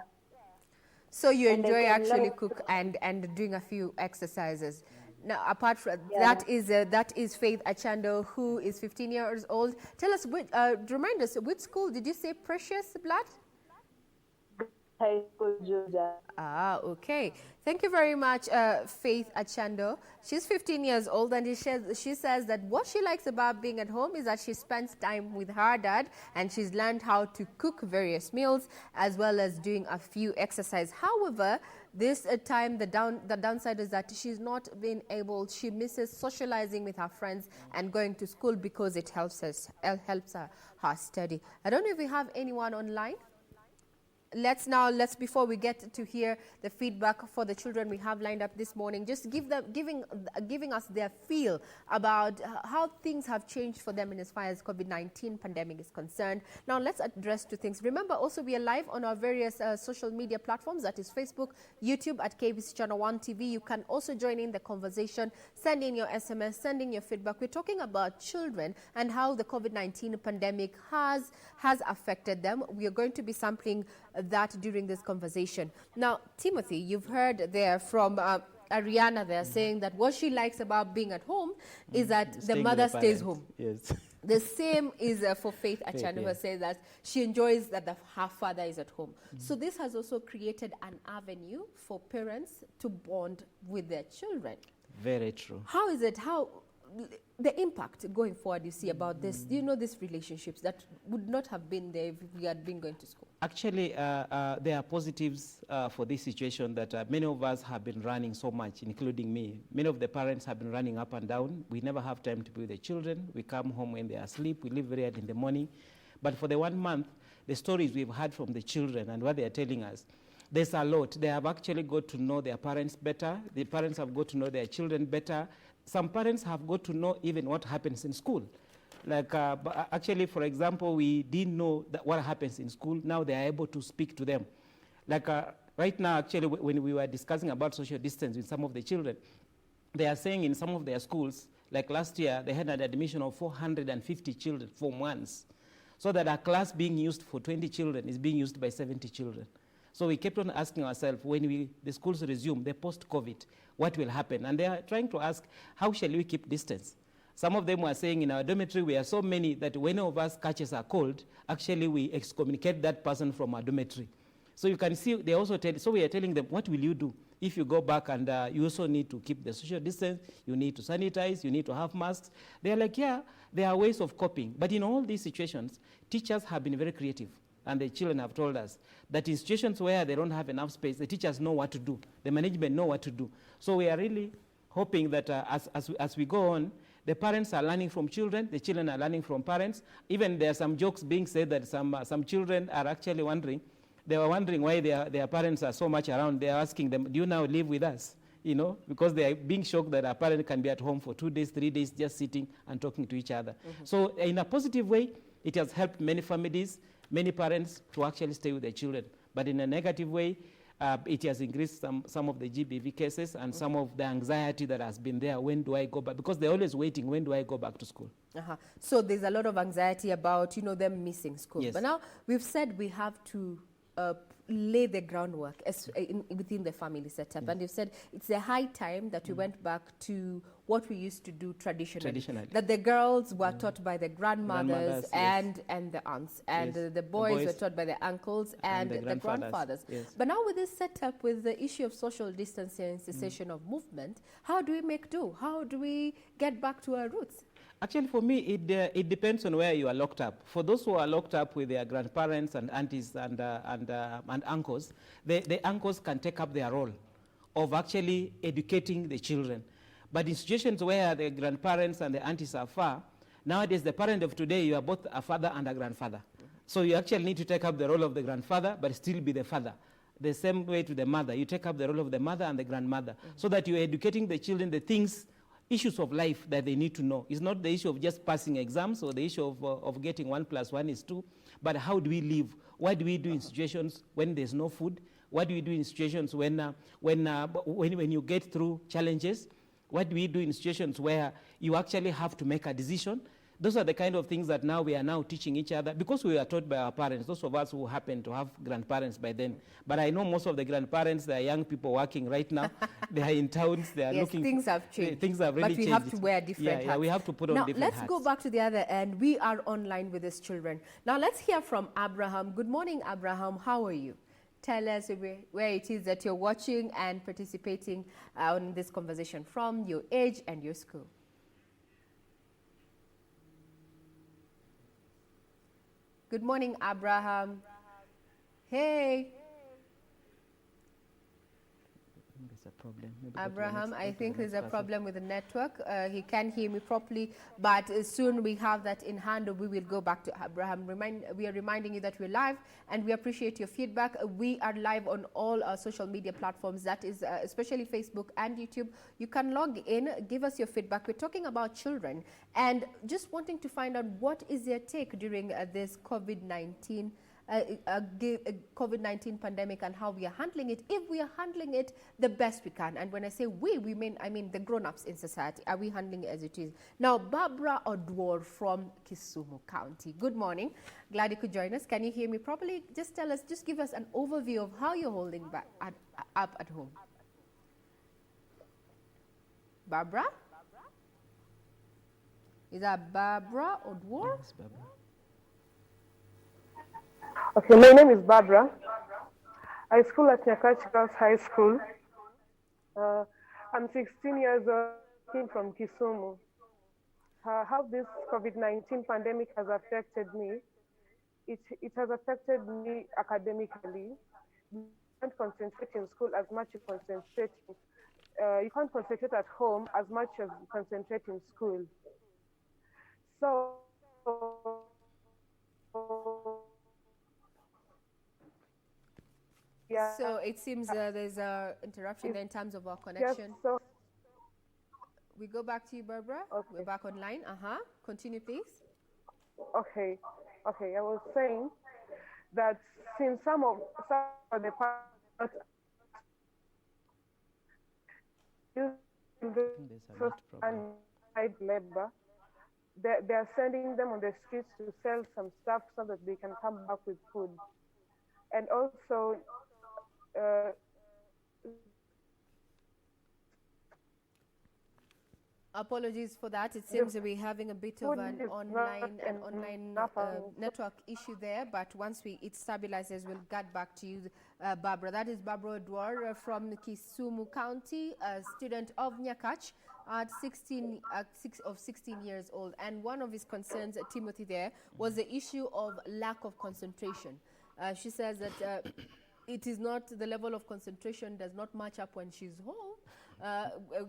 So you enjoy actually cook and doing a few exercises. Now, apart from that is Faith Achando, who is 15 years old. Tell us, remind us, which school did you say? Precious Blood? High School, Georgia. Ah, okay. Thank you very much, Faith Achando. She's 15 years old, and she says that what she likes about being at home is that she spends time with her dad, and she's learned how to cook various meals as well as doing a few exercises. However, this time the downside is that she's not been able. She misses socializing with her friends and going to school because it helps her study. I don't know if we have anyone online. Let's before we get to hear the feedback for the children we have lined up this morning, just giving us their feel about how things have changed for them in as far as COVID-19 pandemic is concerned. Now let's address two things. Remember, also we are live on our various social media platforms, that is Facebook, YouTube at KBC Channel 1 TV. You can also join in the conversation, send in your SMS, send in your feedback. We're talking about children and how the COVID-19 pandemic has affected them. We are going to be sampling that during this conversation. Now, Timothy, you've heard there from Ariana there saying that what she likes about being at home is that the mother stays home. Yes. The same is for Faith Achando, who says that she enjoys that her father is at home. So this has also created an avenue for parents to bond with their children. Very true. How is it? The impact going forward you see about this? Do you know these relationships that would not have been there if we had been going to school? Actually, there are positives for this situation that many of us have been running so much, including me. Many of the parents have been running up and down. We never have time to be with the children. We come home when they are asleep. We leave very early in the morning. But for the 1 month, the stories we've heard from the children and what they are telling us, there's a lot. They have actually got to know their parents better. The parents have got to know their children better. Some parents have got to know even what happens in school. Like, actually, for example, we didn't know that what happens in school. Now they are able to speak to them. Like, right now, actually, when we were discussing about social distance with some of the children, they are saying in some of their schools, like last year, they had an admission of 450 children for months. So that a class being used for 20 children is being used by 70 children. So we kept on asking ourselves, when the schools resume, the post-COVID, what will happen? And they are trying to ask, how shall we keep distance? Some of them were saying in our dormitory, we are so many that when one of us catches a cold, actually we excommunicate that person from our dormitory. So you can see, they also so we are telling them, what will you do? If you go back and you also need to keep the social distance, you need to sanitize, you need to have masks. They are like, yeah, there are ways of coping. But in all these situations, teachers have been very creative. and the children have told us that in situations where they don't have enough space, the teachers know what to do, the management know what to do. So we are really hoping that as we go on, the parents are learning from children, the children are learning from parents. Even there are some jokes being said that some children are actually wondering, they were wondering why their parents are so much around. They are asking them, do you now live with us? You know, because they are being shocked that a parent can be at home for 2 days, 3 days, just sitting and talking to each other. So in a positive way, it has helped many families, many parents to actually stay with their children. But in a negative way, it has increased some of the GBV cases and some of the anxiety that has been there. When do I go back? Because they're always waiting, when do I go back to school? So there's a lot of anxiety about, you know, them missing school. Yes. But now we've said we have to lay the groundwork within the family setup. And you've said it's a high time that we went back to what we used to do traditionally. That the girls were taught by the grandmothers and the aunts, and the boys were taught by the uncles and the grandfathers. Yes. But now with this setup, with the issue of social distancing and cessation of movement, how do we make do? How do we get back to our roots? Actually, for me, it depends on where you are locked up. For those who are locked up with their grandparents and aunties and uncles, the uncles can take up their role of actually educating the children. But in situations where the grandparents and the aunties are far, nowadays the parent of today, you are both a father and a grandfather. So you actually need to take up the role of the grandfather, but still be the father. The same way to the mother, you take up the role of the mother and the grandmother, so that you're educating the children the things, issues of life that they need to know. It's not the issue of just passing exams or the issue of getting 1 + 1 = 2, but how do we live? What do we do in situations when there's no food? What do we do in situations when you get through challenges? What do we do in situations where you actually have to make a decision? Those are the kind of things that now we are now teaching each other, because we are taught by our parents, those of us who happen to have grandparents by then. But I know most of the grandparents, they are young people working right now. They are in towns, they are looking. Things have changed. Things have really changed. But we have to wear different hats. Yeah, we have to put on different hats. Now, let's go back to the other end. We are online with these children. Now, let's hear from Abraham. Good morning, Abraham. How are you? Tell us where it is that you're watching and participating on this conversation from, your age and your school. Good morning, Abraham. Hey. There's a problem. Abraham, I think there's a problem with the network. He can't hear me properly, but soon we have that in hand. We will go back to Abraham. We are reminding you that we're live, and we appreciate your feedback. We are live on all our social media platforms, that is especially Facebook and YouTube. You can log in, give us your feedback. We're talking about children and just wanting to find out what is their take during this COVID-19 pandemic and how we are handling it, if we are handling it the best we can. And when I say we mean, the grown-ups in society. Are we handling it as it is? Now, Barbara Odwor from Kisumu County. Good morning. Glad you could join us. Can you hear me properly? Just tell us, just give us an overview of how you're holding back up at home. Barbara? Is that Barbara Odwor? Yes, Barbara. Okay, my name is Barbara. I school at Nyakach Girls High School. I'm 16 years old, came from Kisumu. How this COVID-19 pandemic has affected me, it has affected me academically. You can't concentrate in school as much as you concentrate. You can't concentrate at home as much as you concentrate in school. So yeah. So it seems there's an interruption there in terms of our connection. Yes, so we go back to you, Barbara. Okay. We're back online. Continue, please. Okay. I was saying that since some of the parents labor, they are sending them on the streets to sell some stuff so that they can come back with food. And also, apologies for that. It seems that we're having a bit of an online network issue there, but once it stabilizes, we'll get back to you, Barbara. That is Barbara Odwor from Kisumu County, a student of Nyakach at 16 years old, and one of his concerns, Timothy, there was the issue of lack of concentration. She says that it is not, the level of concentration does not match up when she's home,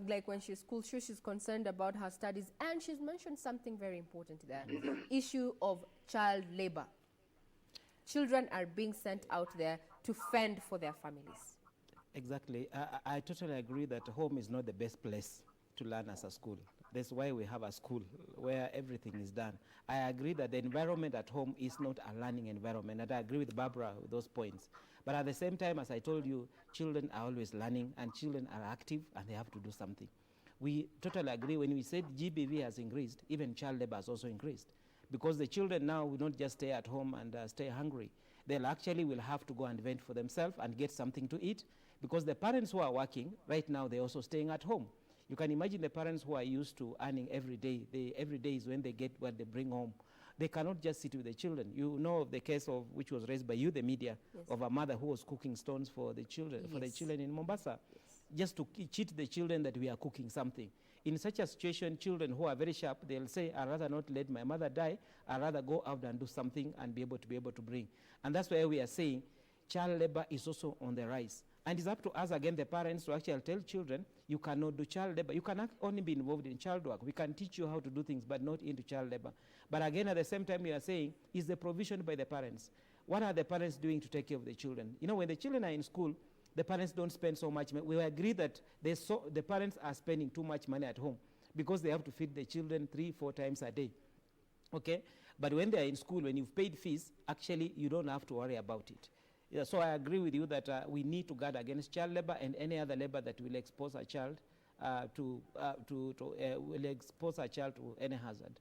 like when she's school. She's concerned about her studies, and she's mentioned something very important there, issue of child labor. Children are being sent out there to fend for their families. Exactly. I totally agree that home is not the best place to learn as a school. That's why we have a school where everything is done. I agree that the environment at home is not a learning environment, and I agree with Barbara with those points. But at the same time, as I told you, children are always learning, and children are active, and they have to do something. We totally agree. When we said GBV has increased, even child labor has also increased, because the children now will not just stay at home and stay hungry. They'll actually will have to go and vent for themselves and get something to eat, because the parents who are working right now, they're also staying at home. You can imagine the parents who are used to earning every day. Every day is when they get what they bring home. They cannot just sit with the children. You know of the case of, which was raised by you, the media, yes, of a mother who was cooking stones for the children, yes, for the children in Mombasa, yes, just to cheat the children that we are cooking something. In such a situation, children who are very sharp, they'll say, I'd rather not let my mother die. I'd rather go out and do something and be able to bring. And that's why we are saying child labor is also on the rise. And it's up to us, again, the parents, to actually tell children, you cannot do child labor. You cannot only be involved in child work. We can teach you how to do things, but not into child labor. But again, at the same time, we are saying, is the provision by the parents. What are the parents doing to take care of the children? You know, when the children are in school, the parents don't spend so much money. We agree that the parents are spending too much money at home because they have to feed the children 3-4 times a day. Okay? But when they are in school, when you've paid fees, actually, you don't have to worry about it. Yeah, so I agree with you that we need to guard against child labor and any other labor that will expose a child to any hazard.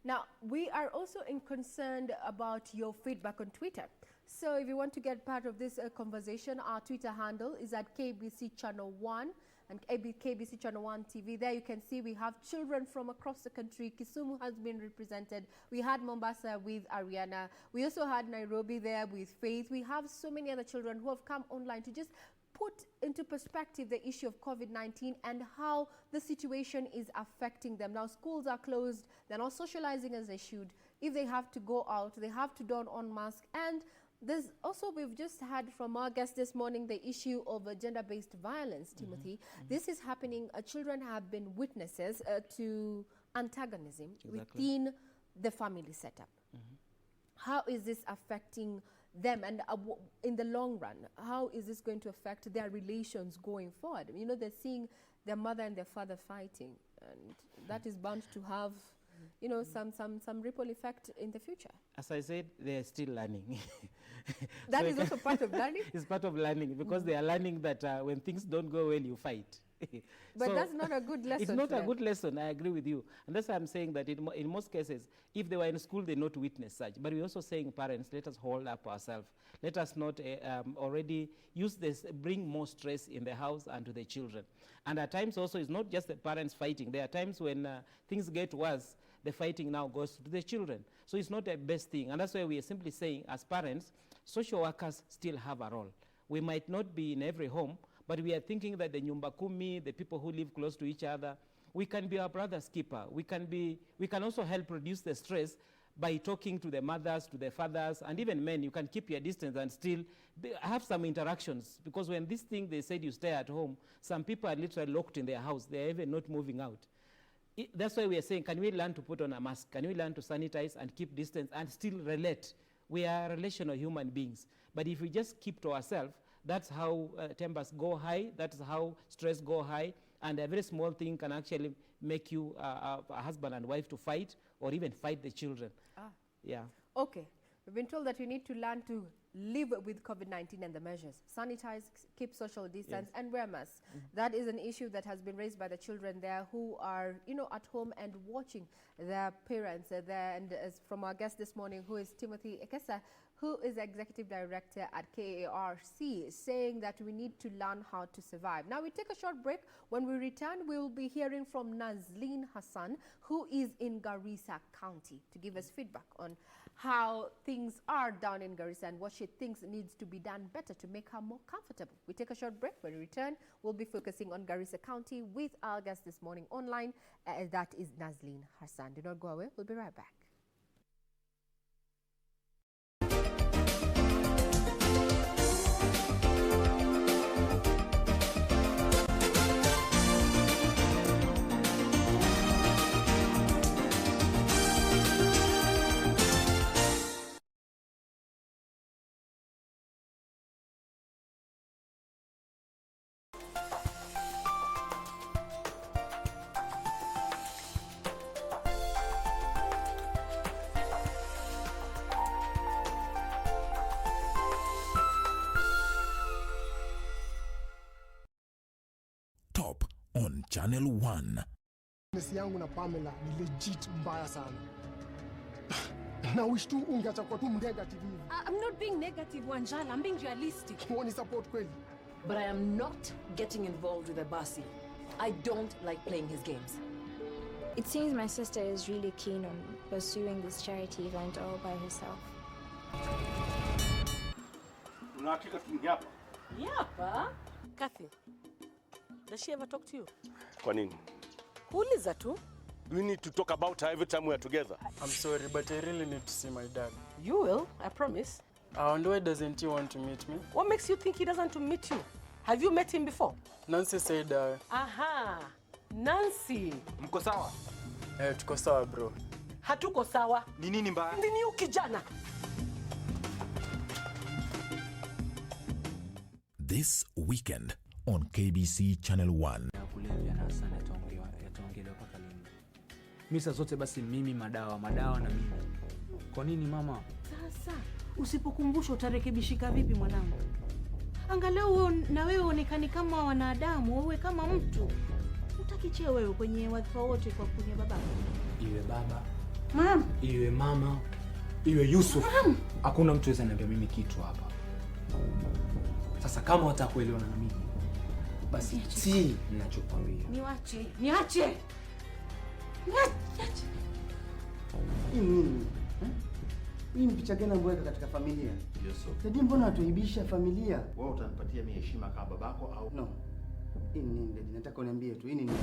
Now, we are also concerned about your feedback on Twitter. So if you want to get part of this conversation, our Twitter handle is at KBC Channel 1 and KBC Channel 1 TV. There you can see we have children from across the country. Kisumu has been represented. We had Mombasa with Ariana. We also had Nairobi there with Faith. We have so many other children who have come online to just put into perspective the issue of COVID-19 and how the situation is affecting them. Now, schools are closed. They're not socializing as they should. If they have to go out, they have to don on mask. And there's also, we've just had from our guest this morning, the issue of gender-based violence, Timothy. This is happening. Children have been witnesses to antagonism within the family setup. How is this affecting them, and in the long run, how is this going to affect their relations going forward? You know, they're seeing their mother and their father fighting, and that is bound to have, you know, some ripple effect in the future. As I said, they are still learning. That so is also part of learning? It's part of learning, because they are learning that when things don't go well, you fight. But so that's not a good lesson. It's not a good lesson, I agree with you. And that's why I'm saying that in most cases, if they were in school, they not witness such. But we're also saying, parents, let us hold up ourselves. Let us not already use this, bring more stress in the house and to the children. And at times also, it's not just the parents fighting. There are times when things get worse, the fighting now goes to the children. So it's not the best thing. And that's why we are simply saying, as parents, social workers still have a role. We might not be in every home, but we are thinking that the nyumba kumi, the people who live close to each other, we can be our brother's keeper. We can also help reduce the stress by talking to the mothers, to the fathers, and even men. You can keep your distance and still have some interactions. Because when this thing, they said you stay at home, some people are literally locked in their house. They're even not moving out. That's why we are saying, can we learn to put on a mask? Can we learn to sanitize and keep distance and still relate? We are relational human beings. But if we just keep to ourselves, that's how tempers go high, that's how stress go high, and a very small thing can actually make you a husband and wife to fight, or even fight the children. Yeah. Okay. We've been told that we need to learn to live with COVID-19 and the measures. Sanitize, keep social distance, and wear masks. That is an issue that has been raised by the children there who are, you know, at home and watching their parents there. And as from our guest this morning, who is Timothy Ekesa, who is Executive Director at KARC, saying that we need to learn how to survive. Now we take a short break. When we return, we will be hearing from Nazleen Hassan, who is in Garissa County, to give us feedback on how things are down in Garissa and what she she thinks needs to be done better to make her more comfortable. We take a short break. When we return, we'll be focusing on Garissa County with our guest this morning online. That is Nazleen Hassan. Do not go away. We'll be right back. Top on Channel 1. Mesi yangu na Pamela ni legit mbaya sana. Na wish tu ungeacha kwa tu negative. I'm not being negative, Wanjala. I'm being realistic. Wani support kweli. But I am not getting involved with Abasi. I don't like playing his games. It seems my sister is really keen on pursuing this charity event all by herself. Unahakika kingi hapa? Hapa? Kathy, does she ever talk to you? Kwa nini? Kuuliza tu. Do we need to talk about her every time we are together? I'm sorry, but I really need to see my dad. You will, I promise. And why doesn't he want to meet me? What makes you think he doesn't want to meet you? Have you met him before? Nancy said... Aha, Nancy. Mko sawa? Tuko sawa, bro. Hatuko sawa. Ni nini mbaya? Ni huyu kijana. This weekend on KBC Channel 1. Misa zote basi mimi madawa na mimi. Kwa nini mama? Sasa usipokumbusha utarekebishika vipi mwanangu? Angalau na wewe onekani kama wanadamu, wewe kama mtu. Utakichea wewe kwenye wadhifa wote kwa kwenye baba. Iwe baba, Mama, iwe mama, iwe Yusuf. Hakuna mtu aweza niambia mimi kitu hapa. Sasa kama watakuelewana na mimi, basi si ninachokwambia. Niache. Niache. Hii picha gani ambayo katika familia? Yusuf. Sadi, mbona watuibisha familia? Wewe utanipatia mimi heshima kama babako au? No. Hii ni nini? Nataka uniambie tu, hii ni nini?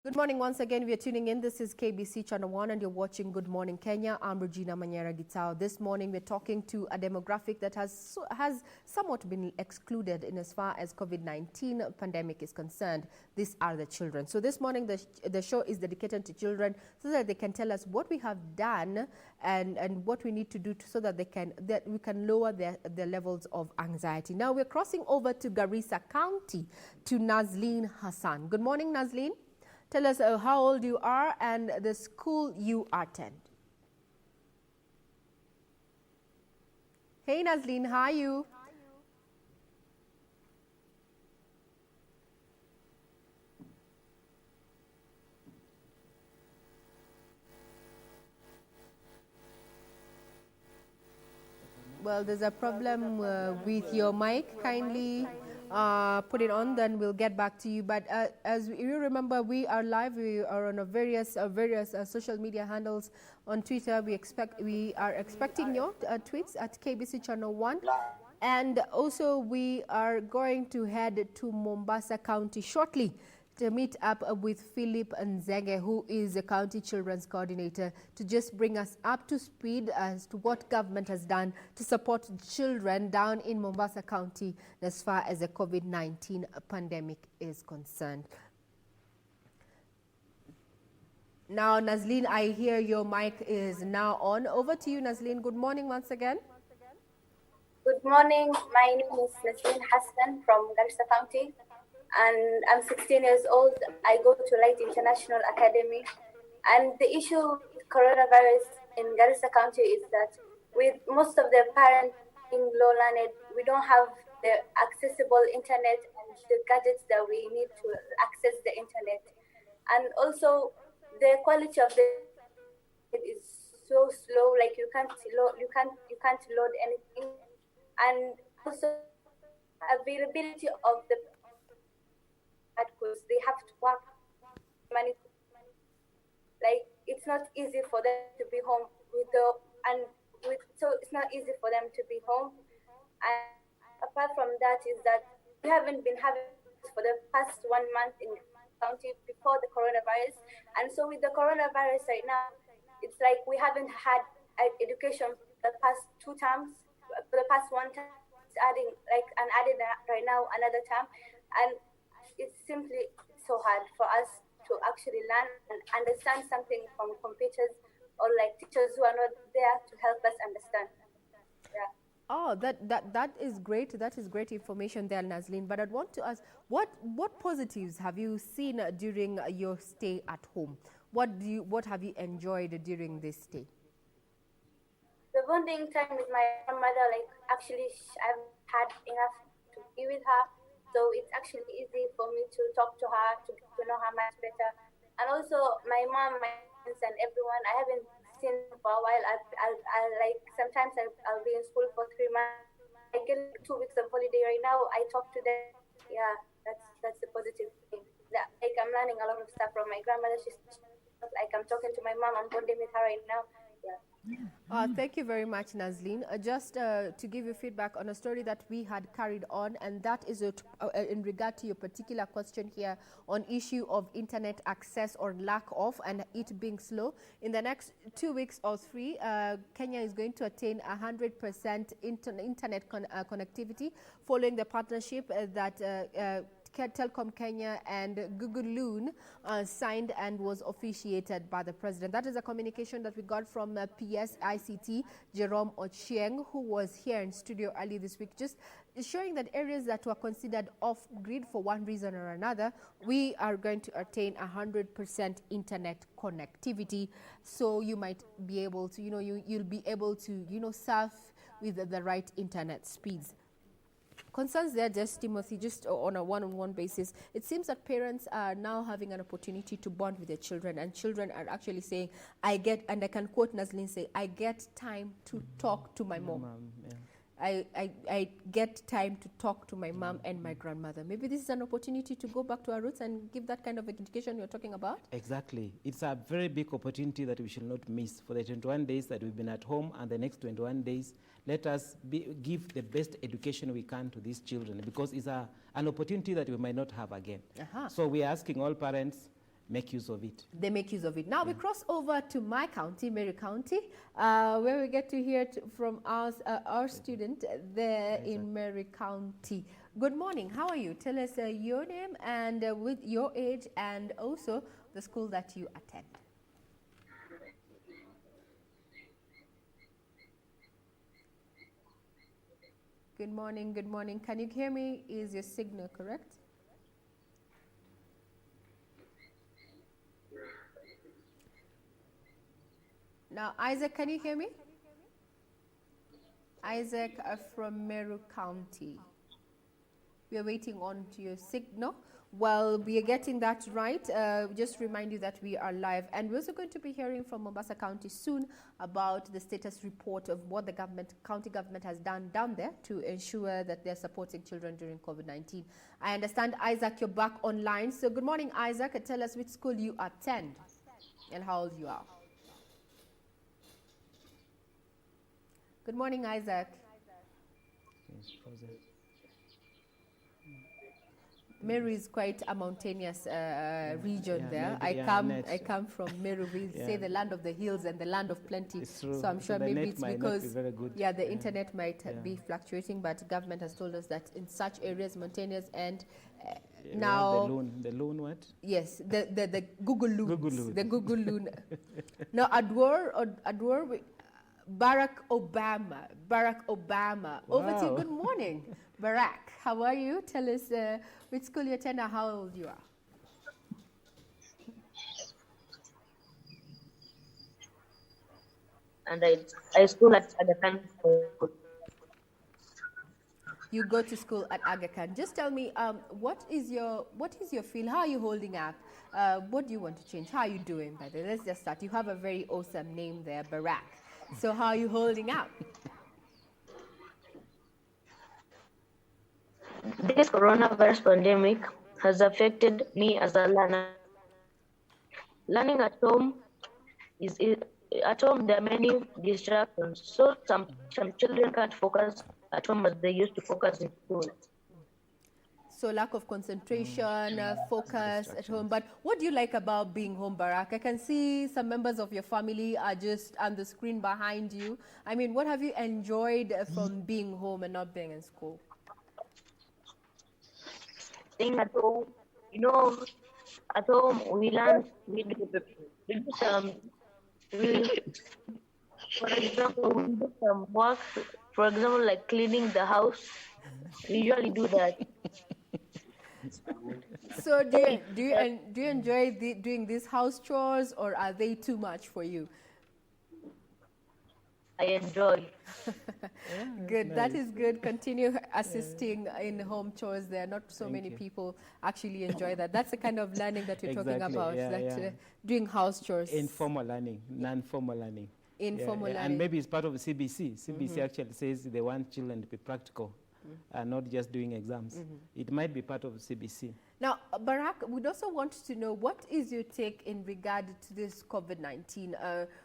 Good morning once again. We are tuning in. This is KBC Channel 1 and you're watching Good Morning Kenya. I'm Regina Manyera Gitao. This morning we're talking to a demographic that has somewhat been excluded in as far as COVID-19 pandemic is concerned. These are the children. So this morning the show is dedicated to children so that they can tell us what we have done and what we need to do so that we can lower their levels of anxiety. Now we're crossing over to Garissa County to Nazleen Hassan. Good morning, Nazleen. Tell us how old you are and the school you attend. Hey Nazleen, how are you? Well, there's a problem with your mic. Kindly put it on, then we'll get back to you. But as you remember, we are live. We are on various social media handles on Twitter. We are expecting your tweets at KBC Channel 1. And also we are going to head to Mombasa County shortly to meet up with Philip Nzenge, who is the county children's coordinator, to just bring us up to speed as to what government has done to support children down in Mombasa County as far as the COVID-19 pandemic is concerned. Now, Nazleen, I hear your mic is now on. Over to you, Nazleen. Good morning once again. Good morning. My name is Nazleen Hassan from Garissa County, and I'm 16 years old. I go to Light International Academy, and the issue with coronavirus in Garissa County is that with most of the parents being low-learned, we don't have the accessible internet and the gadgets that we need to access the internet. And also the quality of the is so slow, like you can't load anything. And also availability of the because they have to work money, like it's not easy for them to be home so it's not easy for them to be home. And apart from that is that we haven't been having for the past 1 month in the county before the coronavirus, and so with the coronavirus right now, it's like we haven't had education for the past 2 terms. For the past 1 term, it's added right now another term, and it's simply so hard for us to actually learn and understand something from computers or like teachers who are not there to help us understand. Yeah. Oh, that is great. That is great information there, Nazlin. But I'd want to ask, what positives have you seen during your stay at home? What have you enjoyed during this stay? The bonding time with my grandmother, like actually I've had enough to be with her, so it's actually easy for me to talk to her, to know her much better. And also my mom, my friends and everyone, I haven't seen for a while. I'll like sometimes I'll be in school for 3 months. I get 2 weeks of holiday right now. I talk to them. Yeah, that's the positive thing. That, like I'm learning a lot of stuff from my grandmother. She's like I'm talking to my mom. I'm bonding with her right now. Yeah. Thank you very much, Nazlin. Just to give you feedback on a story that we had carried on, and that is in regard to your particular question here on issue of internet access or lack of, and it being slow. In the next 2 weeks or 3, Kenya is going to attain 100% internet connectivity following the partnership that Telecom Kenya and Google Loon signed and was officiated by the president. That is a communication that we got from PS ICT Jerome Ochieng, who was here in studio early this week, just showing that areas that were considered off-grid for one reason or another, we are going to attain 100% internet connectivity. So you might be able to, you'll be able to, surf with the right internet speeds. Concerns there, just Timothy, just on a one-on-one basis, it seems that parents are now having an opportunity to bond with their children, and children are actually saying, and I can quote Nazlin say, I get time to talk to my mom. Yeah. I get time to talk to my mom and my grandmother. Maybe this is an opportunity to go back to our roots and give that kind of education you're talking about? Exactly. It's a very big opportunity that we should not miss. For the 21 days that we've been at home and the next 21 days, let us give the best education we can to these children, because it's an opportunity that we might not have again. So we are asking all parents, make use of it. They make use of it. Now we cross over to my county, Mary County, where we get to hear from our student there in Mary County. Good morning. How are you? Tell us your name and with your age and also the school that you attend. Good morning. Good morning. Can you hear me? Is your signal correct? Now, Isaac, can you hear me? Isaac from Meru County. We are waiting on to your signal. Well, we are getting that right. Just remind you that we are live. And we're also going to be hearing from Mombasa County soon about the status report of what the county government has done down there to ensure that they're supporting children during COVID-19. I understand, Isaac, you're back online. So good morning, Isaac. Tell us which school you attend and how old you are. Good morning, Isaac. Meru is quite a mountainous region there. I come from Meru. We say the land of the hills and the land of plenty. So I'm sure maybe it's because the internet might be fluctuating, but government has told us that in such areas, mountainous and now the loon what? Yes, the Google Loon. The Google Loon. Now Adwar Barack Obama. Wow. Over to you. Good morning, Barack. How are you? Tell us which school you attend and how old you are. And I school at the time. You go to school at Aga Khan. Just tell me, what is your feel? How are you holding up? What do you want to change? How are you doing? By the way, let's just start. You have a very awesome name there, Barack. So how are you holding up? This coronavirus pandemic has affected me as a learner. Learning at home at home there are many distractions, so some children can't focus at home as they used to focus in school. So lack of concentration, focus at home. But what do you like about being home, Barack? I can see some members of your family are just on the screen behind you. I mean, what have you enjoyed from being home and not being in school? Staying at home, at home we learn, we do some, for example, we do some work, for example, like cleaning the house. We usually do that. So do you enjoy doing these house chores, or are they too much for you? I enjoy. Good, nice. That is good. Continue assisting in home chores. There are not so many people actually enjoy that. That's the kind of learning that you're talking about, doing house chores. Informal learning, non-formal learning. Informal learning. And maybe it's part of the CBC. CBC actually says they want children to be practical. Not just doing exams. It might be part of CBC. Now, Barack, we'd also want to know, what is your take in regard to this COVID-19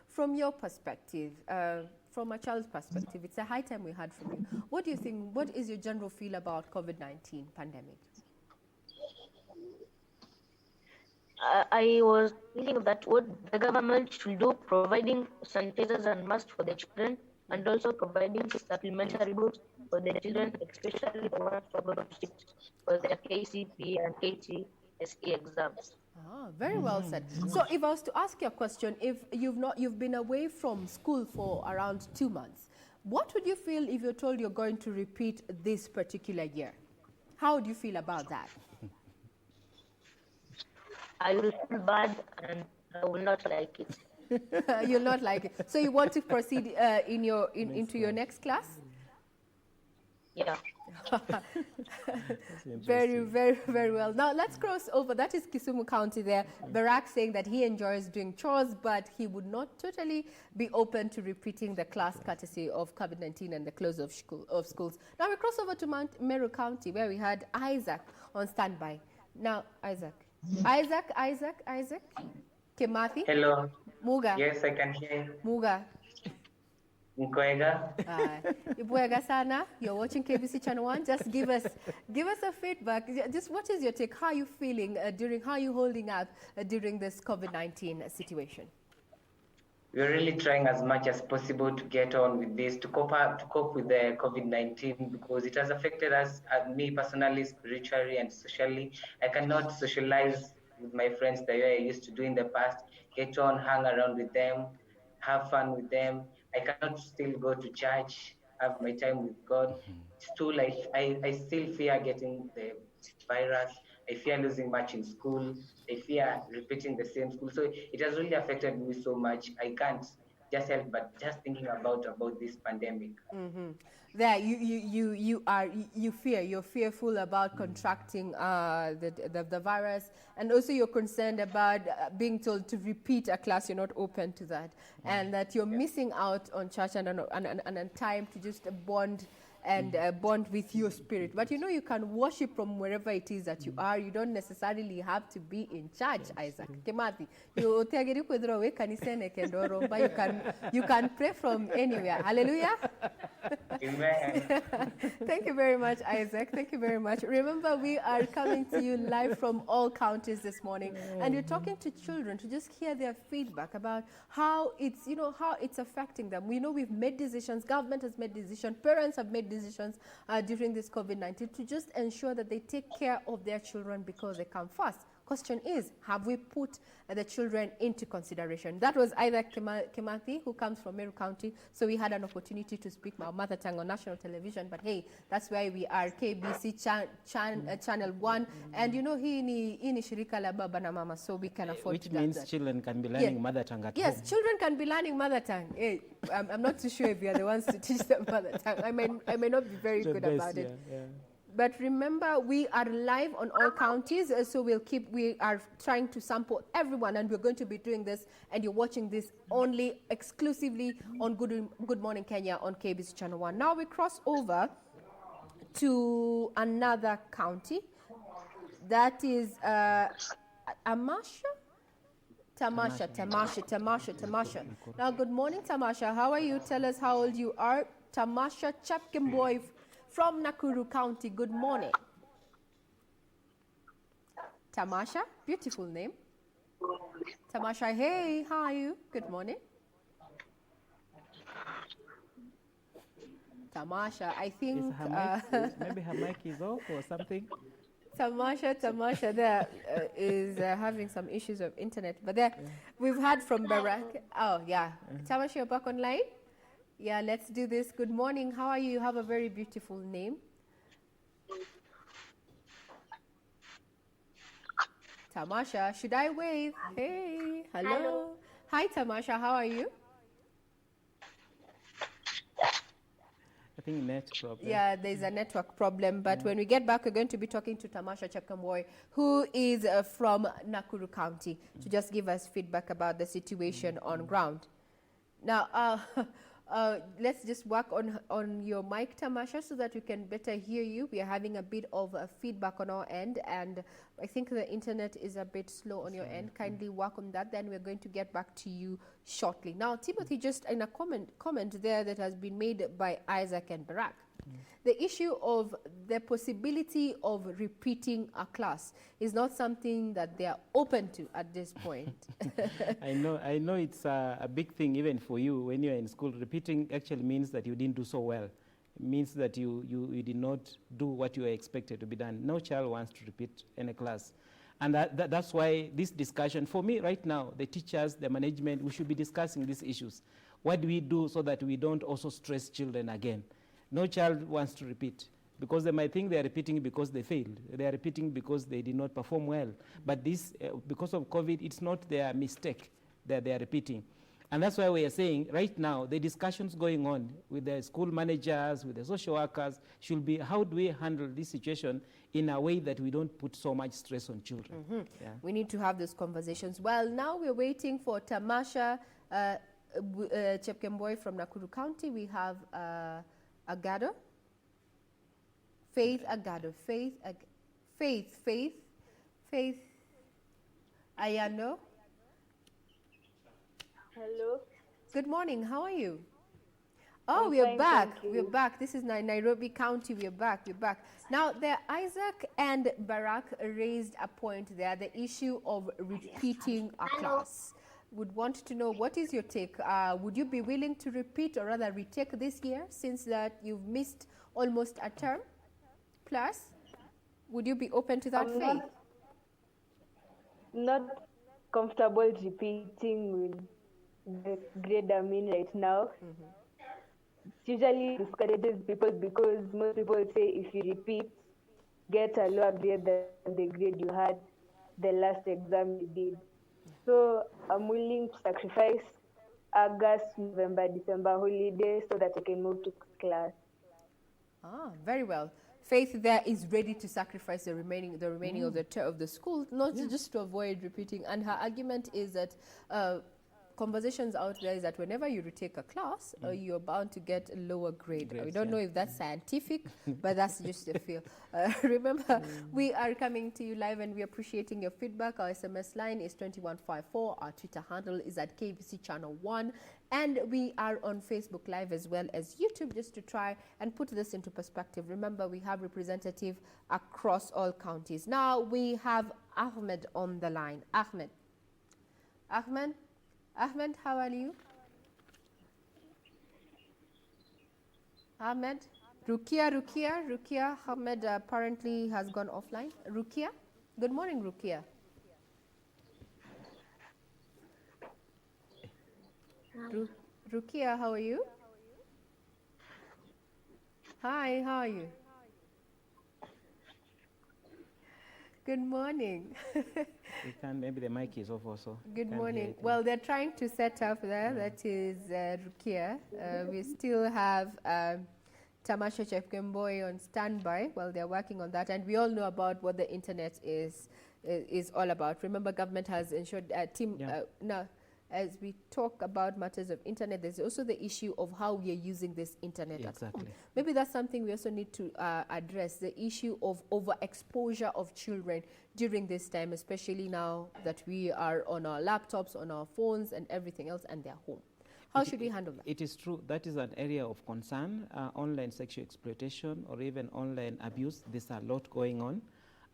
from your perspective, from a child's perspective? It's a high time we heard from you. What do you think, what is your general feel about COVID-19 pandemic? I was thinking that what the government should do, providing sanitizers and masks for the children, and also providing supplementary books for the children, especially the ones who are for their KCP and KCSE exams. Very well said. So if I was to ask you a question, if you've been away from school for around 2 months, what would you feel if you're told you're going to repeat this particular year? How would you feel about that? I will feel bad and I will not like it. You'll not like it. So you want to proceed into your next class? Yeah. Very, very, very well. Now let's cross over. That is Kisumu County there. Barack saying that he enjoys doing chores, but he would not totally be open to repeating the class courtesy of COVID-19 and the close of schools. Now we cross over to Mount Meru County, where we had Isaac on standby. Now, Isaac. Kimathi? Hello. Muga. Yes, I can hear you. Muga. Mkwega. Ibwega sana. You're watching KBC Channel 1. Just give us a feedback. Just what is your take? How are you feeling how are you holding up during this COVID-19 situation? We're really trying as much as possible to get on with this, to cope with the COVID-19, because it has affected us, me personally, spiritually and socially. I cannot socialize with my friends the way I used to do in the past, get on, hang around with them, have fun with them. I cannot still go to church, have my time with God. It's too late. I still fear getting the virus. I fear losing much in school. I fear repeating the same school. So it has really affected me so much. I can't just help but just thinking about this pandemic. There, you're fearful about contracting the virus, and also you're concerned about being told to repeat a class. You're not open to that, and that you're missing out on church and time to just bond and bond with your spirit. But you know, you can worship from wherever it is that you are. You don't necessarily have to be in church, Isaac. Kimathi, you can pray from anywhere. Hallelujah. Amen. Thank you very much, Isaac. Thank you very much. Remember, we are coming to you live from all counties this morning, and you're talking to children to just hear their feedback about how it's affecting them. We know we've made decisions, government has made decisions, parents have made decisions during this COVID-19 to just ensure that they take care of their children because they come first. Question is, have we put the children into consideration? That was either Kimathi, who comes from Meru County, so we had an opportunity to speak our mother tongue on national television, but hey, that's why we are KBC Channel 1, and you know, hii ni shirika la baba na mama, so we can afford to do that. Which means children can be learning mother tongue at home. Yes, children can be learning mother tongue. Hey, I'm not too sure if we are the ones to teach them mother tongue. I may not be very good about it. Yeah. But remember, we are live on all counties, so we are trying to sample everyone, and we're going to be doing this, and you're watching this only exclusively on Good Morning Kenya on KBC Channel 1. Now we cross over to another county. That is Tamasha. Now, good morning, Tamasha. How are you? Tell us how old you are. Tamasha Chapkemboy from Nakuru County. Good morning. Tamasha, beautiful name. Tamasha, hey, how are you? Good morning. Tamasha, I think maybe her mic is off or something. Tamasha there is having some issues of internet, but there we've heard from Barack. Oh yeah, Tamasha, you're back online. Yeah, let's do this. Good morning. How are you? You have a very beautiful name. Tamasha, should I wave? Hey, hello. Hi, Tamasha. How are you? I think net problem. Yeah, there's a network problem, but when we get back, we're going to be talking to Tamasha Chapkemboy, who is from Nakuru County, to just give us feedback about the situation on ground. Now, let's just work on your mic, Tamasha, so that we can better hear you. We are having a bit of feedback on our end, and I think the internet is a bit slow on your end. Kindly work on that. Then we're going to get back to you shortly. Now, Timothy, just in a comment there that has been made by Isaac and Barack, the issue of the possibility of repeating a class is not something that they are open to at this point. I know it's a big thing even for you when you're in school. Repeating actually means that you didn't do so well. It means that you did not do what you were expected to be done. No child wants to repeat in a class. And that's why this discussion, for me right now, the teachers, the management, we should be discussing these issues. What do we do so that we don't also stress children again? No child wants to repeat because they might think they are repeating because they failed. They are repeating because they did not perform well. But this, because of COVID, it's not their mistake that they are repeating. And that's why we are saying right now, the discussions going on with the school managers, with the social workers, should be how do we handle this situation in a way that we don't put so much stress on children. Yeah. We need to have those conversations. Well, now we're waiting for Tamasha Chepkemboy from Nakuru County. We have Agado. Faith Agado. Faith Ayano. Hello. Good morning. How are you? Oh, we are back. We're back. This is Nairobi County. We're back. Now, there Isaac and Barack raised a point there, the issue of repeating a class. Would want to know, what is your take? Would you be willing to repeat or rather retake this year, since that you've missed almost a term plus? Would you be open to that, Faith? Not comfortable repeating with the grade I'm in right now. It usually discourages people because most people say if you repeat, get a lower grade than the grade you had the last exam you did. So I'm willing to sacrifice August, November, December holiday so that I can move to class. Ah, very well. Faith there is ready to sacrifice the remaining of the school, not just to avoid repeating. And her argument is that conversations out there is that whenever you retake a class, you're bound to get a lower grade. We don't know if that's scientific, but that's just a feel. Remember, we are coming to you live and we're appreciating your feedback. Our SMS line is 2154. Our Twitter handle is at KBC Channel 1. And we are on Facebook Live as well as YouTube, just to try and put this into perspective. Remember, we have representative across all counties. Now we have Ahmed on the line. Ahmed, how are you? Ahmed? Rukia. Ahmed apparently has gone offline. Rukia? Good morning, Rukia. Rukia, how are you? Hi, how are you? Good morning. We can, maybe the mic is off also. Good morning. Well, they're trying to set up there. That is Rukia. We still have Tamasha Chepkemboi on standby while they're working on that. And we all know about what the internet is all about. Remember, government has ensured now, as we talk about matters of internet, there's also the issue of how we are using this internet at home. Maybe that's something we also need to address, the issue of overexposure of children during this time, especially now that we are on our laptops, on our phones and everything else, and they're home. How should we handle that? It is true. That is an area of concern. Online sexual exploitation or even online abuse, there's a lot going on.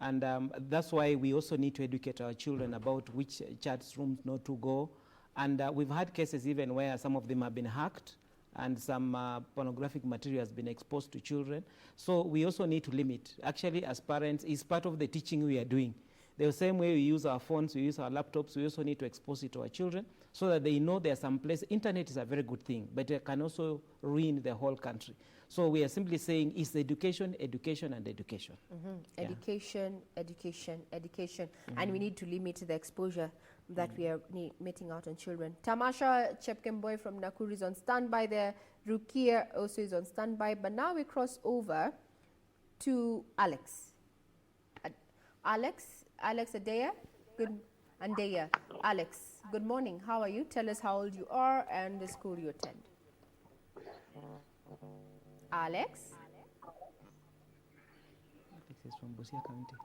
And that's why we also need to educate our children about which chat rooms not to go. And we've had cases even where some of them have been hacked and some pornographic material has been exposed to children. So we also need to limit. Actually, as parents, it's part of the teaching we are doing. The same way we use our phones, we use our laptops, we also need to expose it to our children so that they know there's some place. Internet is a very good thing, but it can also ruin the whole country. So we are simply saying it's education, education, and education. Yeah. Education, education, education. And we need to limit the exposure that we are meeting out on children. Tamasha Chepkemboi from Nakuru is on standby there. Rukia also is on standby. But now we cross over to Alex. Alex Adeya. Alex, good morning. How are you? Tell us how old you are and the school you attend. Alex? Alex is from Busia County.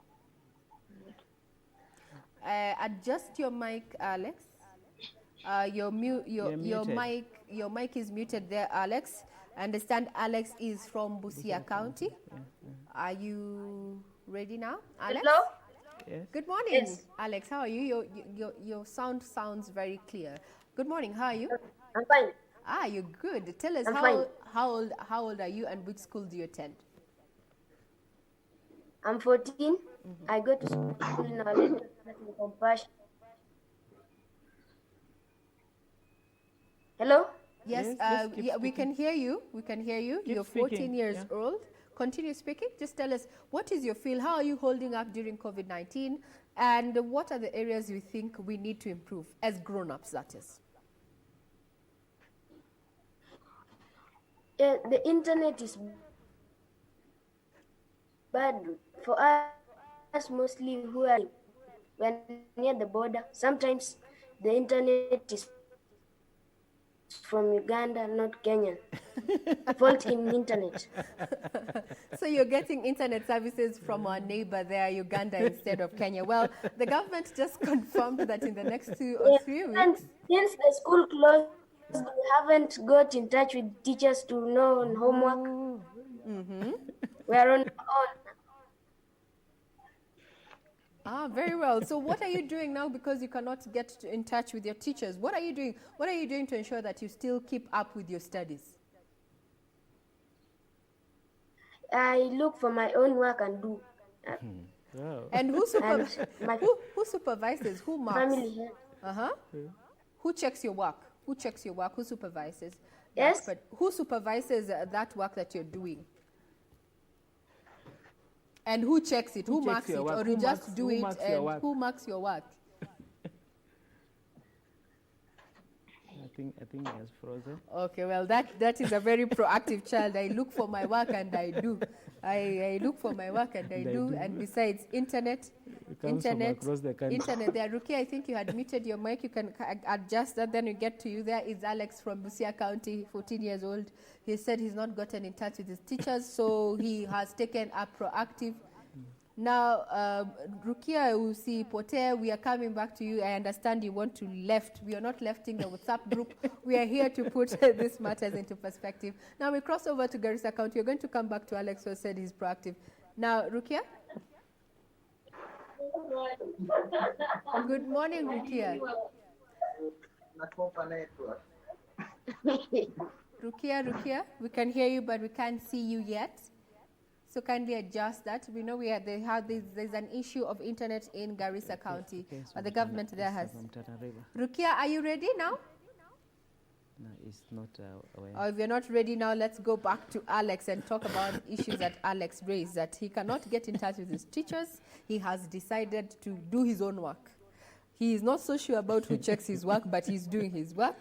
Adjust your mic, Alex. Your mic is muted there, Alex. I understand Alex is from Busia County. Are you ready now, Alex? Hello? Yes. Good morning, Yes. Alex. How are you? Your sound sounds very clear. Good morning. How are you? I'm fine. You're good. Tell us I'm how old are you and which school do you attend? I'm 14. I go to school in Our Lady of Compassion. Hello? Yes, we can hear you. We can hear you. Keep You're 14 speaking. years old. Continue speaking. Just tell us, what is your feel? How are you holding up during COVID-19? And what are the areas you think we need to improve as grown-ups, that is? The internet is bad for us, mostly who are near the border. Sometimes the internet is from Uganda, not Kenyan. Fault in internet. So you're getting internet services from our neighbor there, Uganda, instead of Kenya. Well, the government just confirmed that in the next 2 or 3 weeks. And since the school closed, we haven't got in touch with teachers to know on homework. We are on our own. Very well. So what are you doing now because you cannot get in touch with your teachers? What are you doing? What are you doing to ensure that you still keep up with your studies? I look for my own work and do. And who who supervises? Who marks? Family help. Who checks your work? Who checks your work? Who supervises? Yes. But who supervises that work that you're doing? And who checks it? Who marks it? Or you just do it and who marks your work? I think he has frozen. Okay, well, that is a very proactive child. I look for my work and I do. I look for my work and I do. And besides, internet there. Rukia, I think you had muted your mic. You can adjust that. Then we get to you. There is Alex from Busia County, 14 years old. He said he's not gotten in touch with his teachers, so he has taken a proactive. Now, Rukia Usipote, we are coming back to you. I understand you want to left. We are not lefting the WhatsApp group. We are here to put these matters into perspective. Now, we cross over to Garissa County. We're going to come back to Alex, who said he's proactive. Now, Rukia? Good morning, Rukia. Rukia, we can hear you, but we can't see you yet. So kindly adjust that. We know there's an issue of internet in Garissa County, but the government there has. Rukia, are you ready now? No, it's not aware. If you're not ready now, let's go back to Alex and talk about issues that Alex raised, that he cannot get in touch with his teachers. He has decided to do his own work. He is not so sure about who checks his work, but he's doing his work.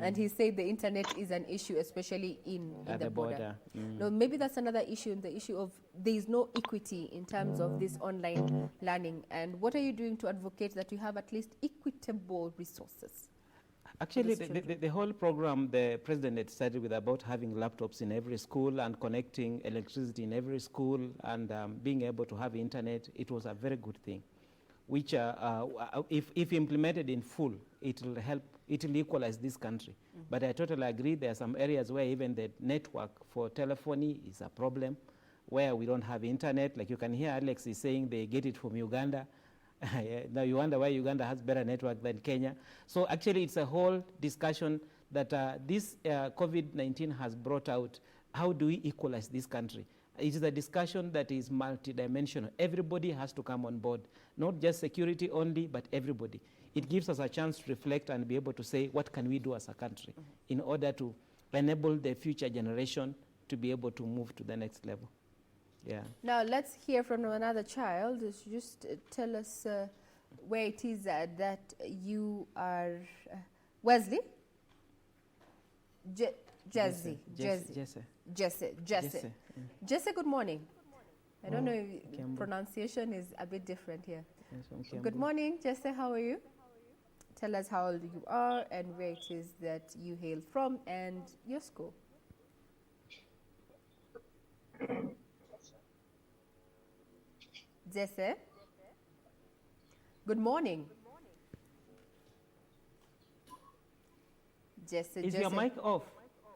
And he said the internet is an issue, especially in the border. No, maybe that's another issue, the issue of there is no equity in terms of this online learning. And what are you doing to advocate that you have at least equitable resources? Actually, the whole program the president had started with about having laptops in every school and connecting electricity in every school and being able to have internet, it was a very good thing, which if implemented in full, it will help, it will equalize this country. But I totally agree there are some areas where even the network for telephony is a problem, where we don't have internet. Like you can hear Alex is saying they get it from Uganda. Now you wonder why Uganda has better network than Kenya. So actually it's a whole discussion that this COVID-19 has brought out. How do we equalize this country? It is a discussion that is multidimensional. Everybody has to come on board, not just security only, but everybody. It gives us a chance to reflect and be able to say, what can we do as a country in order to enable the future generation to be able to move to the next level. Yeah. Now let's hear from another child. Just tell us where it is that you are. Wesley? Jesse. Jesse, good morning. I don't know if pronunciation is a bit different here. Good morning, Jesse, how are you? Tell us how old you are and where it is that you hail from and your school. Jesse? Good morning. Jesse. Is your mic off?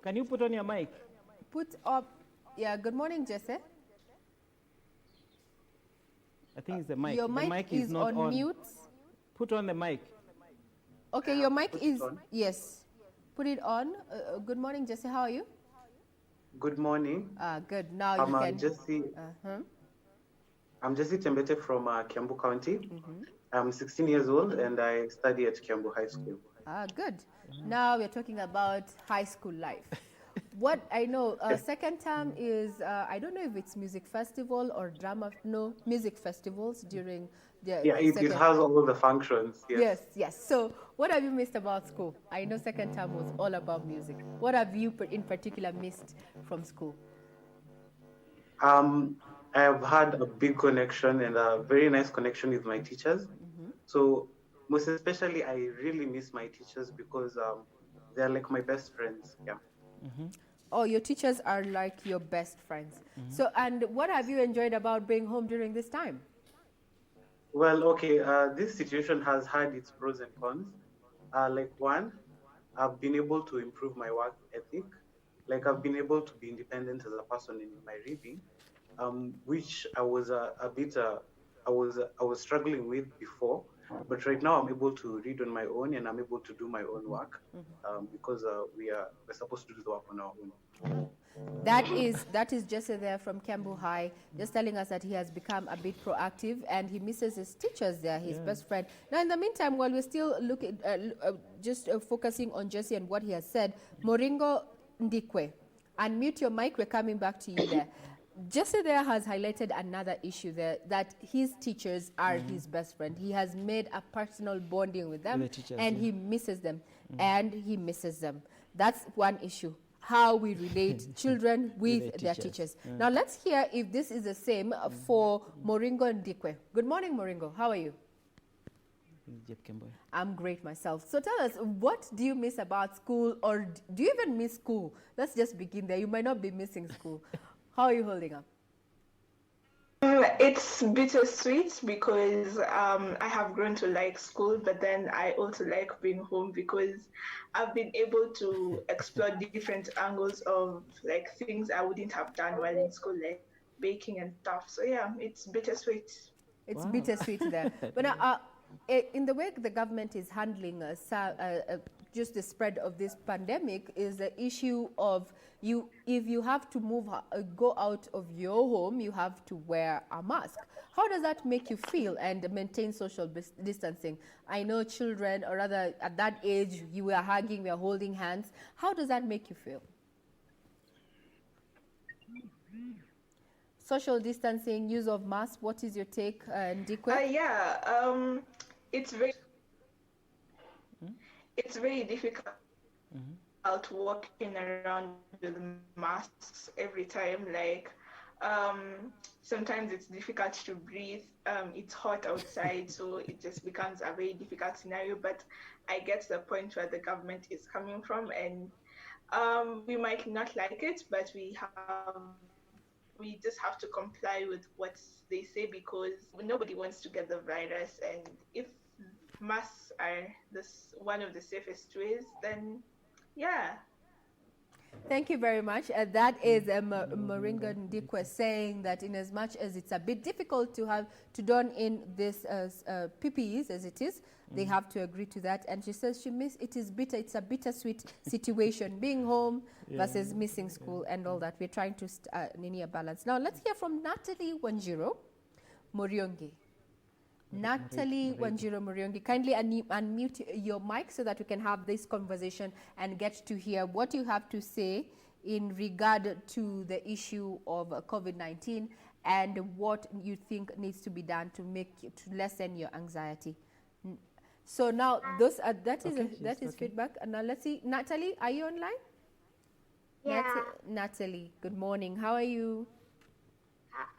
Can you put on your mic? Put up. Yeah, good morning, Jesse. I think it's the mic. Your mic is not on mute. Put on the mic. Okay, your mic is, yes. Put it on. Good morning, Jesse. How are you? Good morning. Good. Now you can. Jesse. I'm Jesse Tembete from Kiambu County. I'm 16 years old and I study at Kiambu High School. Good. Now we're talking about high school life. What I know, second term is, I don't know if it's music festival or drama, no, music festivals during the it has all the functions. Yes. So what have you missed about school? I know second term was all about music. What have you in particular missed from school? I have had a big connection and a very nice connection with my teachers. So most especially, I really miss my teachers because they're like my best friends. Yeah. Oh, your teachers are like your best friends. So, and what have you enjoyed about being home during this time? Well, okay, this situation has had its pros and cons. Like one, I've been able to improve my work ethic. Like I've been able to be independent as a person in my reading, which I was I was struggling with before. But right now I'm able to read on my own and I'm able to do my own work because we're supposed to do the work on our own. That is Jesse there from Kiambu High, just telling us that he has become a bit proactive and he misses his teachers there, his best friend. Now, in the meantime, while we're still looking, focusing on Jesse and what he has said, Moringo Ndikwe, unmute your mic. We're coming back to you there. Jesse there has highlighted another issue there, that his teachers are his best friend. He has made a personal bonding with them, and he misses them, and he misses them. That's one issue, how we relate children with their teachers. Now let's hear if this is the same for Moringo Ndikwe. Good morning, Moringo. How are you? I'm great myself. So tell us, what do you miss about school, or do you even miss school? Let's just begin there. You might not be missing school. How are you holding up? It's bittersweet because I have grown to like school, but then I also like being home because I've been able to explore different angles of like things I wouldn't have done while in school, like baking and stuff. So yeah, it's bittersweet. It's bittersweet there. But now, in the way the government is handling just the spread of this pandemic is the issue of if you have to go out of your home, you have to wear a mask. How does that make you feel and maintain social distancing? I know children, or rather at that age, you were hugging, we are holding hands. How does that make you feel? Social distancing, use of masks, what is your take, Ndikwe? It's very difficult walking around with masks every time. Like, sometimes it's difficult to breathe. It's hot outside, so it just becomes a very difficult scenario. But I get the point where the government is coming from, and we might not like it, but we just have to comply with what they say, because nobody wants to get the virus. And if masks are one of the safest ways, then yeah. Thank you very much. That is Moringa Ndikwe saying that in as much as it's a bit difficult to don in this PPEs as it is, they have to agree to that. And she says it's a bittersweet situation, being home versus missing school and all that. We're trying to near a balance. Now let's hear from Natalie Wanjiro Muriongi. Natalie Wanjiro Muriongi, kindly unmute your mic so that we can have this conversation and get to hear what you have to say in regard to the issue of COVID-19 and what you think needs to be done to lessen your anxiety. So now that is feedback. And now let's see, Natalie, are you online? Yeah. Natalie, good morning. How are you?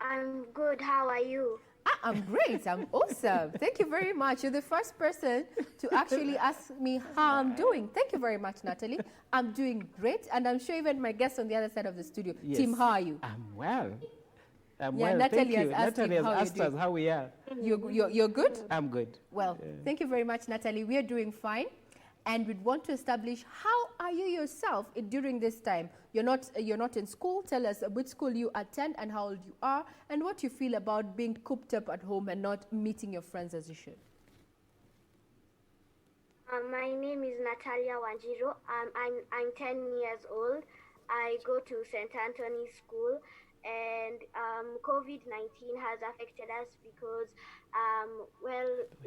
I'm good. How are you? I'm great. I'm awesome. Thank you very much. You're the first person to actually ask me how I'm doing. Thank you very much, Natalie. I'm doing great, and I'm sure even my guests on the other side of the studio. Yes. Tim, how are you? I'm well. Natalie Thank you. has Natalie has asked us how we are. You're good? I'm good. Well, thank you very much, Natalie. We are doing fine. And we'd want to establish, how are you yourself during this time? You're not in school. Tell us which school you attend and how old you are and what you feel about being cooped up at home and not meeting your friends as you should. My name is Natalia Wanjiro. I'm 10 years old. I go to St. Anthony's School, and COVID-19 has affected us because,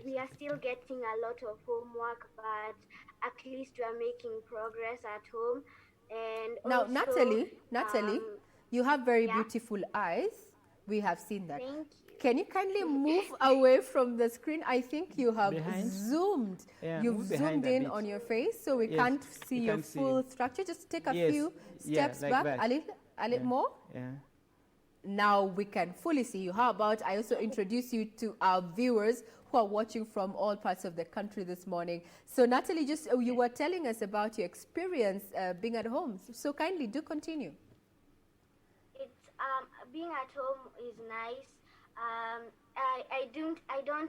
we are still getting a lot of homework, but at least we are making progress at home. And now, also, Natalie, you have very beautiful eyes. We have seen that. Thank you. Can you kindly move away from the screen? I think you have zoomed. Yeah, You've zoomed in on your face, so we can't see your full structure. Just take a few steps back, a little more. Yeah. Now we can fully see you. How about I also introduce you to our viewers who are watching from all parts of the country this morning. So Natalie, you were telling us about your experience being at home. So kindly do continue. It's being at home is nice. I don't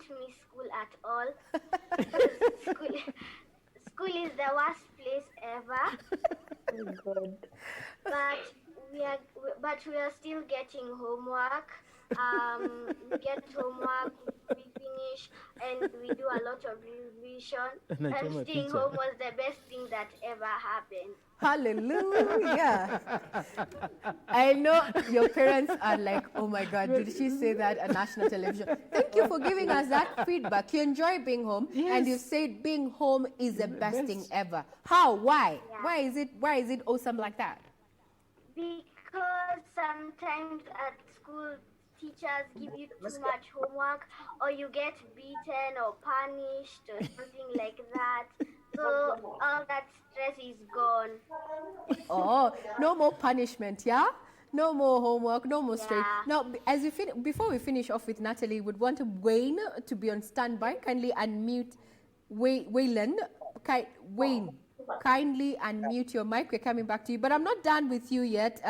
miss school at all. School is the worst place ever. Oh God. But we are still getting homework. We get homework, we finish, and we do a lot of revision. And staying home was the best thing that ever happened. Hallelujah. I know your parents are like, oh my God, did she say that on national television? Thank you for giving us that feedback. You enjoy being home, and you said being home is the best thing ever. How? Why? Yeah. Why is it awesome like that? Because sometimes at school, teachers give you too much homework, or you get beaten or punished or something like that. So all that stress is gone. Oh, no more punishment, yeah? No more homework, no more stress. Now, before we finish off with Natalie, would want Wayne to be on standby. Kindly unmute Wayland. Wayne, kindly unmute your mic. We're coming back to you. But I'm not done with you yet,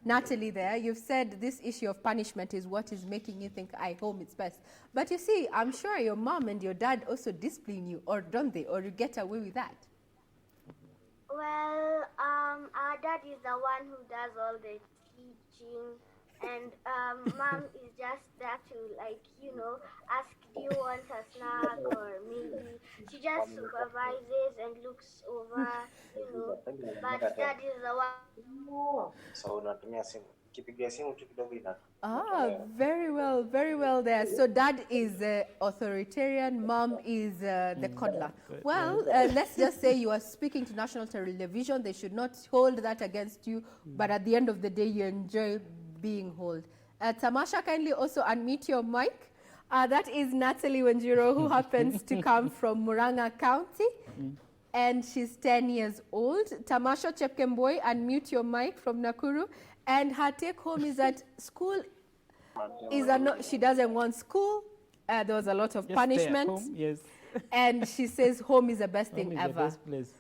Natalie there. You've said this issue of punishment is what is making you think, home is best. But you see, I'm sure your mom and your dad also discipline you, or don't they? Or you get away with that? Well, our dad is the one who does all the teaching, and mom is just there to, ask, do you want wants a snack, or maybe she just supervises and looks over, but dad is the one. So unatumia simu. Kipigia simu tu kidogo ina. Very well there. So dad is authoritarian, mom is the coddler. Well, let's just say you are speaking to national television. They should not hold that against you, but at the end of the day, you enjoy being held. Tamasha, kindly also unmute your mic. That is Natalie Wanjiro, who happens to come from Murang'a County, and she's 10 years old. Tamasha Chepkemboi, unmute your mic from Nakuru. And her take home is that school is she doesn't want school. There was a lot of punishment. Yes. And she says home is the best thing ever. The best place.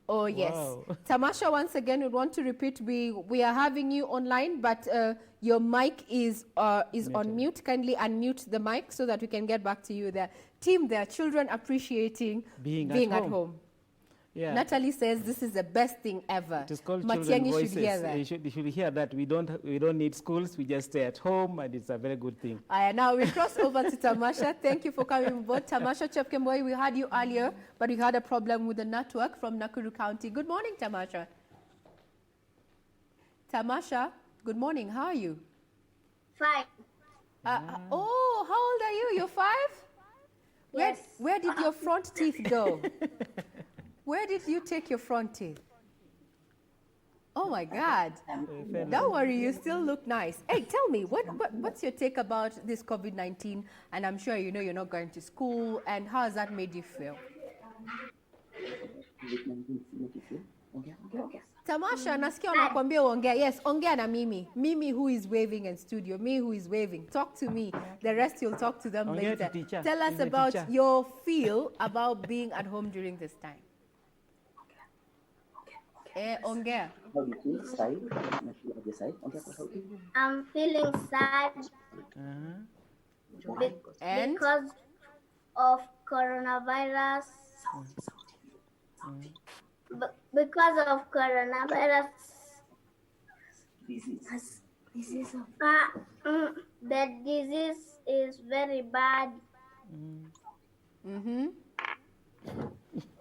Oh, yes. Wow. Tamasha, once again, we want to repeat, we are having you online, but your mic is on mute. Kindly unmute the mic so that we can get back to you there. Team, there are children appreciating being at home. Yeah. Natalie says this is the best thing ever. It is called Matiang'i children voices. should hear that. You should hear that. We don't need schools. We just stay at home, and it's a very good thing. Now we cross over to Tamasha. Thank you for coming on board. Tamasha Chepkemboi, we had you earlier, but we had a problem with the network from Nakuru County. Good morning, Tamasha. Tamasha, good morning. How are you? 5. Oh, how old are you? You're 5? Yes. Where did your front teeth go? Where did you take your front teeth? Oh my God. Don't worry, you still look nice. Hey, tell me, what's your take about this COVID-19? And I'm sure you know you're not going to school. And how has that made you feel? Tamasha, nasikia unakwambia uongea. Yes, ongea na Mimi. Mimi who is waving in studio. Me who is waving. Talk to me. The rest you'll talk to them later. Tell us about your feel about being at home during this time. Ongea. I'm feeling sad because of coronavirus. Because of coronavirus, the disease is very bad.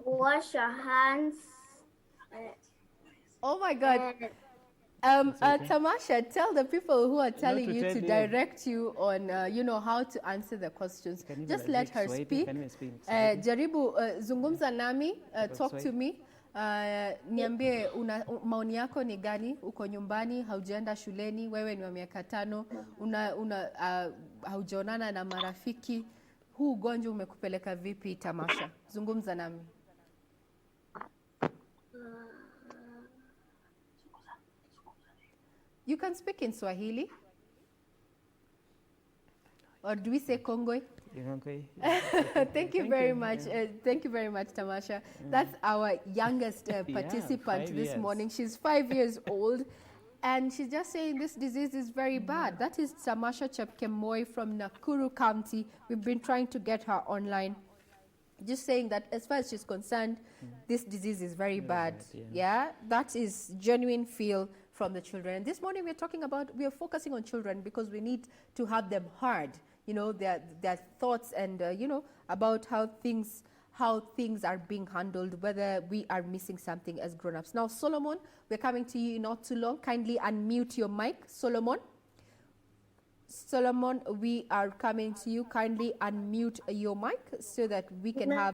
Wash your hands. Oh my God. Tamasha, tell the people who are telling you to direct you on, how to answer the questions. Just let her speak. Jaribu, zungumza nami, talk to me. Niambie maoni yako ni gani? Uko nyumbani, haujaenda shuleni, wewe ni wa miaka 5, haujaonana na marafiki. Huu ugonjwa umekupeleka vipi, Tamasha? Zungumza nami. You can speak in Swahili. Or do we say Kongoi? Thank you very much. Thank you very much, Tamasha. That's our youngest participant this morning. She's 5 years old. And she's just saying this disease is very bad. That is Tamasha Chepkemboi from Nakuru County. We've been trying to get her online. Just saying that as far as she's concerned, this disease is very bad. Yeah, that is genuine feel from the children. And this morning we are focusing on children because we need to have them hard, their thoughts and, about how things are being handled, whether we are missing something as grown-ups. Now, Solomon, we're coming to you in not too long. Kindly unmute your mic, Solomon. Solomon, we are coming to you. Kindly unmute your mic so that we can have